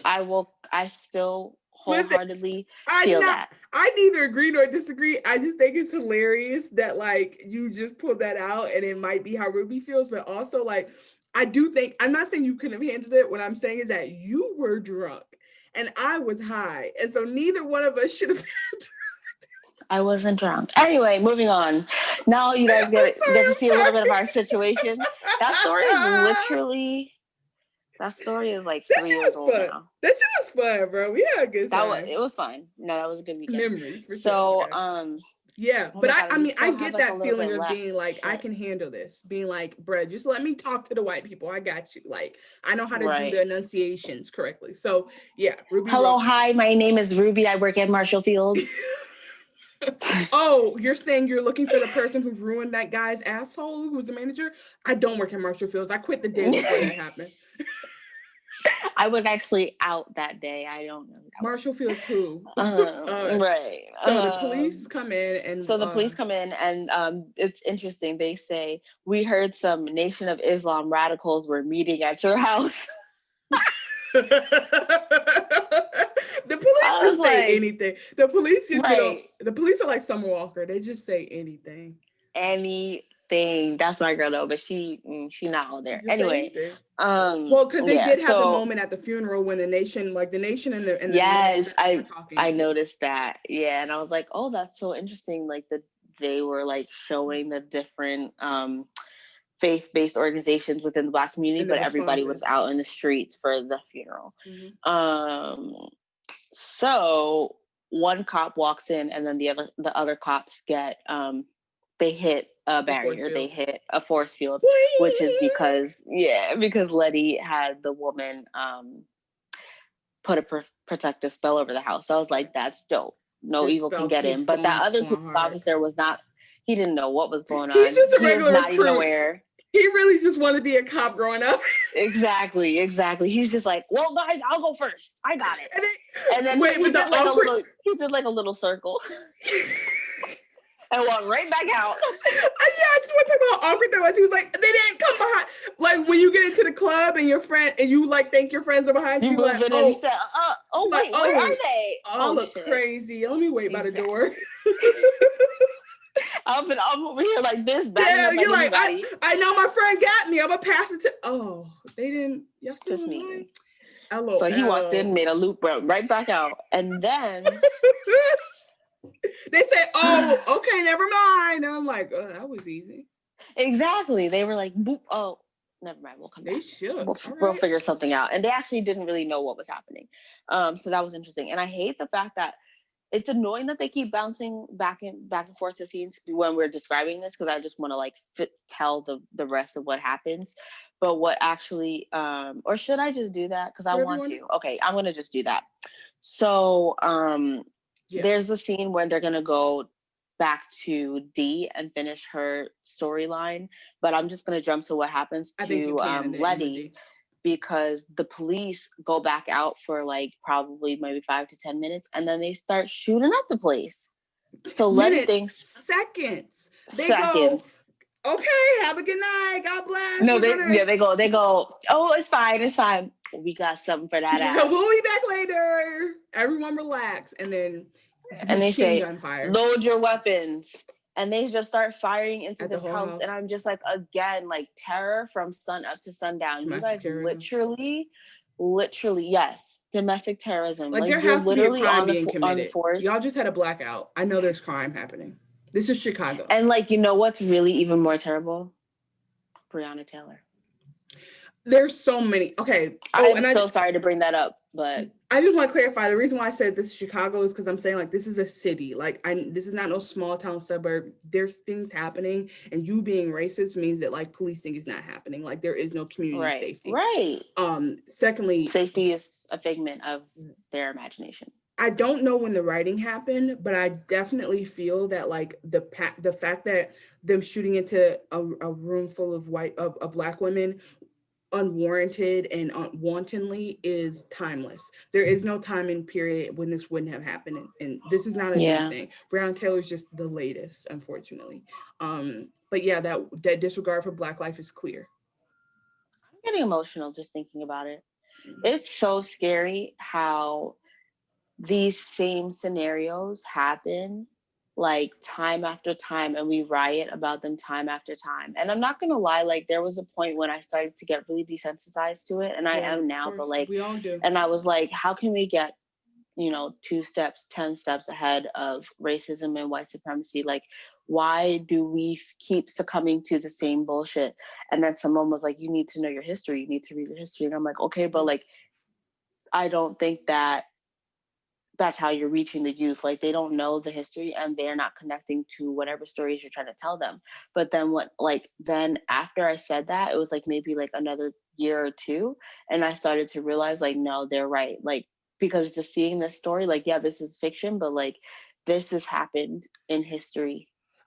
S2: I still wholeheartedly feel that.
S1: I neither agree nor disagree. I just think it's hilarious that like you just pulled that out and it might be how Ruby feels, but also like I do think, I'm not saying you couldn't have handled it. What I'm saying is that you were drunk and I was high. And so neither one of us should have been drunk.
S2: I wasn't drunk. Anyway, moving on. Now you guys get to see a little bit of our situation. That story is like 3 years old now.
S1: That shit was fun, bro. We had a good time.
S2: It was fun. No, that was a good weekend.
S1: Memories. For
S2: so,
S1: sure. Yeah, but I mean, I get that feeling of being like, I can handle this. Being like, bruh, just let me talk to the white people. I got you. Like, I know how to do the enunciations correctly. So, yeah. Ruby.
S2: Hello, hi. My name is Ruby. I work at Marshall Field.
S1: Oh, you're saying you're looking for the person who ruined that guy's asshole who's the manager? I don't work at Marshall Fields. I quit the day before that happened.
S2: I was actually out that day. I don't know.
S1: Marshall Fields who?
S2: Right.
S1: So the police come in
S2: and it's interesting. They say, we heard some Nation of Islam radicals were meeting at your house.
S1: The police just say anything. The police the police are like Summer Walker. They just say anything.
S2: Anything. That's my girl though, but she not all there. Anyway.
S1: Well, because they did have the moment at the funeral when the nation and the
S2: yes, I noticed that. Yeah, and I was like, oh, that's so interesting. Like they were like showing the different faith-based organizations within the Black community, but everybody was out in the streets for the funeral. Mm-hmm. So one cop walks in, and then the other cops get they hit a barrier. They hit a force field, which is because Letty had the woman put a protective spell over the house. So I was like, that's dope. No evil can get in. But that other police officer was not. He didn't know what was going on.
S1: He's just a regular
S2: recruit. Even aware.
S1: He really just wanted to be a cop growing up.
S2: Exactly. He's just like, well, guys, I'll go first. I got it. And then he did like a little circle. And walked right back out.
S1: I just want to talk about how awkward that was. He was like, they didn't come behind. Like when you get into the club and your friend and you like think your friends are behind you, like,
S2: and he said, wait, where are they?
S1: I look crazy. Let me wait by the door.
S2: I'm over here like this,
S1: Yeah,
S2: banging up
S1: you're like,
S2: anybody.
S1: I know my friend got me. I'm gonna pass it to. Oh, they didn't. Y'all still
S2: Just
S1: in line?
S2: me.
S1: LOL.
S2: So he walked in, made a loop, right back out, and then
S1: they said, "Oh, okay, never mind." And I'm like, "Oh, that was easy."
S2: exactly. They were like, boop. Oh, never mind. We'll come
S1: They
S2: back.
S1: shook.
S2: We'll figure something out. And they actually didn't really know what was happening. So that was interesting. And I hate the fact that it's annoying that they keep bouncing back and forth to scenes when we're describing this, because I just want to like tell the rest of what happens. But what actually, or should I just do that? Because I want to. Okay, I'm gonna just do that. So there's a scene where they're gonna go back to D and finish her storyline, but I'm just gonna jump to what happens to Letty, because the police go back out for like probably maybe 5 to 10 minutes, and then they start shooting up the place. So Letty thinks
S1: seconds. They
S2: seconds.
S1: Go, okay, have a good night. God bless.
S2: No, they go. Oh, it's fine. We got something for that ass.
S1: We'll be back later. Everyone relax, and then
S2: they say,
S1: gunfire.
S2: Load your weapons. And they just start firing into this house. And I'm just like, again, like terror from sun up to sundown. Domestic you guys terrorism. literally, yes, domestic terrorism.
S1: Like there has to be a crime being committed. Y'all just had a blackout. I know there's crime happening. This is Chicago.
S2: And like, you know what's really even more terrible? Breonna Taylor.
S1: There's so many. Okay.
S2: I'm so sorry to bring that up, but
S1: I just want to clarify the reason why I said this is Chicago is because I'm saying like this is a city. Like this is not no small town suburb. There's things happening, and you being racist means that like policing is not happening. Like there is no community safety.
S2: Right.
S1: Secondly,
S2: safety is a figment of their imagination.
S1: I don't know when the writing happened, but I definitely feel that like the fact that them shooting into a room full of black women unwarranted and wantonly is timeless. There is no time and period when this wouldn't have happened, and this is not a new thing. Breonna Taylor is just the latest, unfortunately. But yeah, that disregard for Black life is clear.
S2: I'm getting emotional just thinking about it. It's so scary how these same scenarios happen like time after time, and we riot about them time after time. And I'm not gonna lie, like there was a point when I started to get really desensitized to it, and I am now, but like
S1: we all do.
S2: And I was like, how can we get 2 steps, 10 steps ahead of racism and white supremacy? Like, why do we keep succumbing to the same bullshit? And then someone was like, you need to know your history, you need to read your history. And I'm like, okay, but like I don't think that's how you're reaching the youth. Like they don't know the history, and they're not connecting to whatever stories you're trying to tell them. But then then after I said that, it was like maybe like another year or two, and I started to realize like, no, they're right. Like, because just seeing this story, like, yeah, this is fiction, but like this has happened in history.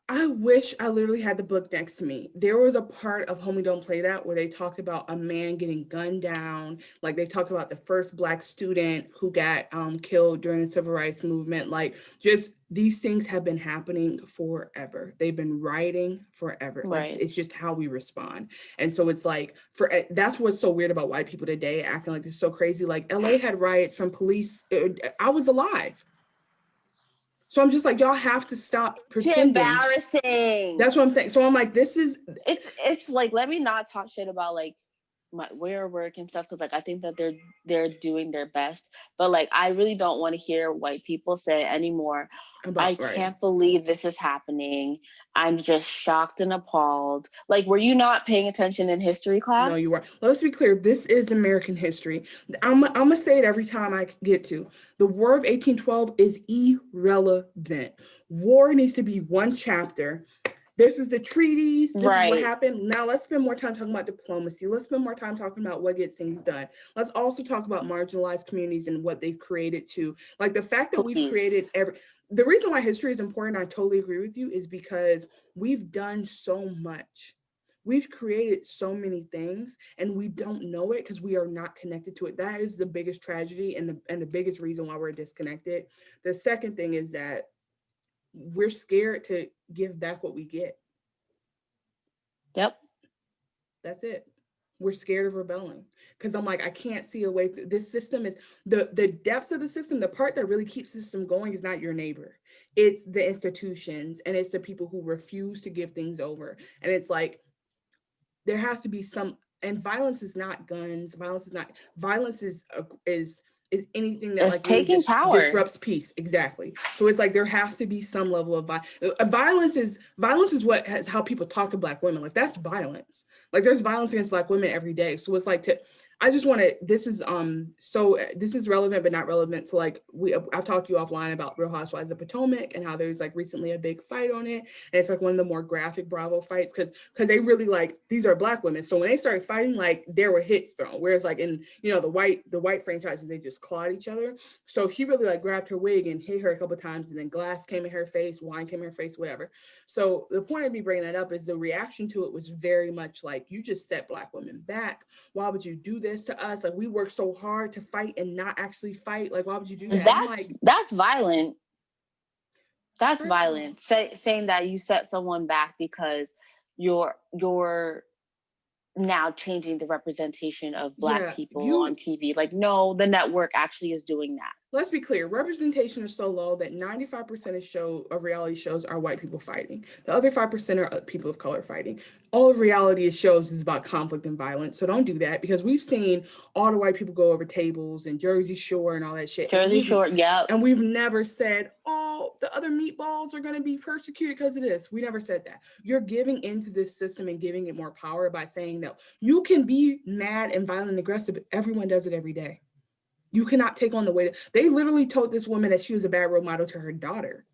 S1: I wish I literally had the book next to me. There was a part of Homie Don't Play That where they talked about a man getting gunned down. Like they talked about the first Black student who got killed during the Civil Rights Movement. Like just these things have been happening forever. They've been rioting forever.
S2: Right.
S1: Like it's just how we respond. And so it's like that's what's so weird about white people today acting like this is so crazy. Like LA had riots from police. I was alive. So I'm just like, y'all have to stop pretending.
S2: It's embarrassing.
S1: That's what I'm saying. So I'm like,
S2: it's like, let me not talk shit about like where work and stuff, because like I think that they're doing their best, but like I really don't want to hear white people say anymore, I can't believe this is happening, I'm just shocked and appalled. Like, were you not paying attention in history class?
S1: No, you weren't. Let's be clear, this is American history. I'm gonna say it every time I get to. The War of 1812 is irrelevant. War needs to be one chapter. This is the treaties. This is what happened. Now let's spend more time talking about diplomacy. Let's spend more time talking about what gets things done. Let's also talk about marginalized communities and what they've created too. Like the fact that we've created the reason why history is important, I totally agree with you, is because we've done so much. We've created so many things and we don't know it because we are not connected to it. That is the biggest tragedy and the biggest reason why we're disconnected. The second thing is that we're scared to give back what we get.
S2: Yep.
S1: That's it. we're scared of rebelling. Because I'm like, I can't see a way through. This system is the depths of the system. The part that really keeps the system going is not your neighbor. It's the institutions, and it's the people who refuse to give things over. And it's like, there has to be some, and violence is not guns. Violence is anything that
S2: It's
S1: like really
S2: taking power.
S1: disrupts peace. Exactly. So it's like there has to be some level of violence is what has how people talk to Black women. Like that's violence. Like there's violence against Black women every day. So it's like I just want to, this is relevant but not relevant. So like I've talked to you offline about Real Housewives of Potomac and how there's like recently a big fight on it. And it's like one of the more graphic Bravo fights because they really like, these are Black women. So when they started fighting, like there were hits thrown. Whereas like in, you know, the white franchises, they just clawed each other. So she really like grabbed her wig and hit her a couple of times, and then glass came in her face, wine came in her face, whatever. So the point of me bringing that up is the reaction to it was very much like, you just set Black women back. Why would you do this to us? Like we work so hard to fight and not actually fight. Like why would you do that?
S2: That's violent. That's violent. Saying that you set someone back because you're now changing the representation of Black people on TV. Like, no, the network actually is doing that.
S1: Let's be clear. Representation is so low that 95% of reality shows are white people fighting. The other 5% are people of color fighting. All of reality shows is about conflict and violence. So don't do that, because we've seen all the white people go over tables and Jersey Shore and all that shit.
S2: Jersey Shore, yeah.
S1: And we've never said, oh, the other meatballs are going to be persecuted because of this. We never said that. You're giving into this system and giving it more power by saying that you can be mad and violent and aggressive, but everyone does it every day. You cannot take on the weight. They literally told this woman that she was a bad role model to her daughter.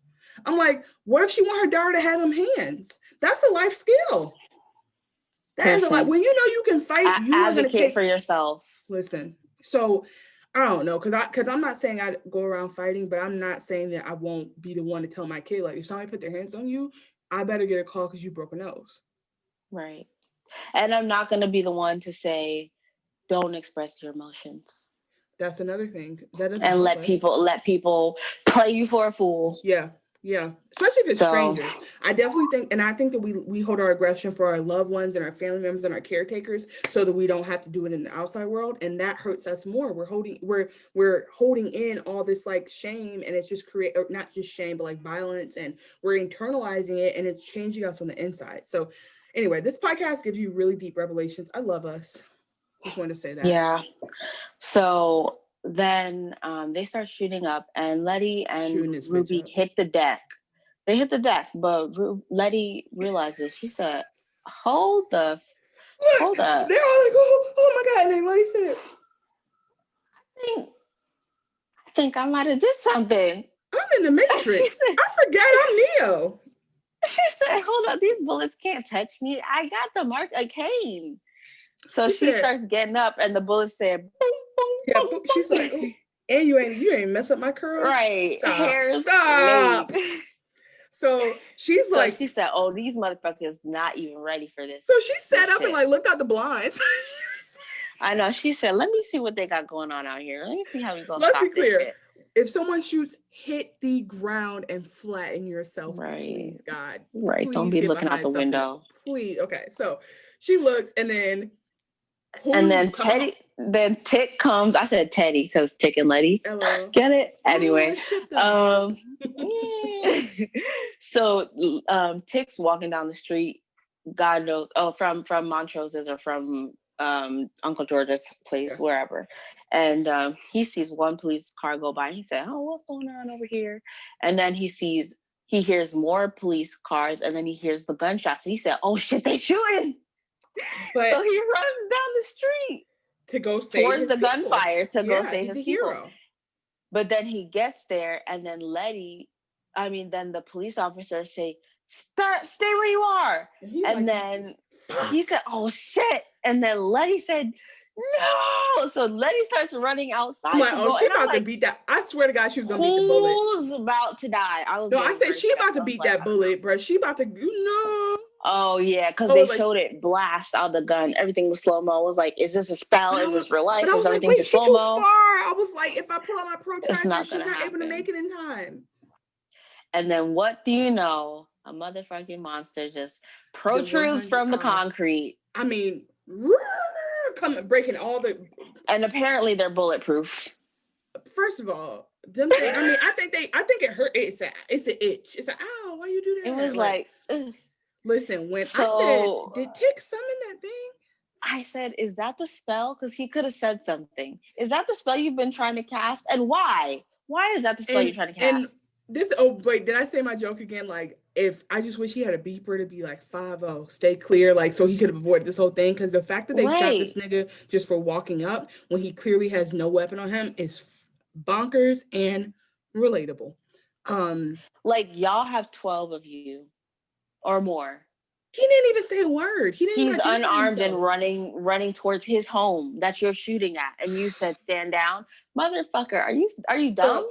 S1: I'm like, what if she want her daughter to have them hands? That's a life skill. That is a life. When you know you can fight, you are going to take
S2: for yourself.
S1: Listen, so I don't know, because I'm not saying I go around fighting, but I'm not saying that I won't be the one to tell my kid, like, if somebody put their hands on you, I better get a call because you broke a nose.
S2: Right. And I'm not going to be the one to say, don't express your emotions.
S1: That's another thing.
S2: And let people play you for a fool.
S1: Yeah. Especially if it's strangers. I definitely think, and I think that we hold our aggression for our loved ones and our family members and our caretakers so that we don't have to do it in the outside world, and that hurts us more. We're holding in all this like shame, and it's just not just shame, but like violence, and we're internalizing it, and it's changing us on the inside. So anyway, this podcast gives you really deep revelations. I love us. Just wanted to say that.
S2: Yeah. So then they start shooting up, and Letty and Ruby hit the deck. They hit the deck, but Letty realizes, she said, hold up.
S1: They're all like, oh my God. And then Letty said,
S2: I think I might have did something.
S1: I'm in the Matrix. Said, I forgot I'm Neo.
S2: She said, hold up, these bullets can't touch me. I got the mark, a cane. So she starts getting up, and the bullets said, boom, boom, boom, boom.
S1: She's like, oh, and you ain't mess up my curls.
S2: Right.
S1: Stop. So she
S2: said, oh, these motherfuckers not even ready for this.
S1: So she sat up and like looked out the blinds.
S2: I know. She said, let me see what they got going on out here. Let me see how we gonna
S1: Let's
S2: stop
S1: be clear.
S2: This shit.
S1: If someone shoots, hit the ground and flatten yourself, please, God.
S2: Right.
S1: Please
S2: don't be looking out the window.
S1: Please. Okay. So she looks, and then
S2: Tick comes. I said Teddy because Tick and Letty.
S1: Hello.
S2: Get it? Anyway. So Tick's walking down the street. God knows. Oh, from Montrose's or from Uncle George's place, wherever. And he sees one police car go by, and he said, oh, what's going on over here? And then he hears more police cars, and then he hears the gunshots. And he said, oh shit, they shooting. But so he runs down the street
S1: to go save
S2: towards
S1: his
S2: the
S1: people.
S2: Gunfire to go save his people.
S1: Hero.
S2: But then he gets there, and then then the police officers say, stay where you are. And then he said, oh shit. And then Letty said, no. So Letty starts running outside.
S1: I'm like, she's about to beat that. I swear to God, she was gonna beat the bullet.
S2: Who's about to die?
S1: I said she about to beat that bullet, bro. She about to,
S2: Oh yeah, because they showed it blast out the gun. Everything was slow mo. I was like, is this a spell? Is this real life? Is everything just slow mo?
S1: I was like, if I pull out my protractor, she's not able to make it in time.
S2: And then what do you know? A motherfucking monster just protrudes from the concrete.
S1: I mean, coming breaking all the.
S2: And apparently they're bulletproof.
S1: First of all, them things. I mean, I think it hurt. It's an itch. It's like, ow, why you do that?
S2: It was like
S1: listen, when I said, did Tick summon that thing?
S2: I said, is that the spell? Because he could have said something. Is that the spell you've been trying to cast? And why? Why is that the spell you're trying to cast?
S1: And this, oh, wait, did I say my joke again? Like, if I just wish he had a beeper to be like 5-0, stay clear, like, so he could have avoided this whole thing. Because the fact that they shot this nigga just for walking up when he clearly has no weapon on him is bonkers and relatable.
S2: Like, y'all have 12 of you or more.
S1: He didn't even say a word.
S2: He's unarmed and running towards his home that you're shooting at, and you said stand down, motherfucker. Are you dumb?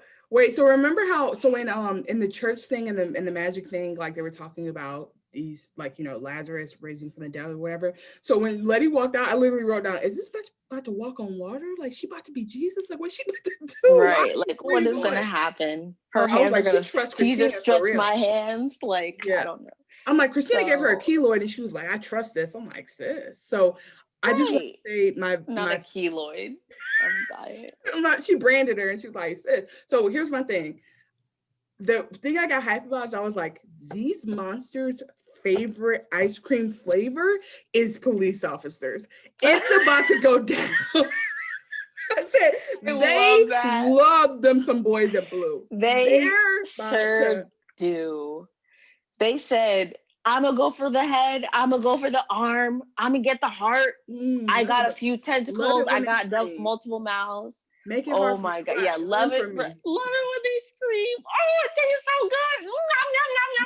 S1: So remember how when in the church thing and the magic thing, like they were talking about these, like, you know, Lazarus raising from the dead or whatever. So when Letty walked out, I literally wrote down, is this bitch about to walk on water? Like, she about to be Jesus? Like, what's she about to do?
S2: Right. Like, what is gonna happen? Her hands are gonna Jesus stretch my hands. Like, I don't know.
S1: I'm like, Christina gave her a keloid and she was like, I trust this. I'm like, sis. So I just want to say not
S2: a keloid. I'm dying.
S1: She branded her and she was like, sis. So here's my thing. The thing I got hyped about is I was like, these monsters' favorite ice cream flavor is police officers. It's about to go down. I said they love them some boys in blue.
S2: They sure do. They said, I'm gonna go for the head. I'm gonna go for the arm. I'm gonna get the heart. I got a few tentacles. I got multiple mouths.
S1: Make it
S2: oh my God. Yeah, love it. Love it when they scream. Oh, it tastes so good.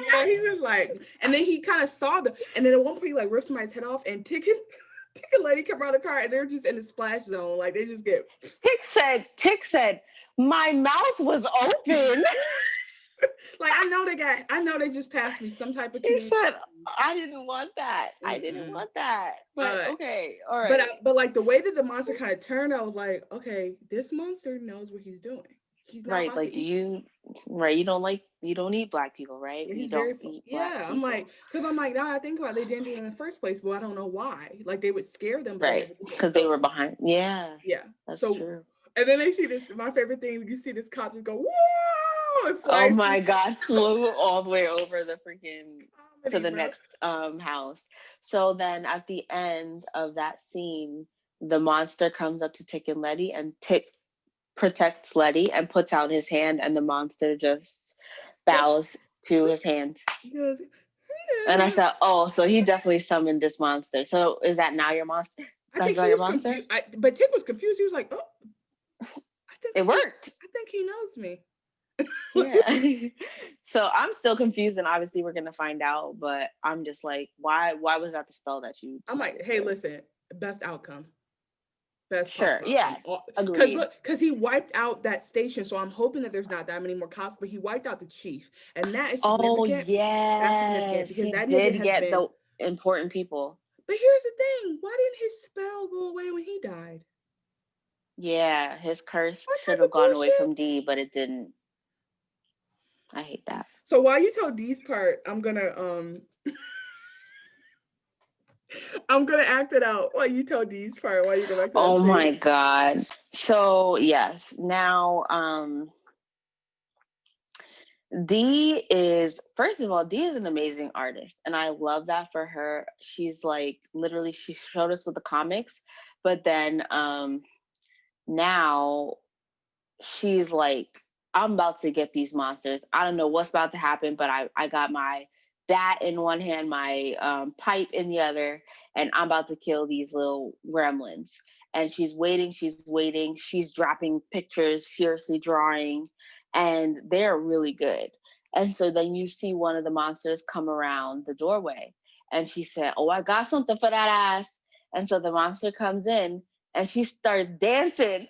S1: Yeah, he was like, and then he kind of saw and then at one point he like ripped somebody's head off and Tick and Letty come around the car and they're just in the splash zone. Like they just get.
S2: Tick said, my mouth was open.
S1: Like I know they just passed me some type of.
S2: He said, I didn't want that. I didn't want that. But okay, all right.
S1: But like the way that the monster kind of turned, I was like, okay, this monster knows what he's doing. He's not
S2: right. Like, you don't eat black people, right?
S1: Yeah,
S2: you don't eat black people.
S1: I'm like, now I think about it, they didn't do it in the first place, but I don't know why. Like they would scare them,
S2: right? Because they were behind. Yeah, that's true.
S1: And then they see this. My favorite thing, you see this cop just go, whoa!
S2: Oh my God, flew all the way over the freaking to the next house. So then at the end of that scene, the monster comes up to Tick and Letty, and Tick protects Letty and puts out his hand, and the monster just bows to his hand. And I said, oh, so he definitely summoned this monster. So is that now your monster? That's not your monster?
S1: But Tick was confused. He was like, oh.
S2: It worked.
S1: I think he knows me.
S2: Yeah. So I'm still confused, and obviously we're gonna find out, but I'm just like, why was that the spell that you
S1: I'm like, hey, listen, best outcome. Best
S2: sure, yes. Agreed.
S1: Because he wiped out that station, so I'm hoping that there's not that many more cops, but he wiped out the chief. And that is significant.
S2: Oh yes.
S1: That's significant because that
S2: did get the important people.
S1: But here's the thing, why didn't his spell go away when he died?
S2: Yeah, his curse should have gone away from D, but it didn't. I hate that.
S1: So while you tell D's part, I'm gonna act it out while you tell D's part. While you go back to
S2: oh my God. So yes, now D is, first of all, D is an amazing artist, and I love that for her. She's like, literally, she showed us with the comics, but then now she's like, I'm about to get these monsters. I don't know what's about to happen, but I got my bat in one hand, my pipe in the other, and I'm about to kill these little gremlins. And she's waiting. She's dropping pictures, fiercely drawing, and they're really good. And so then you see one of the monsters come around the doorway, and she said, oh, I got something for that ass. And so the monster comes in, and she starts dancing.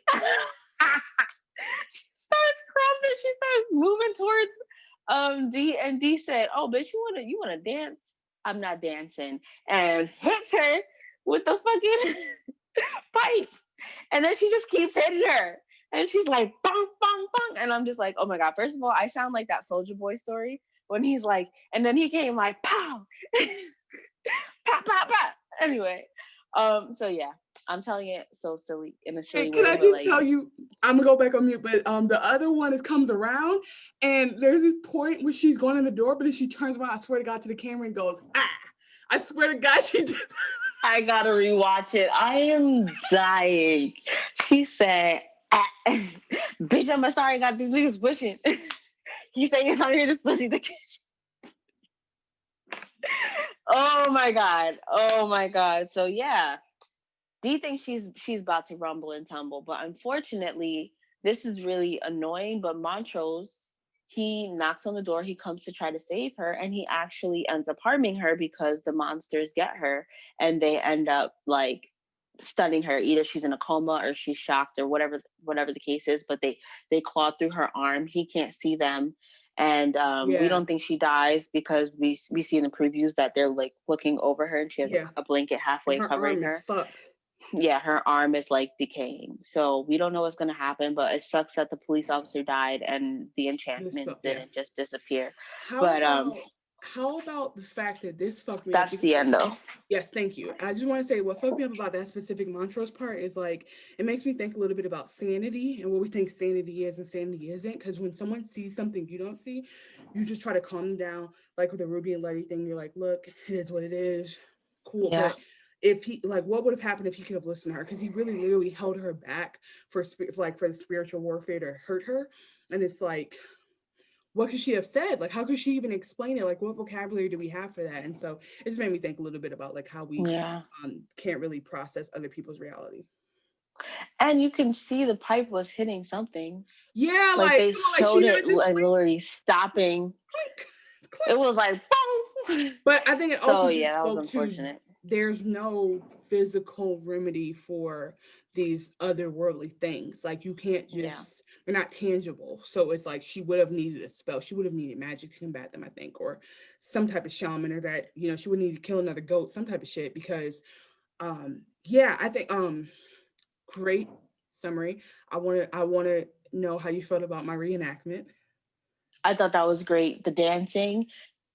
S2: She starts moving towards D, and D said, oh, bitch, you wanna dance? I'm not dancing. And hits her with the fucking pipe. And then she just keeps hitting her. And she's like, bong, bong, bong. And I'm just like, oh my God. First of all, I sound like that Soulja Boy story when he's like, and then he came like, pow, pow, pow, pow. Anyway, So yeah, I'm telling it so silly in a silly
S1: And can
S2: way,
S1: I
S2: but
S1: just
S2: like,
S1: tell you, I'm gonna go back on mute, but the other one is comes around and there's this point where she's going in the door, but then she turns around, I swear to God, to the camera and goes, ah. I swear to God, she did.
S2: I gotta rewatch it. I am dying. She said, ah, "Bitch, I'm sorry, I got these niggas pushing." You say you're not here this pussy. Oh my god. Oh my god. So yeah, do you think she's about to rumble and tumble? But unfortunately, this is really annoying. But Montrose, he knocks on the door. He comes to try to save her, and he actually ends up harming her because the monsters get her, and they end up like stunning her. Either she's in a coma or she's shocked or whatever the case is. But they claw through her arm. He can't see them. And we
S1: Yeah,
S2: don't think she dies because we see in the previews that they're like looking over her and she has
S1: yeah.
S2: a blanket
S1: And
S2: halfway
S1: her
S2: covering
S1: arm is
S2: her.
S1: fucked.
S2: Yeah, her arm is like decaying. So we don't know what's going to happen, but it sucks that the police officer died and the enchantment
S1: Yeah.
S2: didn't just disappear.
S1: How
S2: But
S1: about how about the fact that this fucked me up?
S2: that's the end though.
S1: Yes, thank you. I just want to say what fucked me up about that specific Montrose part is like it makes me think a little bit about sanity and what we think sanity is and sanity isn't. Because when someone sees something you don't see, you just try to calm them down. Like with the Ruby and Letty thing, you're like, look, it is what it is. Cool.
S2: Yeah.
S1: But if he like what would have happened if he could have listened to her? Because he really literally held her back for the spiritual warfare to hurt her. And it's like what could she have said? Like, how could she even explain it? Like, what vocabulary do we have for that? And so it just made me think a little bit about like how we
S2: Yeah.
S1: can't really process other people's reality.
S2: And you can see the pipe was hitting something.
S1: Yeah,
S2: Like
S1: like
S2: they
S1: come on, like she
S2: showed
S1: didn't
S2: it
S1: just
S2: like literally stopping.
S1: clink,
S2: It
S1: clink.
S2: was like boom.
S1: But I think it
S2: So
S1: also just
S2: yeah, that was
S1: spoke to
S2: unfortunate.
S1: there's no physical remedy for these otherworldly things. Like you can't
S2: Yeah.
S1: just they're not tangible. So it's like she would have needed a spell. She would have needed magic to combat them, I think, or some type of shaman or that, she would need to kill another goat, some type of shit. Because yeah, I think great summary. I wanna know how you felt about my reenactment.
S2: I thought that was great. The dancing,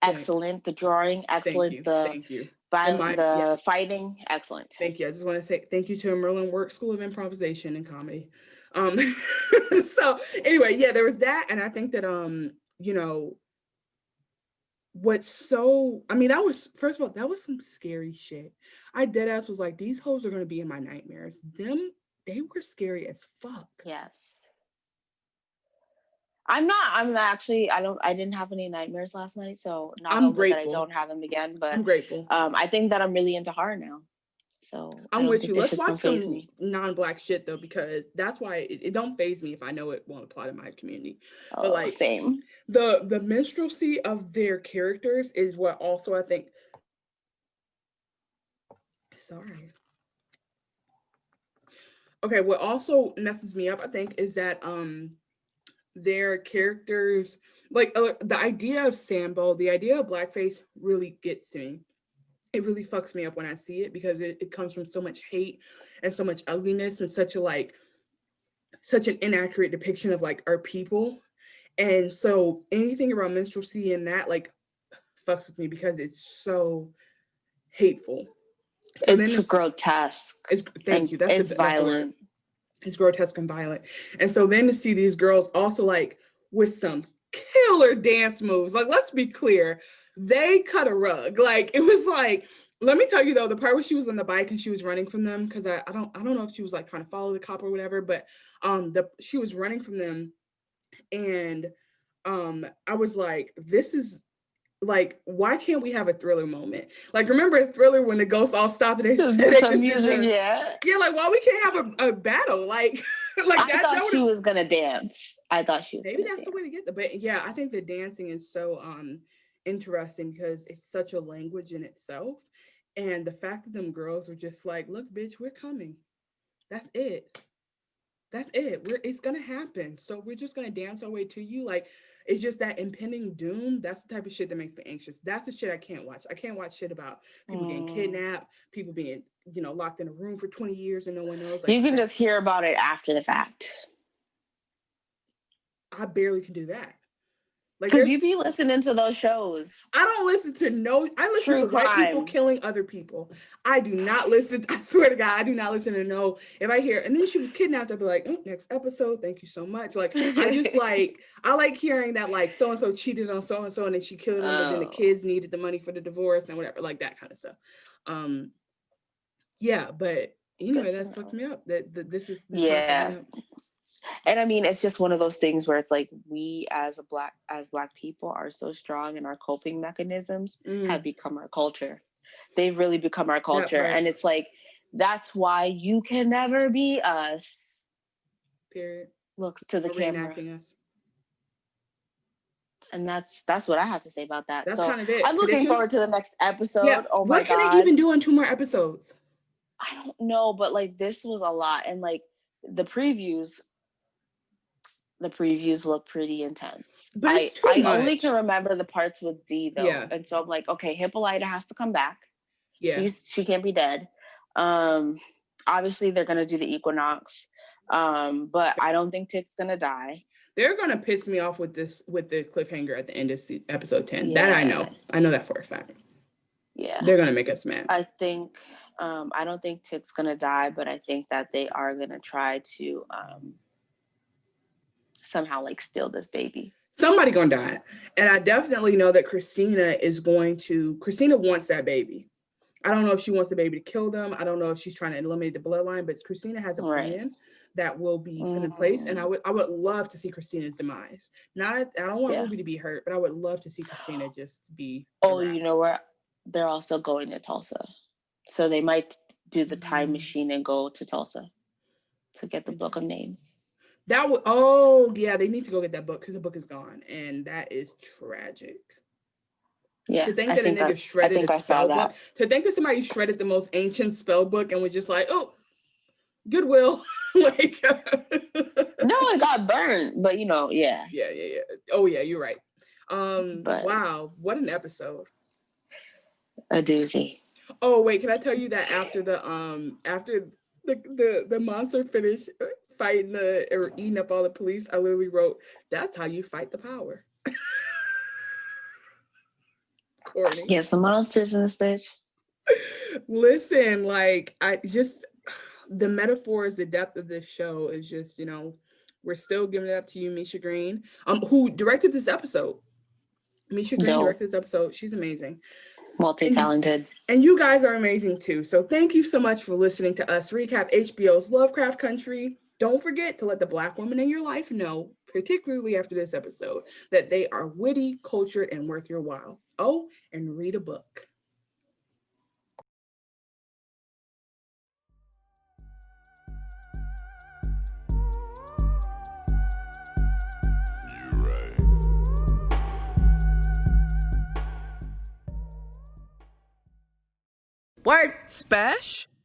S1: Thanks.
S2: excellent. The drawing,
S1: Thank
S2: excellent.
S1: you.
S2: The
S1: Thank you. And yeah,
S2: the fighting, excellent.
S1: thank you. I just want to say thank you to a Merlin Work School of Improvisation and Comedy. Um, so anyway, yeah, there was that, and I think that you know, what's so I mean, that was first of all, that was some scary shit. I dead ass was like, these hoes are gonna be in my nightmares. They were scary as fuck.
S2: Yes. I'm actually, I didn't have any nightmares last night, so knock
S1: I'm
S2: on wood that I
S1: grateful.
S2: don't have them again. But
S1: I'm grateful.
S2: I think that I'm really into horror now. So I
S1: I'm
S2: don't
S1: with
S2: think
S1: you.
S2: this
S1: Let's
S2: shit's
S1: watch
S2: gonna phase
S1: some
S2: me.
S1: non-black shit though, because that's why it don't phase me if I know it won't apply to my community. But
S2: Oh,
S1: like
S2: same.
S1: the minstrelsy of their characters is what also I think. Sorry. Okay, what also messes me up, I think, is that their characters like the idea of Sambo, the idea of blackface really gets to me. It really fucks me up when I see it because it comes from so much hate and so much ugliness and such an inaccurate depiction of like our people. And so anything around minstrelsy and that like fucks with me because it's so hateful. So then
S2: It's grotesque
S1: it's thank
S2: and
S1: you.
S2: it's
S1: That's the word.
S2: violent.
S1: It's grotesque and violent. And so then to see these girls also like with some killer dance moves. Like let's be clear, they cut a rug. Like it was like let me tell you though, the part where she was on the bike and she was running from them because I don't know if she was like trying to follow the cop or whatever, but she was running from them and I was like, this is like, why can't we have a Thriller moment? Like, remember a Thriller when the ghosts all stopped and
S2: Just
S1: they
S2: get some
S1: just did
S2: music, yeah.
S1: yeah, like why we can't have a battle? Like, like
S2: I
S1: that
S2: thought she
S1: would
S2: was gonna dance. I thought she was
S1: maybe
S2: gonna
S1: that's the way to get
S2: dance.
S1: there. But yeah, I think the dancing is so interesting because it's such a language in itself. And the fact that them girls were just like, look, bitch, we're coming. That's it. That's it. It's gonna happen. So we're just gonna dance our way to you. Like it's just that impending doom. That's the type of shit that makes me anxious. That's the shit I can't watch. I can't watch shit about people getting kidnapped, people being, locked in a room for 20 years and no one knows. Like
S2: You can just hear about it after the fact.
S1: I barely can do that. Like,
S2: because you be listening to those shows.
S1: I don't listen to I listen
S2: True
S1: to white
S2: crime.
S1: people killing other people. I do not listen. I swear to God, I do not listen to no. If I hear, and then she was kidnapped, I'll be like, oh, next episode. Thank you so much. Like, I just like, I like hearing that like so-and-so cheated on so-and-so and then she killed him, but then the kids needed the money for the divorce and whatever, like that kind of stuff. Yeah, but anyway, that fucked me up. This
S2: yeah. And I mean, it's just one of those things where it's like we as black people are so strong, and our coping mechanisms have become our culture. They've really become our culture. And it's like, that's why you can never be us.
S1: Period.
S2: Looks to the camera. Us. And that's what I have to say about that. That's kind of it. I'm looking forward to the next episode. Yeah. Oh my God.
S1: What can they even do in 2 more episodes?
S2: I don't know, but like this was a lot. And like the previews look pretty intense. But I only can remember the parts with D though. Yeah. And so I'm like, okay, Hippolyta has to come back. Yeah. She can't be dead. Obviously they're gonna do the equinox. But I don't think Tick's gonna die.
S1: They're gonna piss me off with the cliffhanger at the end of episode 10. Yeah. That I know. I know that for a fact. Yeah. They're gonna make us mad.
S2: I think I don't think Tick's gonna die, but I think that they are gonna try to somehow like steal this baby.
S1: Somebody gonna die. And I definitely know that Christina wants that baby. I don't know if she wants the baby to kill them. I don't know if she's trying to eliminate the bloodline, but Christina has a plan that will be put in place. And I would love to see Christina's demise. I don't want Ruby to be hurt, but I would love to see Christina just be
S2: around. You know where they're also going to Tulsa. So they might do the time machine and go to Tulsa to get the book of names.
S1: They need to go get that book because the book is gone, and that is tragic. Yeah, to think that a nigga shredded a spell book. To think that somebody shredded the most ancient spell book and was just like, oh, Goodwill. Like,
S2: no, it got burned, but yeah.
S1: Yeah. Oh yeah, you're right. But wow, what an episode.
S2: A doozy.
S1: Oh wait, can I tell you that after the monster finished fighting or eating up all the police, I literally wrote, "That's how you fight the power."
S2: Courtney. Yeah, some monsters in this bitch.
S1: Listen, like the metaphors, the depth of this show is just, we're still giving it up to you, Misha Green, who directed this episode. Misha Green directed this episode. She's amazing.
S2: Multi-talented.
S1: And you guys are amazing too. So thank you so much for listening to us recap HBO's Lovecraft Country. Don't forget to let the Black women in your life know, particularly after this episode, that they are witty, cultured, and worth your while. Oh, and read a book.
S3: Word. Spesh.